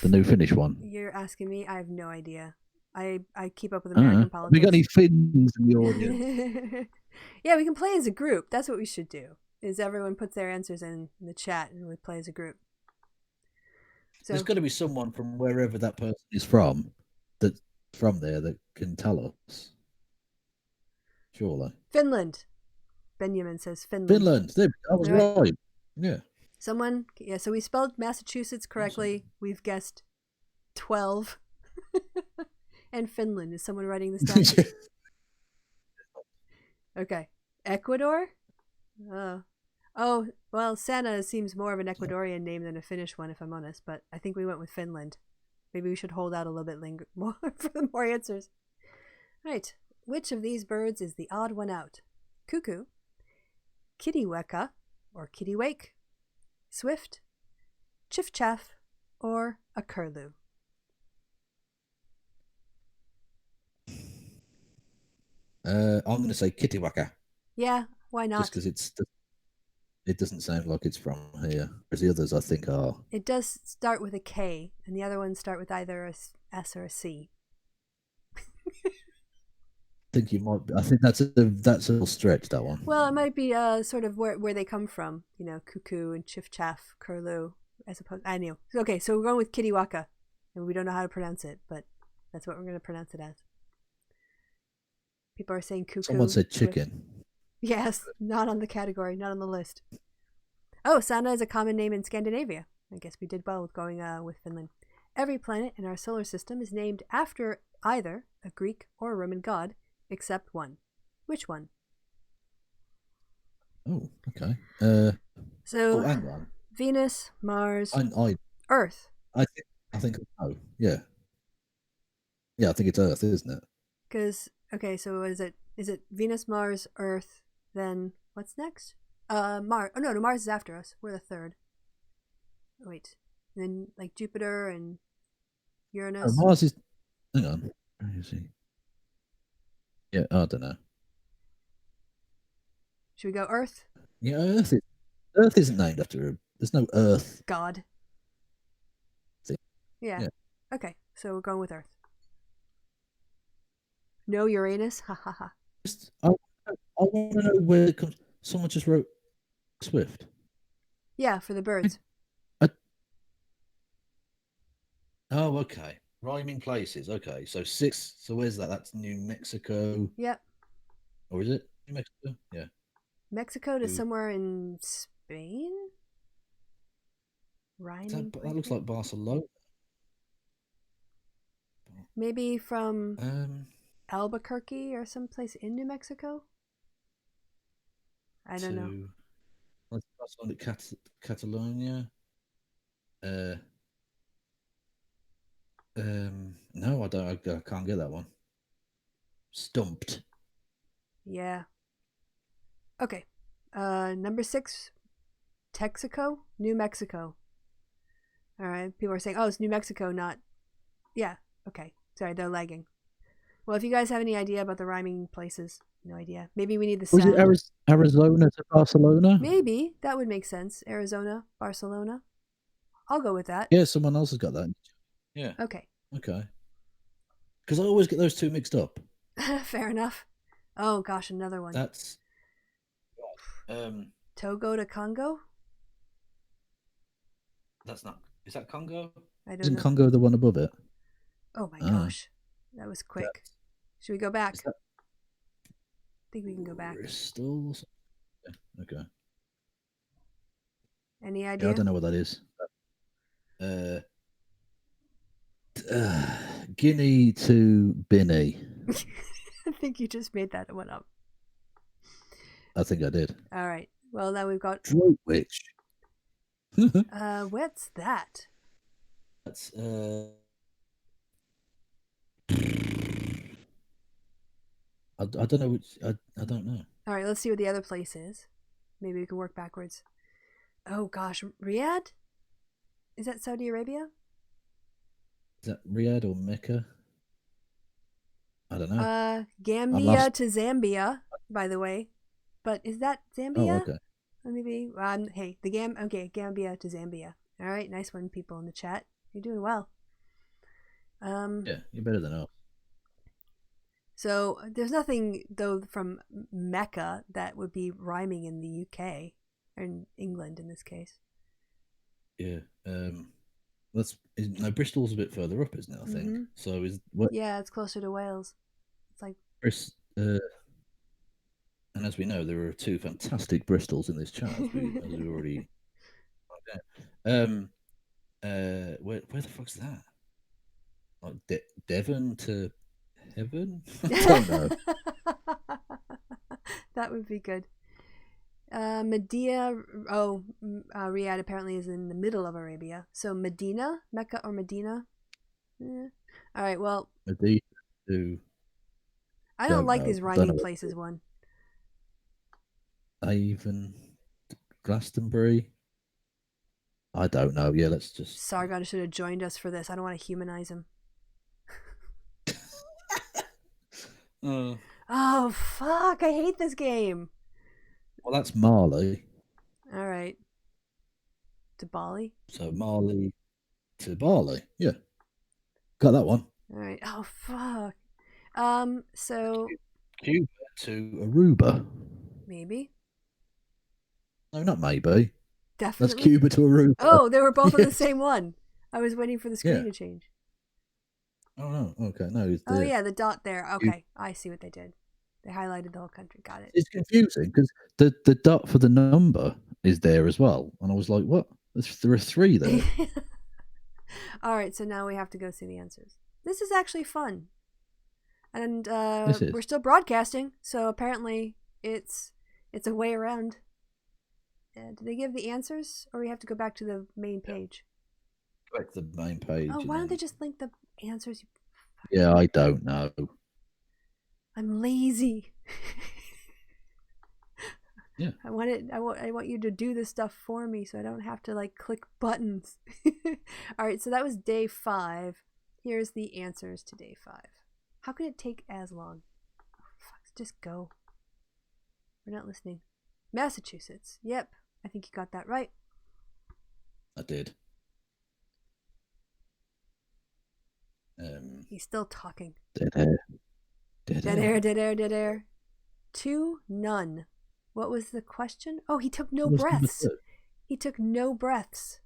The new Finnish one? You're asking me? I have no idea. I keep up with American Have politics. we got any Finns in the audience? Yeah, we can play as a group. That's what we should do. Is everyone puts their answers in the chat and we play as a group. So There's got to be someone from wherever that person is from that's from there that can tell us. Surely. Finland. Benjamin says Finland. Finland. There, I was Right. right. Yeah. Someone, yeah, so we spelled Massachusetts correctly. We've guessed 12. And Finland. Is someone writing this down? Okay. Ecuador? Oh, well, Santa seems more of an Ecuadorian name than a Finnish one, if I'm honest, but I think we went with Finland. Maybe we should hold out a little bit more for more answers. Right. Which of these birds is the odd one out? Cuckoo, kittiweka, or kittiwake, swift, chiff-chaff, or a curlew? I'm going to say kittiwaka. Yeah, why not? Just because it doesn't sound like it's from here. Whereas the others, I think, are. It does start with a K, and the other ones start with either a S or a C. I think you might. I think that's a little stretch, that one. Well, it might be sort of where they come from. You know, cuckoo and chiff-chaff, curlew, as opposed. I knew. Okay, so we're going with kittiwaka, and we don't know how to pronounce it, but that's what we're going to pronounce it as. People are saying cuckoo. Someone said chicken. Yes, not on the category, not on the list. Oh, Sanna is a common name in Scandinavia. I guess we did well with going with Finland. Every planet in our solar system is named after either a Greek or a Roman god, except one. Which one? Oh, okay. So, hang on. Venus, Mars, I Earth. I think oh yeah. Yeah, I think it's Earth, isn't it? Because, okay, so what is it? Is it Venus, Mars, Earth, then what's next? Mars. Oh, no, Mars is after us. We're the third. Wait. And then, like, Jupiter and Uranus. Oh, Mars is. Hang on. Where is he? Yeah, I don't know. Should we go Earth? Yeah, Earth isn't named after a. There's no Earth. God. See? Yeah. Yeah. Okay, so we're going with Earth. No Uranus? Ha ha ha. I want to know where it comes. Someone just wrote Swift. Yeah, for the birds. Oh, okay. Rhyming places. Okay, so 6. So where's that? That's New Mexico. Yep. Or is it New Mexico? Yeah. Mexico to somewhere in Spain? Rhyming That looks like Barcelona. Maybe from Um, Albuquerque or someplace in New Mexico? I don't know. Let's find it. Catalonia. No, I don't. I can't get that one. Stumped. Yeah. Okay. Number 6, Texaco, New Mexico. All right. People are saying, oh, it's New Mexico, not. Yeah. Okay. Sorry, they're lagging. Well, if you guys have any idea about the rhyming places, no idea. Maybe we need the Was sound. it Arizona to Barcelona? Maybe. That would make sense. Arizona, Barcelona. I'll go with that. Yeah, someone else has got that. Yeah. Okay. Okay. Because I always get those two mixed up. Fair enough. Oh, gosh, another one. That's... Togo to Congo? That's not... Is that Congo? I don't Isn't know. Congo the one above it? Oh, my gosh. That was quick. Should we go back? Is that I think we can go back. Bristol? Yeah, okay. Any Yeah, idea? I don't know what that is. Guinea to Binny. I think you just made that one up. I think I did. All right. Well, now we've got... Droitwich. What's that? That's I don't know which I don't know. All right, let's see what the other place is. Maybe we can work backwards. Oh gosh, Riyadh? Is that Saudi Arabia? Is that Riyadh or Mecca? I don't know. Gambia to Zambia, by the way. But is that Zambia? Oh, okay. Or maybe hey, Gambia to Zambia. All right, nice one, people in the chat. You're doing well. Yeah, you're better than us. So there's nothing though from Mecca that would be rhyming in the UK or in England in this case. Yeah. No, Bristol's a bit further up, isn't it? I think. Mhm. So is what? Yeah, it's closer to Wales. It's like and as we know, there are two fantastic Bristols in this chat, as we already. Where the fuck's that? Like Devon to heaven? I don't know. That would be good. Medina. Riyadh apparently is in the middle of Arabia. So Medina, Mecca or Medina. All right. Well, Medina to. I don't like know. these rhyming places. One. Avon, Glastonbury. I don't know. Yeah, let's just. Sargon should have joined us for this. I don't want to humanize him. Oh fuck! I hate this game. Well, that's Mali. All right. To Bali. So Mali to Bali. Yeah, got that one. All right. Oh fuck. So. Cuba to Aruba. Maybe. No, not maybe. Definitely. That's Cuba to Aruba. Oh, they were both on the Yes. same one. I was waiting for the screen Yeah. to change. Oh no. Okay, no. It's Oh yeah, the dot there. Okay, I see what they did. They highlighted the whole country. Got it. It's confusing because the dot for the number is there as well, and I was like, "What? There are three there." All right, so now we have to go see the answers. This is actually fun, and This is. we're still broadcasting, so apparently it's a way around. Do they give the answers, or we have to go back to the main page? Click the main page. Oh, why don't they just link the answers? Yeah, I don't know. I'm lazy. Yeah. I want you to do this stuff for me, so I don't have to like click buttons. All right, so that was day 5. Here's the answers to day 5. How could it take as long? Oh, fuck, just go. We're not listening. Massachusetts. Yep, I think you got that right. I did. He's still talking. Dead air. Dead air. 2, none. What was the question? Oh, he took no breaths. He took no breaths.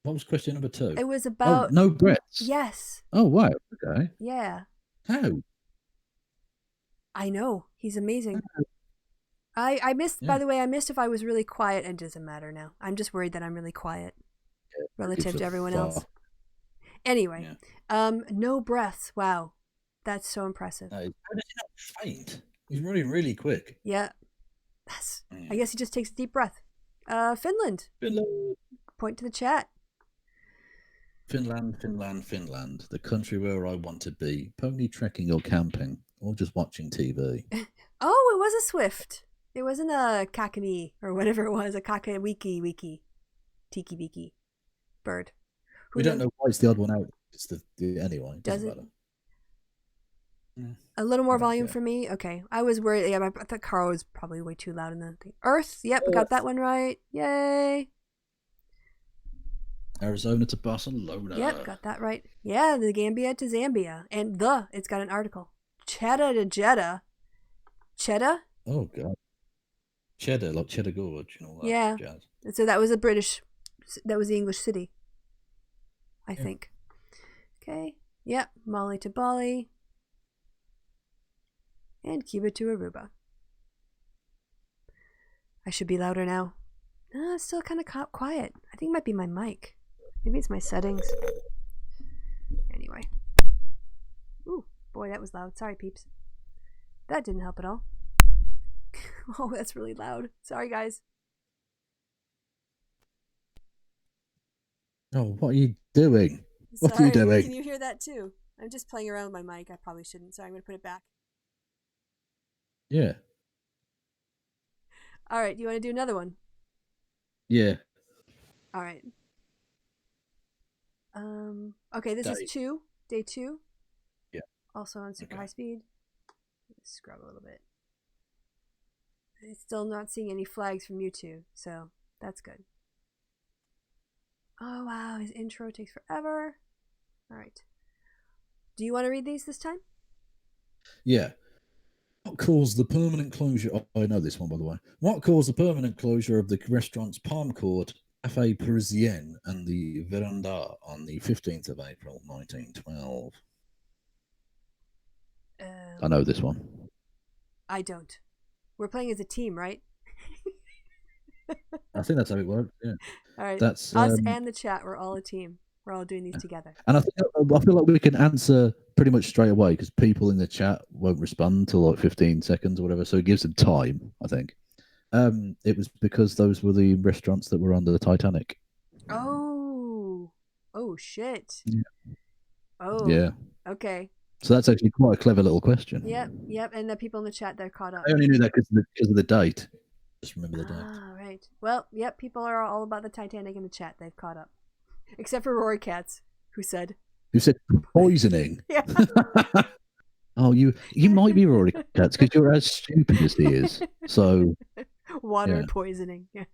What was question number 2? It was about... no breaths? Yes. Oh, wow. Okay. Yeah. How? I know. He's amazing. I missed, by the way, I missed if I was really quiet. It doesn't matter now. I'm just worried that I'm really quiet relative to everyone else. Anyway, no breaths. Wow. That's so impressive. How does he not faint? He's running really quick. Yeah. I guess he just takes a deep breath. Finland. Point to the chat. Finland. The country where I want to be. Pony trekking or camping, or just watching TV. Oh, it was a swift. It wasn't a kakani or whatever it was. A kakawiki tiki bird. We don't know why it's the odd one out. It's anyway. It Does doesn't it? matter. Mm. A little more I don't volume care. for me? Okay. I was worried. Yeah, I thought Carl was probably way too loud in the thing. Earth. Yep, we got that one right. Yay. Arizona to Barcelona. Yep, got that right. Yeah, the Gambia to Zambia. And it's got an article. Cheddar to Jeddah. Cheddar? Oh, God. Cheddar, like Cheddar Gorge and all that Yeah. jazz. So that was that was the English city, I think. Okay. Yep, Mali to Bali. And Cuba to Aruba. I should be louder now. It's still kind of quiet. I think it might be my mic. Maybe it's my settings. Anyway. Ooh, boy, that was loud. Sorry, peeps. That didn't help at all. Oh, that's really loud. Sorry, guys. Oh, what are you doing? What are Sorry. you doing? Can you hear that too? I'm just playing around with my mic. I probably shouldn't. Sorry, I'm going to put it back. Yeah. All right, do you want to do another one? Yeah. All right. Okay, this is day 2. Yeah. Also on super Okay. high speed. Let's scrub a little bit. I'm still not seeing any flags from YouTube, so that's good. Oh wow, his intro takes forever. All right. Do you want to read these this time? Yeah. What caused the permanent closure? Oh, I know this one, by the way. What caused the permanent closure of the restaurants Palm Court, Café Parisien, and the Veranda on the 15th of April, 1912? I know this one. I don't. We're playing as a team, right? I think that's how it works. Yeah. All right. That's us and the chat. We're all a team. We're all doing these together. And I feel like we can answer pretty much straight away because people in the chat won't respond till like 15 seconds or whatever. So it gives them time, I think. It was because those were the restaurants that were under the Titanic. Oh shit. Yeah. Oh. Yeah. Okay. So that's actually quite a clever little question. Yep. And the people in the chat, they're caught up. I only knew that because of the date. Just remember the date. Ah, right. Well, yep, people are all about the Titanic in the chat. They've caught up. Except for Rory Katz, who said poisoning? Yeah. Oh, you might be Rory Katz because you're as stupid as he is. So water poisoning. Yes.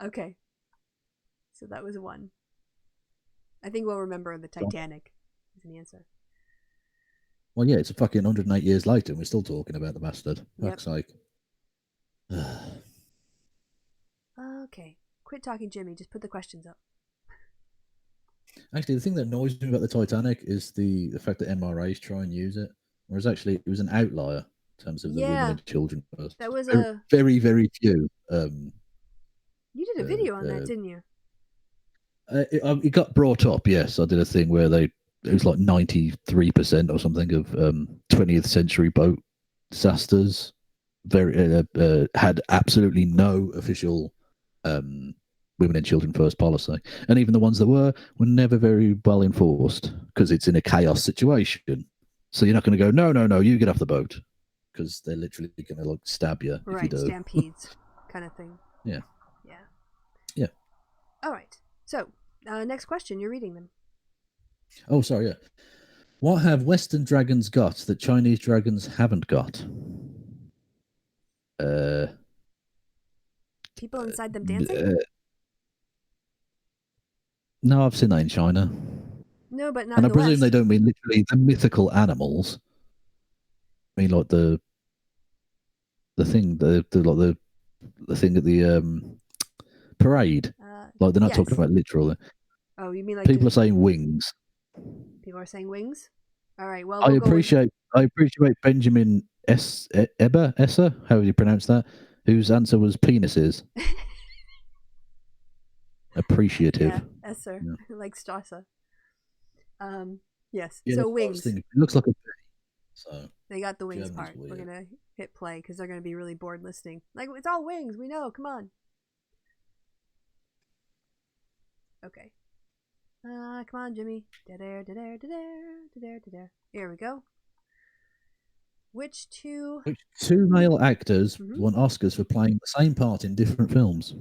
Okay. So that was 1. I think we'll remember the Titanic as an answer. Well, yeah, it's a fucking 108 years later and we're still talking about the bastard. Fuck's sake. Okay. Quit talking, Jimmy. Just put the questions up. Actually, the thing that annoys me about the Titanic is the fact that MRAs try and use it, whereas actually it was an outlier in terms of the women and children first. That was very, very few. You did a video on that, didn't you? It got brought up, yes. I did a thing where it was like 93% or something of 20th century boat disasters had absolutely no official women and children first policy, and even the ones that were never very well enforced because it's in a chaos situation. So you're not going to go, no, you get off the boat, because they're literally going to stab you if you do. Stampedes kind of thing. Yeah. All right. So next question. You're reading them. Oh, sorry. Yeah. What have Western dragons got that Chinese dragons haven't got? People inside them dancing? No, I've seen that in China. No, but not and in I the presume West. they don't mean literally the mythical animals. I mean, like the thing, the thing at the parade. Like they're not talking about literal. Oh, you mean like people are saying wings? People are saying wings. All right. Well, I appreciate Benjamin Esser, how do you pronounce that? Whose answer was penises. Appreciative. Yeah, Esser, like Strasser. Yes. Yeah, so wings. It looks like a P. So they got the wings German's part. weird. We're gonna hit play because they're gonna be really bored listening. Like it's all wings. We know. Come on. Okay. Come on, Jimmy. Here we go. Which two male actors won Oscars for playing the same part in different films?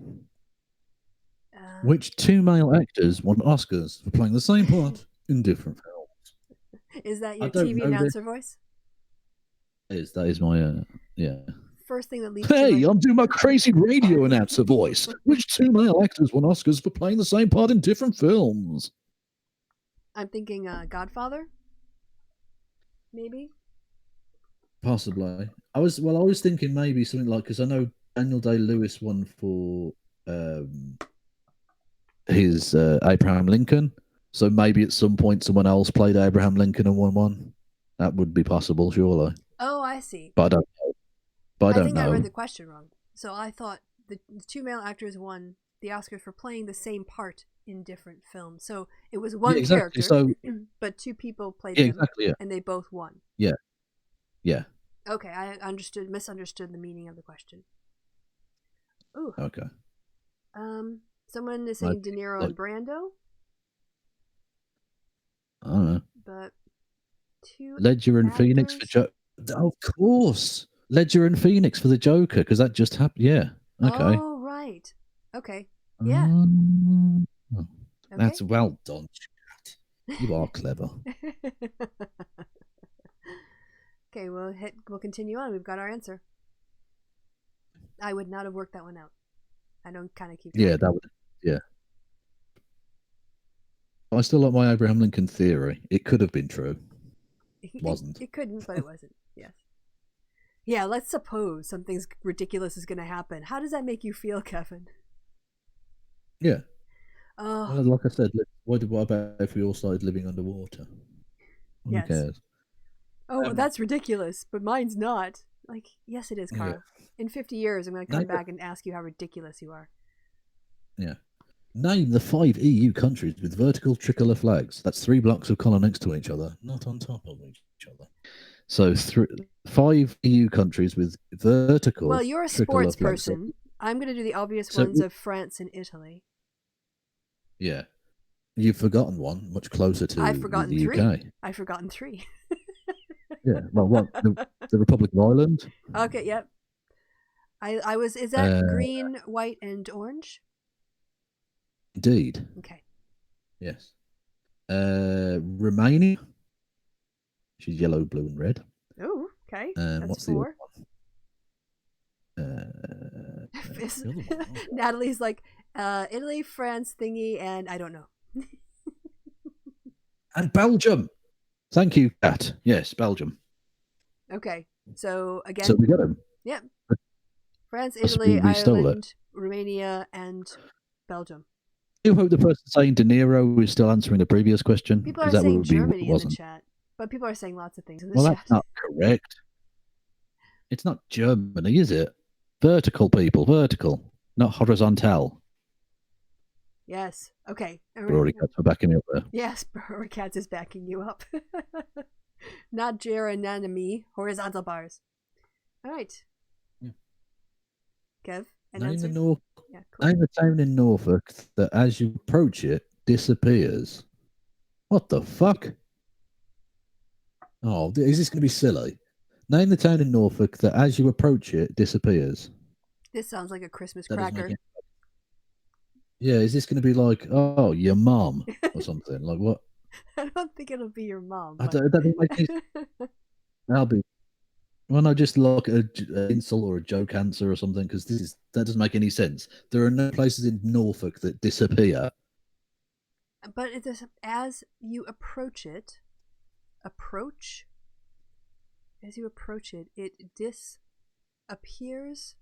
Which two male actors won Oscars for playing the same part in different films? Is that I your don't TV know announcer voice? That is my yeah. First thing that leads to Hey, like, I'm doing my crazy radio announcer voice. Which two male actors won Oscars for playing the same part in different films? I'm thinking Godfather? Maybe? Possibly. I was thinking maybe something like, because I know Daniel Day-Lewis won for his Abraham Lincoln, so maybe at some point someone else played Abraham Lincoln and won one. That would be possible, surely. Oh, I see. But I don't know. I think I read the question wrong. So I thought the two male actors won the Oscars for playing the same part in different films. So it was one character, So, but two people played yeah, them, exactly. Yeah. and they both won. Yeah. Yeah. Okay, I misunderstood the meaning of the question. Ooh. Okay. Someone is saying De Niro and Brando, I don't know. but two Ledger and actors? Phoenix for Joker. Of course. Ledger and Phoenix for the Joker, because that just happened. Yeah. Okay. Oh, right. Okay. Yeah. Okay. That's well done, chat. You are clever. Okay, we'll continue on. We've got our answer. I would not have worked that one out. I don't kind of keep track. Yeah, that would. Yeah. I still like my Abraham Lincoln theory. It could have been true. Wasn't. It couldn't, but it wasn't. Yes. Yeah, let's suppose something ridiculous is going to happen. How does that make you feel, Kevin? Yeah. Well, like I said, what about if we all started living underwater? Who cares? Oh, that's ridiculous, but mine's not. Like, yes, it is, Carl. Yeah. In 50 years, I'm going to come back and ask you how ridiculous you are. Yeah. Name the 5 EU countries with vertical tricolour flags. That's 3 blocks of colour next to each other, not on top of each other. So 5 EU countries with vertical. Well, you're a sports person. I'm going to do the obvious ones of France and Italy. Yeah. You've forgotten one, much closer to I've forgotten the 3. UK. I've forgotten 3. Yeah. Well, what? The Republic of Ireland? Okay, yep. Is that green, white, and orange? Indeed. Okay. Yes. Romania. She's yellow, blue, and red. Oh, okay. That's what's 4. The other one? Natalie's like, Italy, France, thingy, and I don't know. And Belgium. Thank you, Kat. Yes, Belgium. Okay. So, again. So we got him. Yep. France, Italy, Ireland, Romania, and Belgium. I hope the person saying De Niro is still answering the previous question. People are saying Germany in the chat, but people are saying lots of things in the chat. Well, that's not correct. It's not Germany, is it? Vertical, people. Vertical, not horizontal. Yes. Okay. Rory Cats are backing me up there. Yes, Rory Cats is backing you up. Not geronimomy, horizontal bars. All right. Yeah. Kev? Name the town in Norfolk that as you approach it, disappears. What the fuck? Oh, is this going to be silly? Name the town in Norfolk that as you approach it, disappears. This sounds like a Christmas cracker. Yeah, is this going to be like, oh, your mom or something? Like what? I don't think it'll be your mom. I don't make That'll be. Why not just like an insult or a joke answer or something? Because that doesn't make any sense. There are no places in Norfolk that disappear. But as you approach it, it disappears.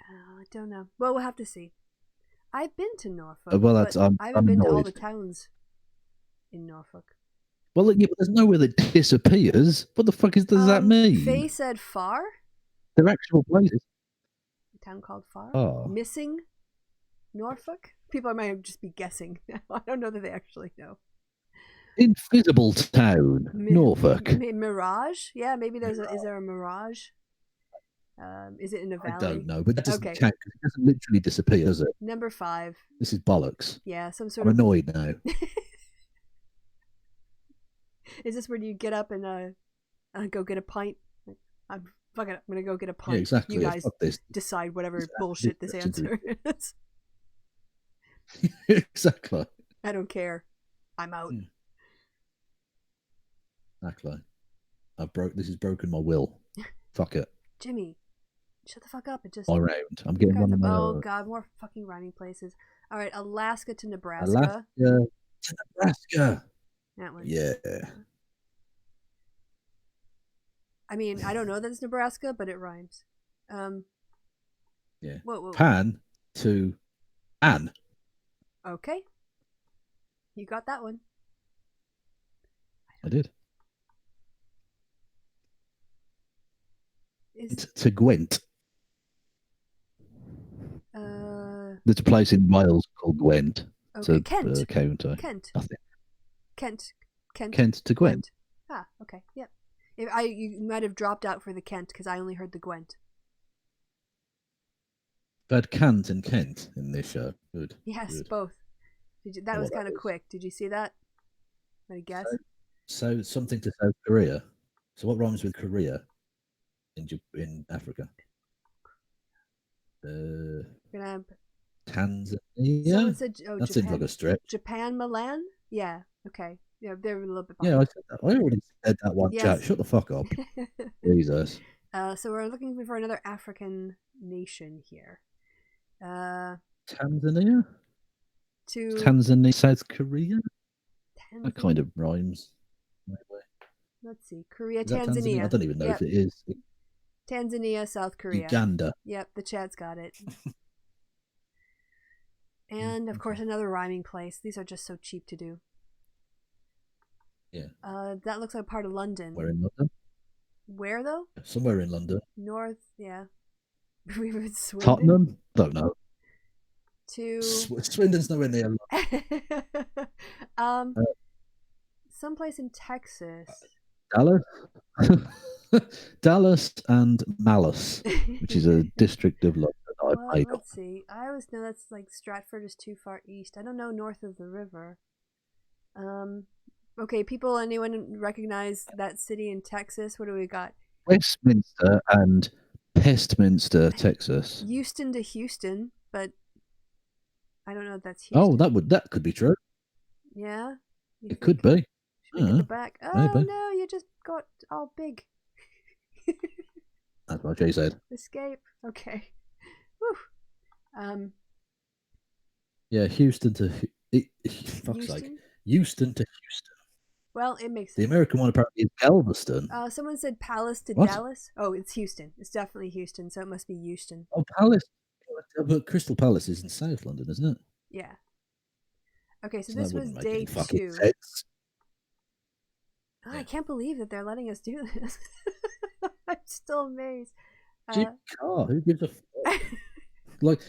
I don't know. Well, we'll have to see. I've been to Norfolk. Well, I haven't been to all the towns in Norfolk. Well, yeah, but there's nowhere that disappears. What the fuck does that mean? Faye said Far. They're actual places. A town called Far. Oh. Missing Norfolk. People might just be guessing. I don't know that they actually know. Invisible Town, Norfolk. Mirage. Yeah, maybe is there a Mirage? Is it in a valley? I don't know, but that doesn't count because it doesn't literally disappear, does it? Number 5. This is bollocks. Yeah, some sort I'm annoyed now. Is this where you get up and go get a pint? I'm fucking. I'm gonna go get a pint. Yeah, exactly. You guys decide whatever bullshit this answer is. Exactly. I don't care. I'm out. Yeah. Exactly. This has broken my will. Fuck it. Jimmy, shut the fuck up. It just. My round. I'm getting one of my Oh, God, more fucking rhyming places. All right, Alaska to Nebraska. Alaska to Nebraska. That one. Yeah. I mean, I don't know that it's Nebraska, but it rhymes. Yeah. Whoa. Pan to Anne. Okay. You got that one. I did. Is To Gwent. There's a place in Wales called Gwent. Okay, It's a county. Kent. Nothing. Kent to Gwent. Ah, okay. Yep. You might have dropped out for the Kent because I only heard the Gwent. They had Kent and Kent in this show. Good. Yes, Good. both. That was kind of quick. Did you see that? I guess. So something to South Korea. So what rhymes with Korea in Africa? Tanzania. Someone said, that seems like a stretch. Japan, Milan. Yeah. Okay. Yeah, they're a little bit. Yeah, I already said that one. Yes. Chat. Shut the fuck up. Jesus. So we're looking for another African nation here. Tanzania. Tanzania, South Korea. That kind of rhymes. Let's see. Korea, Tanzania. I don't even know if it is. Tanzania, South Korea. Uganda. Yep, the chat's got it. And of course, another rhyming place. These are just so cheap to do. Yeah. That looks like part of London. We're in London. Where though? Somewhere in London. North, yeah. Tottenham? Don't know. To Swindon's nowhere near London. Someplace in Texas. Dallas? Dallas and Malice, which is a district of London. Let's see. I always know that's like Stratford is too far east. I don't know north of the river. Okay, people, anyone recognize that city in Texas? What do we got? Westminster and Pestminster, Texas. Houston to Houston, but I don't know if that's Houston. Oh, that could be true. Yeah? It could be. Should we get the back? Oh, maybe. No, you just got all big. That's what Jay said. Escape. Okay. Whew. Yeah, Houston to... fuck's sake. Houston to Houston. Well, it makes sense. The American one apparently is Galveston. Someone said Palace to Dallas. Oh, it's Houston. It's definitely Houston, so it must be Houston. Oh, Palace. But Crystal Palace is in South London, isn't it? Yeah. Okay, so this was day 2. Oh, I can't believe that they're letting us do this. I'm still amazed. Jim Carr, who gives a fuck? Like,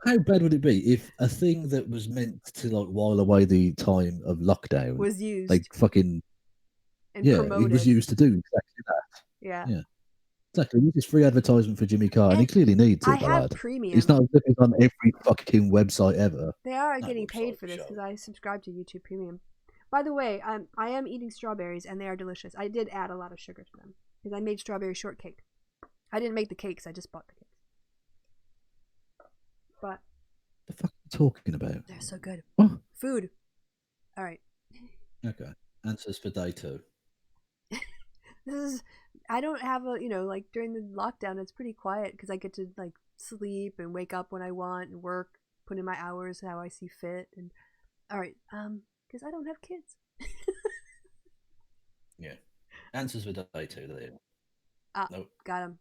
how bad would it be if a thing that was meant to like while away the time of lockdown was used? Like fucking promoted. It was used to do exactly that. Yeah. Exactly. This is free advertisement for Jimmy Carr, and he clearly needs it. I have premium. It's not as if it's on every fucking website ever. They are getting paid for this because I subscribe to YouTube Premium. By the way, I am eating strawberries and they are delicious. I did add a lot of sugar to them because I made strawberry shortcake. I didn't make the cakes. I just bought the cakes. But the fuck are you talking about? They're so good. What? Food. All right. Okay. Answers for day 2. I don't have like during the lockdown it's pretty quiet because I get to like sleep and wake up when I want and work, put in my hours how I see fit. And all right, because I don't have kids. Yeah. Answers for day 2. There. Nope. Got them.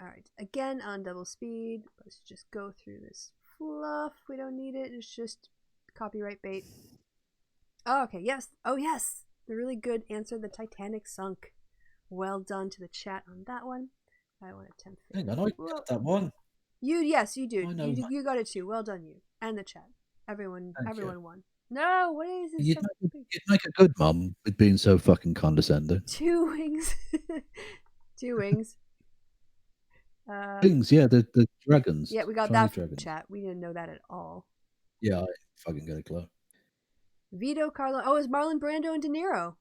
All right, again on double speed. Let's just go through this fluff. We don't need it. It's just copyright bait. Oh, okay. Yes. Oh, yes. The really good answer. The Titanic sunk. Well done to the chat on that one. I want a 10. Hang on, I got that one. Yes, you do. You got it too. Well done, you and the chat. Everyone won. No, what is this? You'd make a good mum with being so fucking condescending. 2 wings. 2 wings. Wings, yeah, the dragons. Yeah, we got that from chat. We didn't know that at all. Yeah, I fucking got a clue. Vito Carlo. Oh, it's Marlon Brando and De Niro.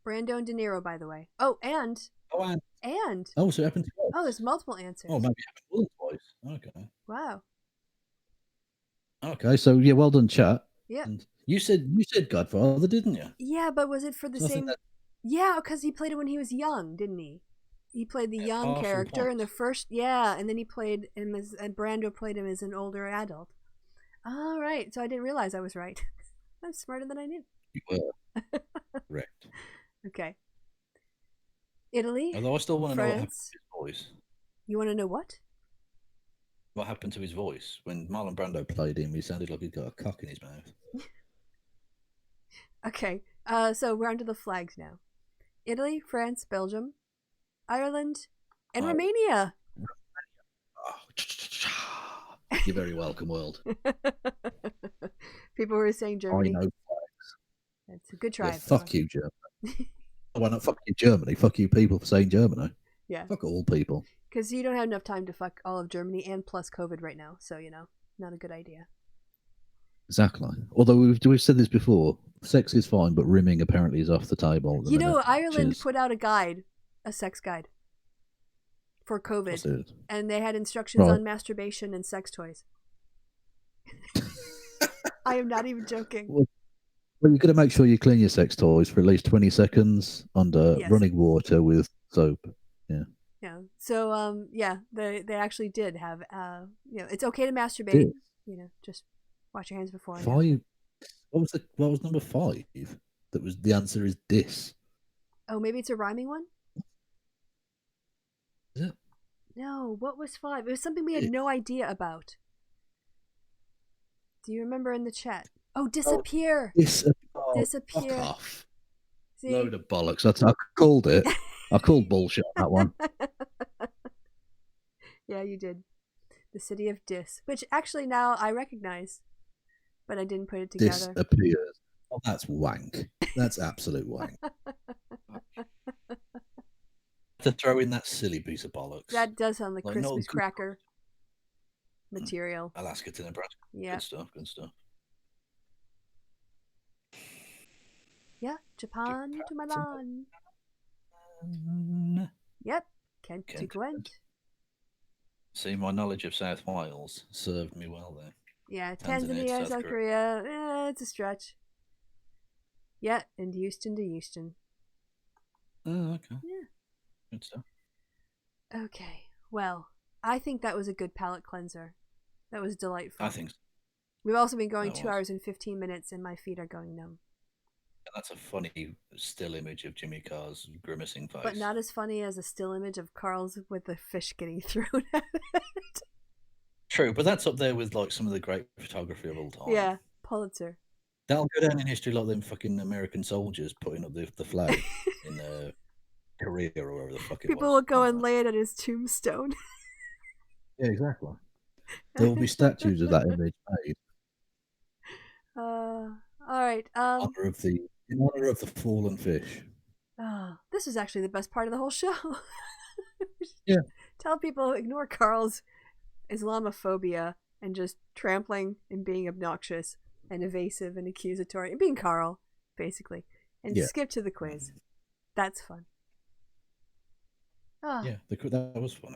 Brando and De Niro, by the way. Oh, and. Oh, so it happened twice. Oh, there's multiple answers. Oh, maybe it happened more than twice. Okay. Wow. Okay, so yeah, well done, chat. Yeah. And you said Godfather, didn't you? Yeah, but was it for the So I think same? that- Yeah, because he played it when he was young, didn't he? He played the young partial character in the points. first. Yeah, and then he played him as, and Brando played him as an older adult. All right, so I didn't realize I was right. I'm smarter than I knew. You were correct. Okay. Italy, Although I still want to know what happened France. to his voice. You want to know what? What happened to his voice when Marlon Brando played him? He sounded like he'd got a cock in his mouth. Okay, so we're onto the flags now. Italy, France, Belgium, Ireland, and Oh. Romania. Oh, you're very welcome, world. People were saying Germany. I know. That's a good Yeah, try. fuck you, Germany. Why not fuck you, Germany? Fuck you, people, for saying Germany. Yeah. Fuck all people. Because you don't have enough time to fuck all of Germany and plus COVID right now. So, not a good idea. Exactly. Although we've said this before, sex is fine, but rimming apparently is off the table. at the minute, Ireland which is- put out a sex guide for COVID. What's it? And they had instructions Right. on masturbation and sex toys. I am not even joking. Well, you've got to make sure you clean your sex toys for at least 20 seconds under Yes. running water with soap. Yeah. So, they actually did have, it's okay to masturbate. Dis. Just wash your hands before. And after. 5. What was number 5? That was the answer is dis. Oh, maybe it's a rhyming one? Is it? No, what was 5? It was something we had Dis. no idea about. Do you remember in the chat? Oh, disappear. Disappear. Fuck off. See? Load of bollocks. I called it. I called bullshit on that one. Yeah, you did. The city of Dis, which actually now I recognize, but I didn't put it together. Disappears. Oh, that's wank. That's absolute wank. To throw in that silly piece of bollocks. That does sound like Like, no, Christmas good- cracker material. Alaska to Nebraska. Yeah. Good stuff. Yeah, Japan to Milan. Yep, Kent to Kent. Gwent. See, my knowledge of South Wales served me well there. Yeah, Tanzania, Tanzania, South South Korea. It's a stretch. Yeah, and Houston to Houston. Oh, okay. Yeah. Good stuff. Okay, well, I think that was a good palate cleanser. That was delightful. I think so. We've also been going That 2 was. hours and 15 minutes, and my feet are going numb. That's a funny still image of Jimmy Carr's grimacing face. But not as funny as a still image of Carl's with the fish getting thrown at it. True, but that's up there with like some of the great photography of all time. Yeah, Pulitzer. That'll go down in history like them fucking American soldiers putting up the flag in Korea or wherever the fuck it was. People will go and lay it at his tombstone. Yeah, exactly. There will be statues of that image made All right. in honor of the fallen fish. This is actually the best part of the whole show. Yeah. Tell people ignore Carl's Islamophobia and just trampling and being obnoxious and evasive and accusatory and being Carl, basically, and Yeah. skip to the quiz. That's fun. Ah, Yeah, that was fun.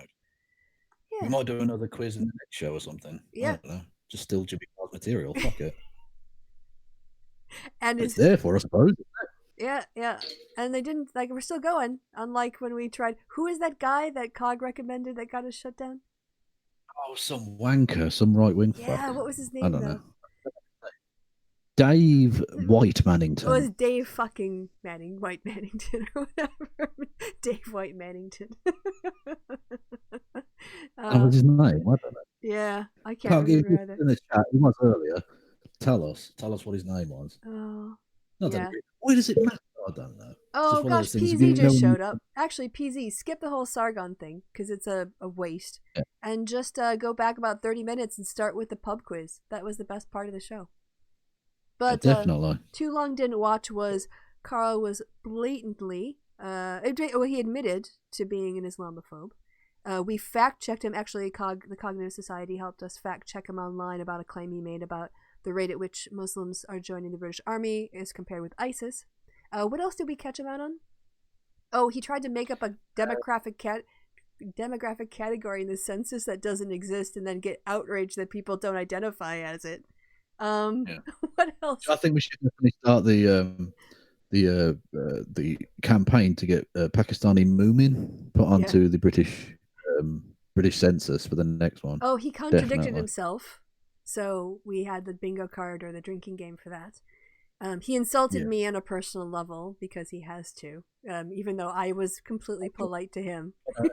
yeah. We might do another quiz in the next show or something. Yeah. I don't know. Just still Jimmy Carr's material. Fuck it. And It's there for us, I suppose. yeah. And they didn't, like, we're still going. Unlike when we tried. Who is that guy that COG recommended that got us shut down? Oh, some wanker, some right wing fuck. Yeah, what was his name, I don't though? know. Dave White It was Mannington. Dave fucking White Mannington or whatever. Dave White Mannington. What was his name? I don't know. Yeah, I can't Can't give remember either. in the chat. He was earlier. Tell us what his name was. Oh, Not yeah. that why does it matter? I don't know. Oh Just one of gosh, those things, PZ you just know- showed up. Actually, PZ, skip the whole Sargon thing because it's a waste. Yeah. And just go back about 30 minutes and start with the pub quiz. That was the best part of the show. But Definitely. Too Long Didn't Watch was Carl was blatantly, he admitted to being an Islamophobe. We fact-checked him. Actually, the Cognitive Society helped us fact-check him online about a claim he made about the rate at which Muslims are joining the British Army as compared with ISIS. What else did we catch him out on? Oh, he tried to make up a demographic category in the census that doesn't exist and then get outraged that people don't identify as it. Yeah. What else? I think we should definitely start the campaign to get Pakistani Moomin put onto the British census for the next one. Oh, he contradicted Definitely. himself. So we had the bingo card or the drinking game for that. He insulted me on a personal level because he has to, even though I was completely polite to him. I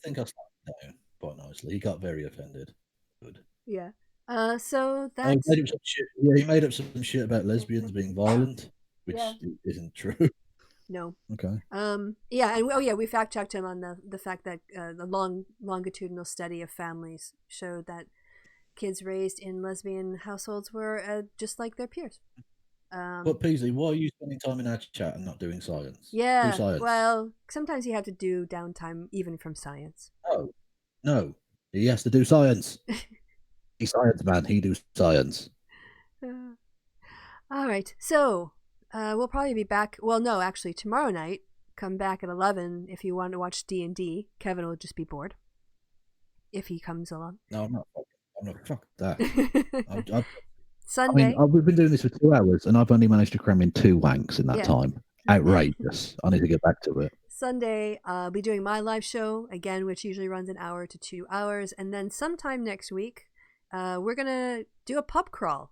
think I started down quite nicely. He got very offended. Good. Yeah. So He that's made up some shit. Yeah, he made up some shit about lesbians being violent, which isn't true. no. Okay. Yeah, and we fact checked him on the fact that the longitudinal study of families showed that kids raised in lesbian households were just like their peers. But Peasley, why are you spending time in our chat and not doing science? Yeah. Do science. Well, sometimes you have to do downtime even from science. No. He has to do science. He's science man. He do science. All right. So we'll probably be back. Well, no, actually, tomorrow night. Come back at 11 if you want to watch D&D. Kevin will just be bored if he comes along. No, I'm not. Fuck that. Sunday. I mean, we've been doing this for 2 hours, and I've only managed to cram in 2 wanks in that time. Outrageous. I need to get back to it. Sunday, I'll be doing my live show again, which usually runs an hour to 2 hours, and then sometime next week, we're gonna do a pub crawl.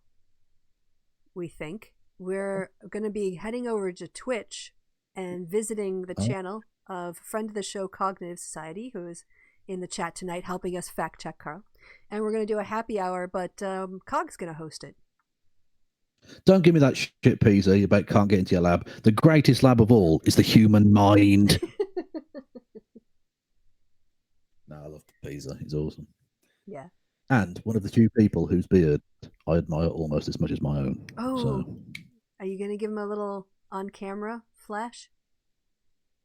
We think we're gonna be heading over to Twitch and visiting the channel of friend of the show Cognitive Society, who is in the chat tonight helping us fact check Carl. And we're going to do a happy hour, but Cog's going to host it. Don't give me that shit, Peasy, about can't get into your lab. The greatest lab of all is the human mind. No, I love Peasy. He's awesome. Yeah. And one of the few people whose beard I admire almost as much as my own. Oh. So. Are you going to give him a little on-camera flash?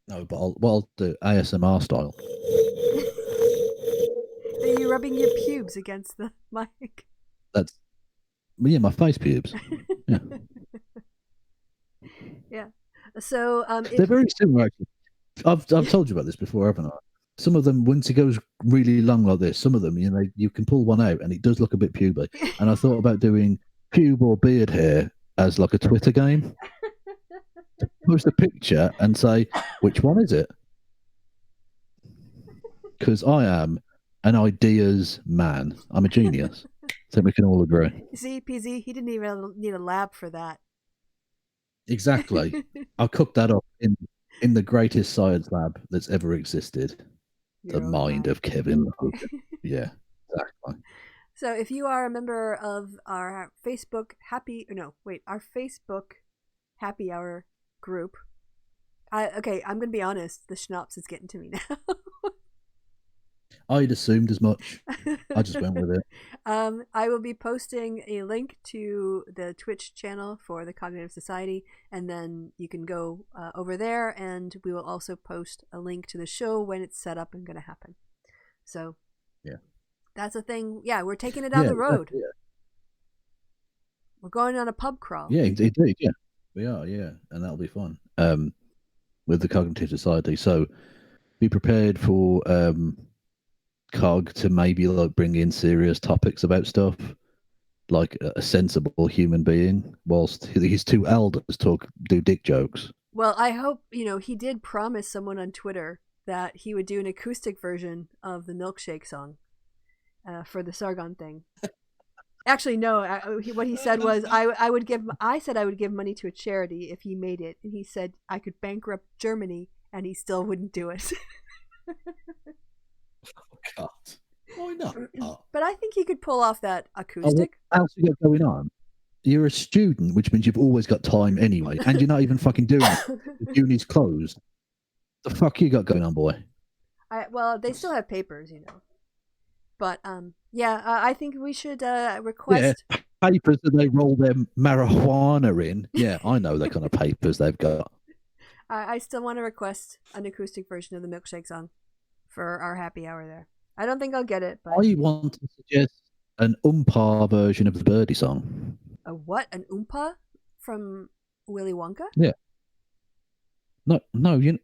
No, but I'll do ASMR style. Are you rubbing your pubes against the mic? My face pubes. Yeah. Yeah. So they're very similar. Actually, I've told you about this before, haven't I? Some of them, once it goes really long like this, some of them, you can pull one out and it does look a bit puby. And I thought about doing pube or beard hair as like a Twitter game. Post a picture and say, which one is it? Because I am an ideas man. I'm a genius. I think we can all agree. See, PZ, he didn't even need a lab for that. Exactly. I'll cook that up in the greatest science lab that's ever existed. The mind of Kevin. Yeah, exactly. So if you are a member of our Facebook happy hour group, I'm going to be honest, the schnapps is getting to me now. I'd assumed as much. I just went with it. I will be posting a link to the Twitch channel for the Cognitive Society, and then you can go over there, and we will also post a link to the show when it's set up and going to happen. So, yeah, that's a thing. Yeah, we're taking it down the road. Yeah. We're going on a pub crawl. Yeah, indeed. Yeah, we are. Yeah, and that'll be fun. With the Cognitive Society. So, be prepared for Cog to maybe like bring in serious topics about stuff, like a sensible human being, whilst his two elders do dick jokes. Well, I hope, he did promise someone on Twitter that he would do an acoustic version of the milkshake song for the Sargon thing. Actually, no. What he said was, I said I would give money to a charity if he made it, and he said I could bankrupt Germany, and he still wouldn't do it. Oh, God. Why not? But I think he could pull off that acoustic. What else you got going on? You're a student, which means you've always got time anyway, and you're not even fucking doing it. The uni's closed. The fuck you got going on, boy? Well, they still have papers, But I think we should request papers that they roll their marijuana in. Yeah, I know the kind of papers they've got. I still want to request an acoustic version of the milkshake song for our happy hour there. I don't think I'll get it, but I want to suggest an Oompa version of the Birdie song. A what? An Oompa from Willy Wonka? Yeah. No, you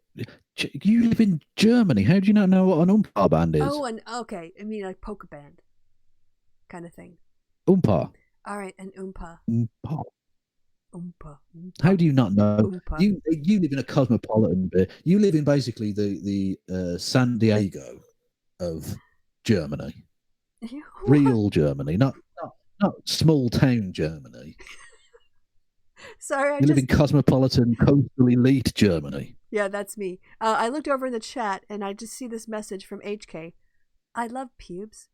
live in Germany. How do you not know what an Oompa band is? Oh, okay. I mean, like polka band kind of thing. Oompa. All right, an oompa. Oompa. Oompa. How do you not know? Oompa. You live in a cosmopolitan bit. You live in basically the San Diego of Germany, real Germany, not small town Germany. Sorry, You live in cosmopolitan, coastal elite Germany. Yeah, that's me. I looked over in the chat and I just see this message from HK. I love pubes.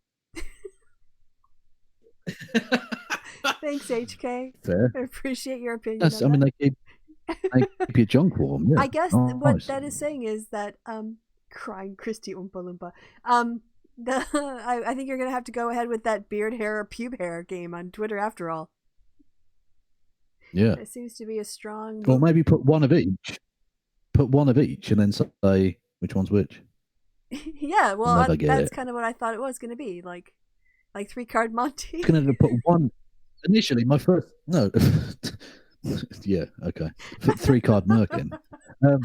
Thanks, HK. Fair. I appreciate your opinion. That's, I mean, they keep your junk warm. Yeah. I guess what that is saying is that crying Kristi Oompa Loompa. I think you're gonna have to go ahead with that beard hair or pube hair game on Twitter after all. Yeah. It seems to be a strong. Or maybe put one of each. Put one of each, and then say which one's which. Yeah, well, that's kind of what I thought it was going to be, like 3-card Monty. Going to put one. Initially, my first yeah, okay. 3-card Merkin. I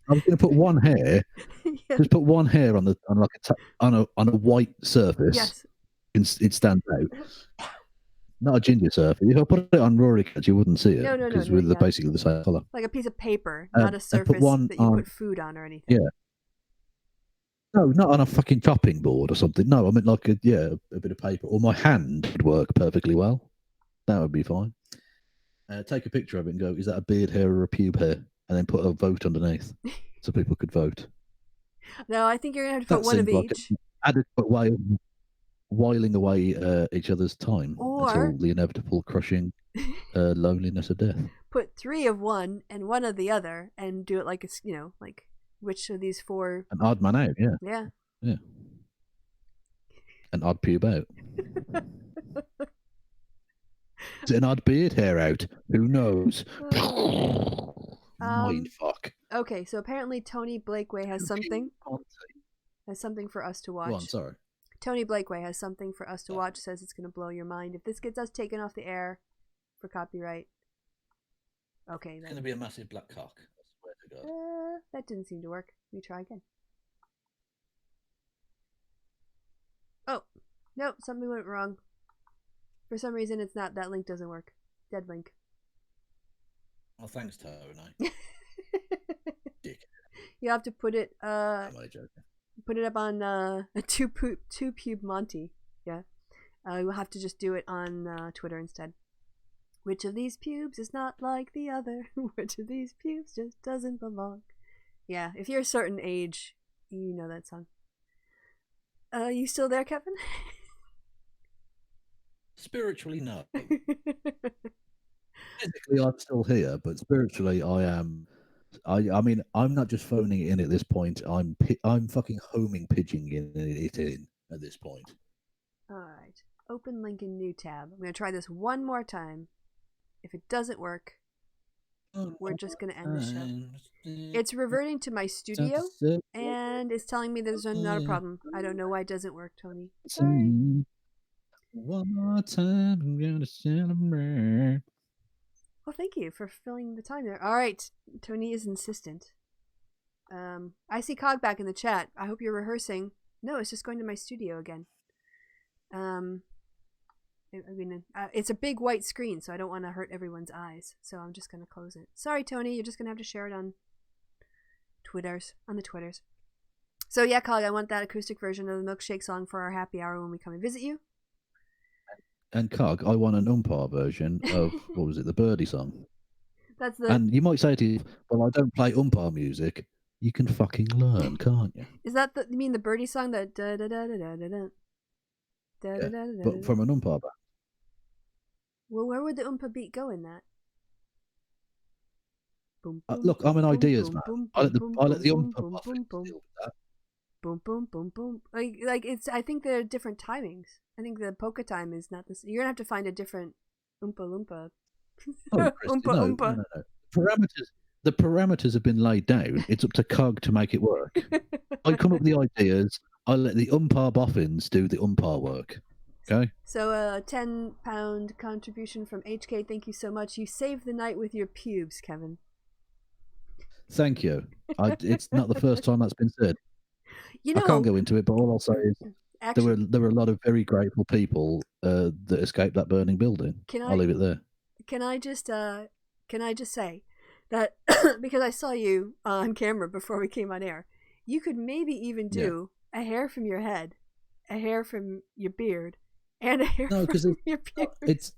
was going to put one hair. Yeah. Just put one hair on a white surface. Yes. It stands out. Not a ginger surface. If I put it on Rory Cat, you wouldn't see it. No, because we're basically the same colour. Like a piece of paper, not a surface that you put food on or anything. Yeah. No, not on a fucking chopping board or something. No, I mean like a bit of paper. Or my hand would work perfectly well. That would be fine. Take a picture of it and go, is that a beard hair or a pube hair? And then put a vote underneath so people could vote. No, I think you're going to have to put one of each. Adequate way of whiling away each other's time until the inevitable crushing loneliness of death. Put 3 of one and 1 of the other, and do it like it's like which of these 4. An odd man out, yeah. Yeah. Yeah. An odd pube out. Is it an odd beard hair out? Who knows? Mind fuck. Okay, so apparently Tony Blakeway has something for us to watch. Go on, sorry. Tony Blakeway has something for us to watch, says it's going to blow your mind. If this gets us taken off the air for copyright. Okay, then. It's going to be a massive black cock. I swear to God. That didn't seem to work. Let me try again. Oh, no, something went wrong. For some reason, it's not. That link doesn't work. Dead link. Well, thanks, Tony. Dick. You have to put it. Am I joking? Put it up on a two pube Monty. Yeah. You'll have to just do it on Twitter instead. Which of these pubes is not like the other? Which of these pubes just doesn't belong? Yeah, if you're a certain age, you know that song. You still there, Kevin? Spiritually, no. Physically, I'm still here, but spiritually, I am. I mean, I'm not just phoning it in at this point. I'm fucking homing pigeoning it in at this point. All right. Open link in new tab. I'm going to try this one more time. If it doesn't work, we're just going to end the show. It's reverting to my studio, and it's telling me there's not a problem. I don't know why it doesn't work, Tony. Sorry. One more time, I'm going to celebrate. Well, thank you for filling the time there. All right. Tony is insistent. I see Cog back in the chat. I hope you're rehearsing. No, it's just going to my studio again. It's a big white screen, so I don't want to hurt everyone's eyes. So I'm just going to close it. Sorry, Tony. You're just going to have to share it on the Twitters. So yeah, Cog, I want that acoustic version of the Milkshake song for our happy hour when we come and visit you. And Cog, I want an umpire version of, what was it, the Birdie song. That's the. And you might say to you, well, I don't play umpire music. You can fucking learn, can't you? Is that you mean the Birdie song? That da da da da da da da. Yeah, but from an umpire band. Well, where would the Oompa beat go in that? Boom, boom, Look, I'm an ideas man. I let the Oompa boom, Muffins deal with that. Boom, boom, boom, boom. Like it's. I think there are different timings. I think the polka time is not this. You're gonna have to find a different Oompa Loompa. Oh, Kristi, no. The parameters have been laid down. It's up to Cog to make it work. I come up with the ideas. I let the umpire boffins do the umpire work. Okay. So a £10 contribution from HK. Thank you so much. You saved the night with your pubes, Kevin. Thank you. It's not the first time that's been said. I can't go into it, but all I'll say is Actually, there were a lot of very grateful people that escaped that burning building. I'll leave it there. Can I just say that because I saw you on camera before we came on air, you could maybe even do a hair from your head, a hair from your beard, and a hair from your beard. Because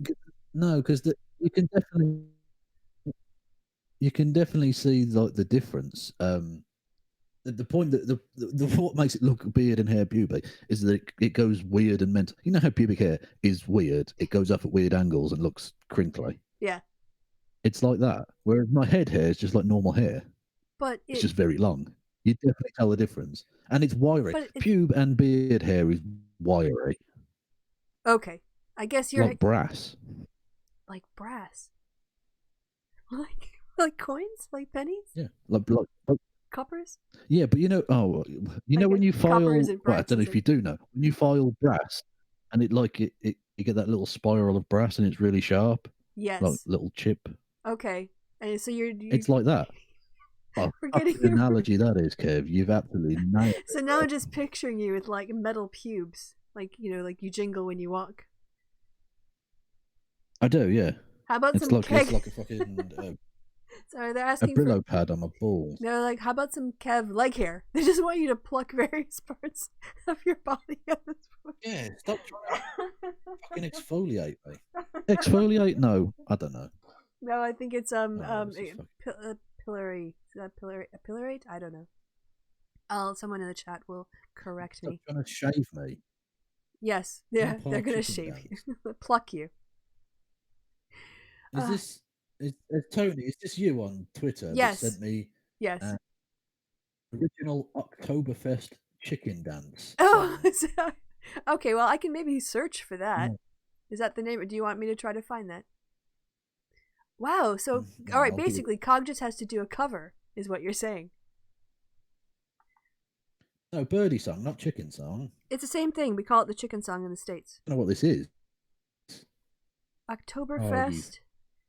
you can definitely see like the difference. The point that the what makes it look beard and hair pubic is that it goes weird and mental. You know how pubic hair is weird; it goes up at weird angles and looks crinkly. Yeah, it's like that. Whereas my head hair is just like normal hair, but it's just very long. You definitely tell the difference, and it's wiry. Pube and beard hair is wiry. Okay, I guess you're like brass. Like brass. Like coins, like pennies. Yeah, like coppers. Yeah, but you know when you file. Well, I don't know if you do know when you file brass, and it you get that little spiral of brass, and it's really sharp. Yes. Like little chip. Okay, and so you're. It's like that. Oh, the analogy that is, Kev. You've absolutely nailed it. So now I'm just picturing you with like metal pubes, like like you jingle when you walk. I do, yeah. How about it's some It's like a fucking. Sorry, they're asking a Brillo pad on my balls. They're like, how about some Kev leg hair? They just want you to pluck various parts of your body at this point. Yeah, stop trying to fucking exfoliate me. Exfoliate? No, I don't know. No, I think it's pillory. Is that pillorate? I don't know. Someone in the chat will correct me. They're trying to shave me. Yes, yeah, they're gonna shave you, pluck you. Is this? Tony, is this you on Twitter yes. that sent me original Oktoberfest chicken dance? Oh, okay, well, I can maybe search for that. Yeah. Is that the name, or do you want me to try to find that? Wow, so, all right, basically, Cog just has to do a cover, is what you're saying. No, birdie song, not chicken song. It's the same thing. We call it the chicken song in the States. I don't know what this is. Oktoberfest.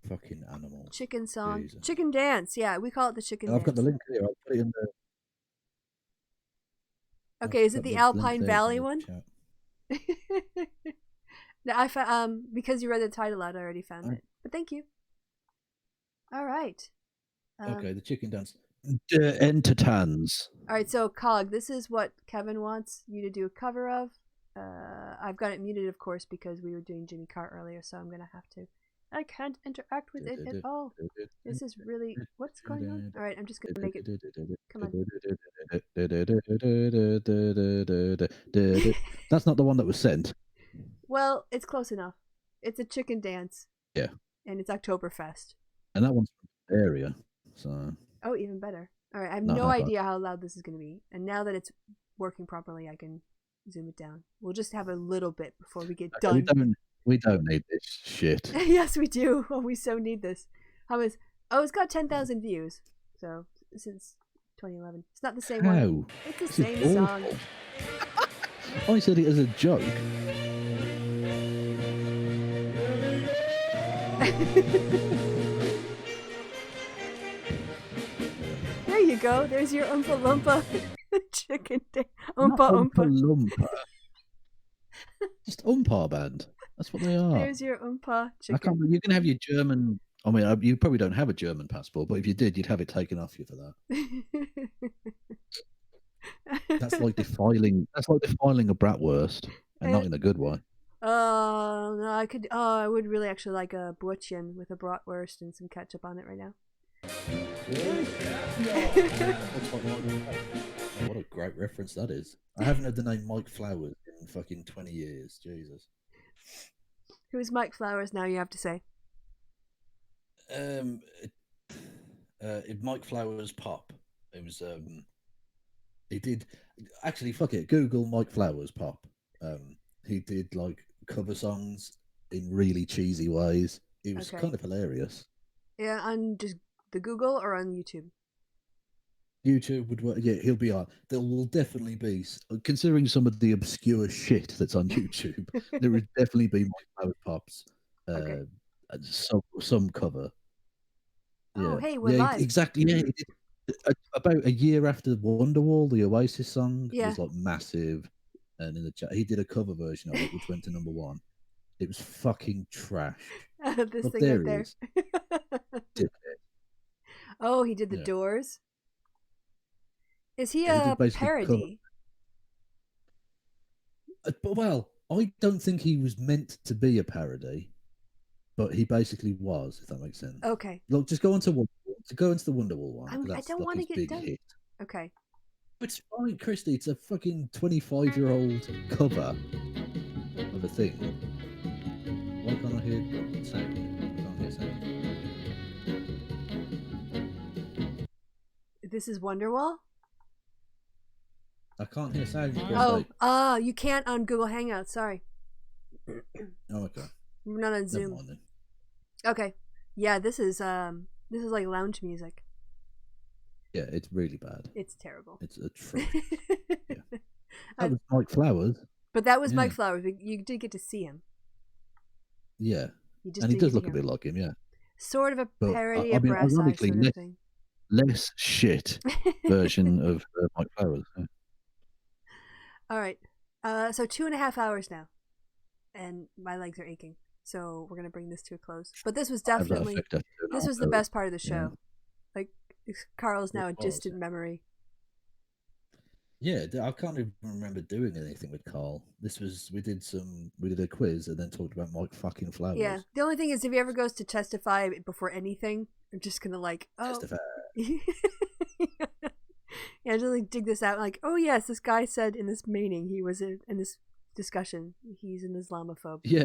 Fucking animals. Chicken song. Jesus. Chicken dance. Yeah, we call it the chicken dance. I've got the link here. I'll put it in the... Okay, is it the Alpine Valley one? No, I found because you read the title out, I already found it. But thank you. All right. Okay, the chicken dance. Entertains. All right, so Cog, this is what Kevin wants you to do a cover of. I've got it muted, of course, because we were doing Jimmy Carr earlier, so I'm gonna have to. I can't interact with it at all. This is really... What's going on? All right, I'm just going to make it... Come on. That's not the one that was sent. Well, it's close enough. It's a chicken dance. Yeah. And it's Oktoberfest. And that one's from the area, so... Oh, even better. All right, I have no idea how loud this is going to be. And now that it's working properly, I can zoom it down. We'll just have a little bit before we get done. We don't need this shit. Yes, we do. Oh, we so need this. It's got 10,000 views. So, since 2011. It's not the same one. It's the same song. I said it as a joke. There you go. There's your Oompa Loompa chicken dance. Oompa Loompa. Just Oompa band. That's what they are. There's your Oompa chicken. You can have your German... I mean, you probably don't have a German passport, but if you did, you'd have it taken off you for that. That's like defiling a bratwurst, and not in a good way. Oh, no, I could... Oh, I would really actually like a Brötchen with a bratwurst and some ketchup on it right now. What a great reference that is. I haven't heard the name Mike Flowers in fucking 20 years. Jesus. Who's Mike Flowers now, you have to say? Mike Flowers Pop. It was he did actually fuck it, Google Mike Flowers Pop. He did like cover songs in really cheesy ways. It was kind of hilarious. Yeah, on just the Google or on YouTube? YouTube would work. Yeah, he'll be on. There will definitely be, considering some of the obscure shit that's on YouTube, there would definitely be Mike Flowers Pop's some cover. Yeah. Oh, hey, we're live. Exactly. Yeah, about a year after Wonderwall, the Oasis song was like massive. and in the chat, he did a cover version of it, which went to #1. It was fucking trash. This Look, thing there right he there. is. Dickhead. Oh, he did the Yeah. Doors. Is he Yeah, he a did basically parody? But well, I don't think he was meant to be a parody, but he basically was, if that makes sense. Okay. Look, just go into the Wonderwall one. I That's don't like want to his get big done. hit. Okay. It's fine, Kristi. It's a fucking 25-year-old cover of a thing. Why can't I hear sound? I can't hear sound. This is Wonderwall? I can't hear sound, Oh, Kristi. you can't on Google Hangouts. Sorry. Oh, okay. We're not on Never Zoom. mind then. Okay. Yeah, this is like lounge music. Yeah, it's really bad. It's terrible. It's atrocious. Yeah. That was Mike Flowers. But that was Yeah. Mike Flowers. You did get to see him. Yeah. You just And he didn't does get look to a hear bit him. like him, yeah. Sort of a But, parody I of mean, Brass Eye ironically, sort of thing. less shit version of Mike Flowers. Yeah. All right. So 2.5 hours now, and my legs are aching. So we're gonna bring this to a close. But this was Have that definitely effect after this an was the hour. best part of the Yeah. show. Like Carl's now a It was. distant memory. Yeah, I can't even remember doing anything with Carl. We did a quiz and then talked about Mike fucking Flowers. Yeah. The only thing is, if he ever goes to testify before anything, I'm just gonna like, Testify. Yeah, just like dig this out. Like, oh yes, this guy said in this meeting in this discussion he's an Islamophobe. Yeah,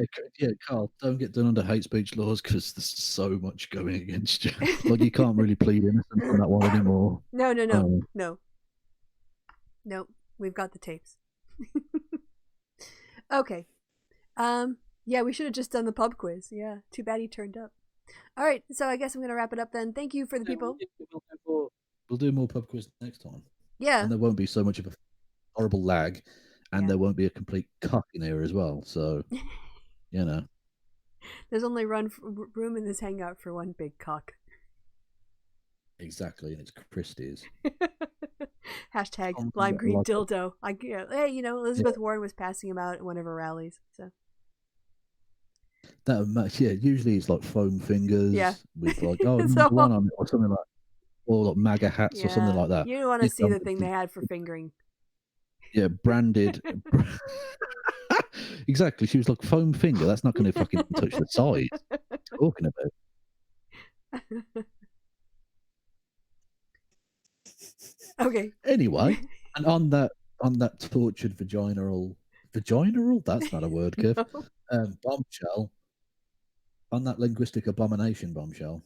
Carl, don't get done under hate speech laws because there's so much going against you. Like you can't really plead innocent on that one anymore. No. Um, Nope. We've got the tapes. Okay. Yeah, we should have just done the pub quiz. Yeah. Too bad he turned up. All right, so I guess I'm gonna wrap it up then. Thank you for the people. We'll do more pub quiz next time. Yeah. And there won't be so much of a horrible lag, and Yeah. there won't be a complete cock in here as well. So, you know. There's only room in this hangout for one big cock. Exactly, and it's Kristi's. Hashtag Oh, lime yeah, green like that. dildo. Hey, Elizabeth Warren was passing them out at one of her rallies. So Usually it's like foam fingers. Yeah. With like So- number one on it or something like, or like MAGA hats or something like that. You don't want to This see the one- thing they had for fingering. Yeah, branded. Exactly. She was like foam finger. That's not going to fucking touch the side. Talking about. Okay. Anyway, and on that tortured vaginal, that's not a word, Kev. No. Bombshell. On that linguistic abomination bombshell.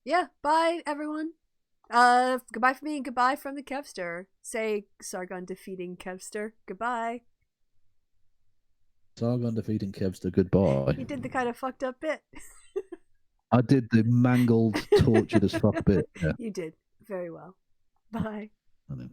Yeah. Bye, everyone. Goodbye from me and goodbye from the Kevster. Say Sargon defeating Kevster. Goodbye. Sargon defeating Kevster. Goodbye. You did the kind of fucked up bit. I did the mangled, tortured as fuck bit. Yeah. You did very well. Bye. I know.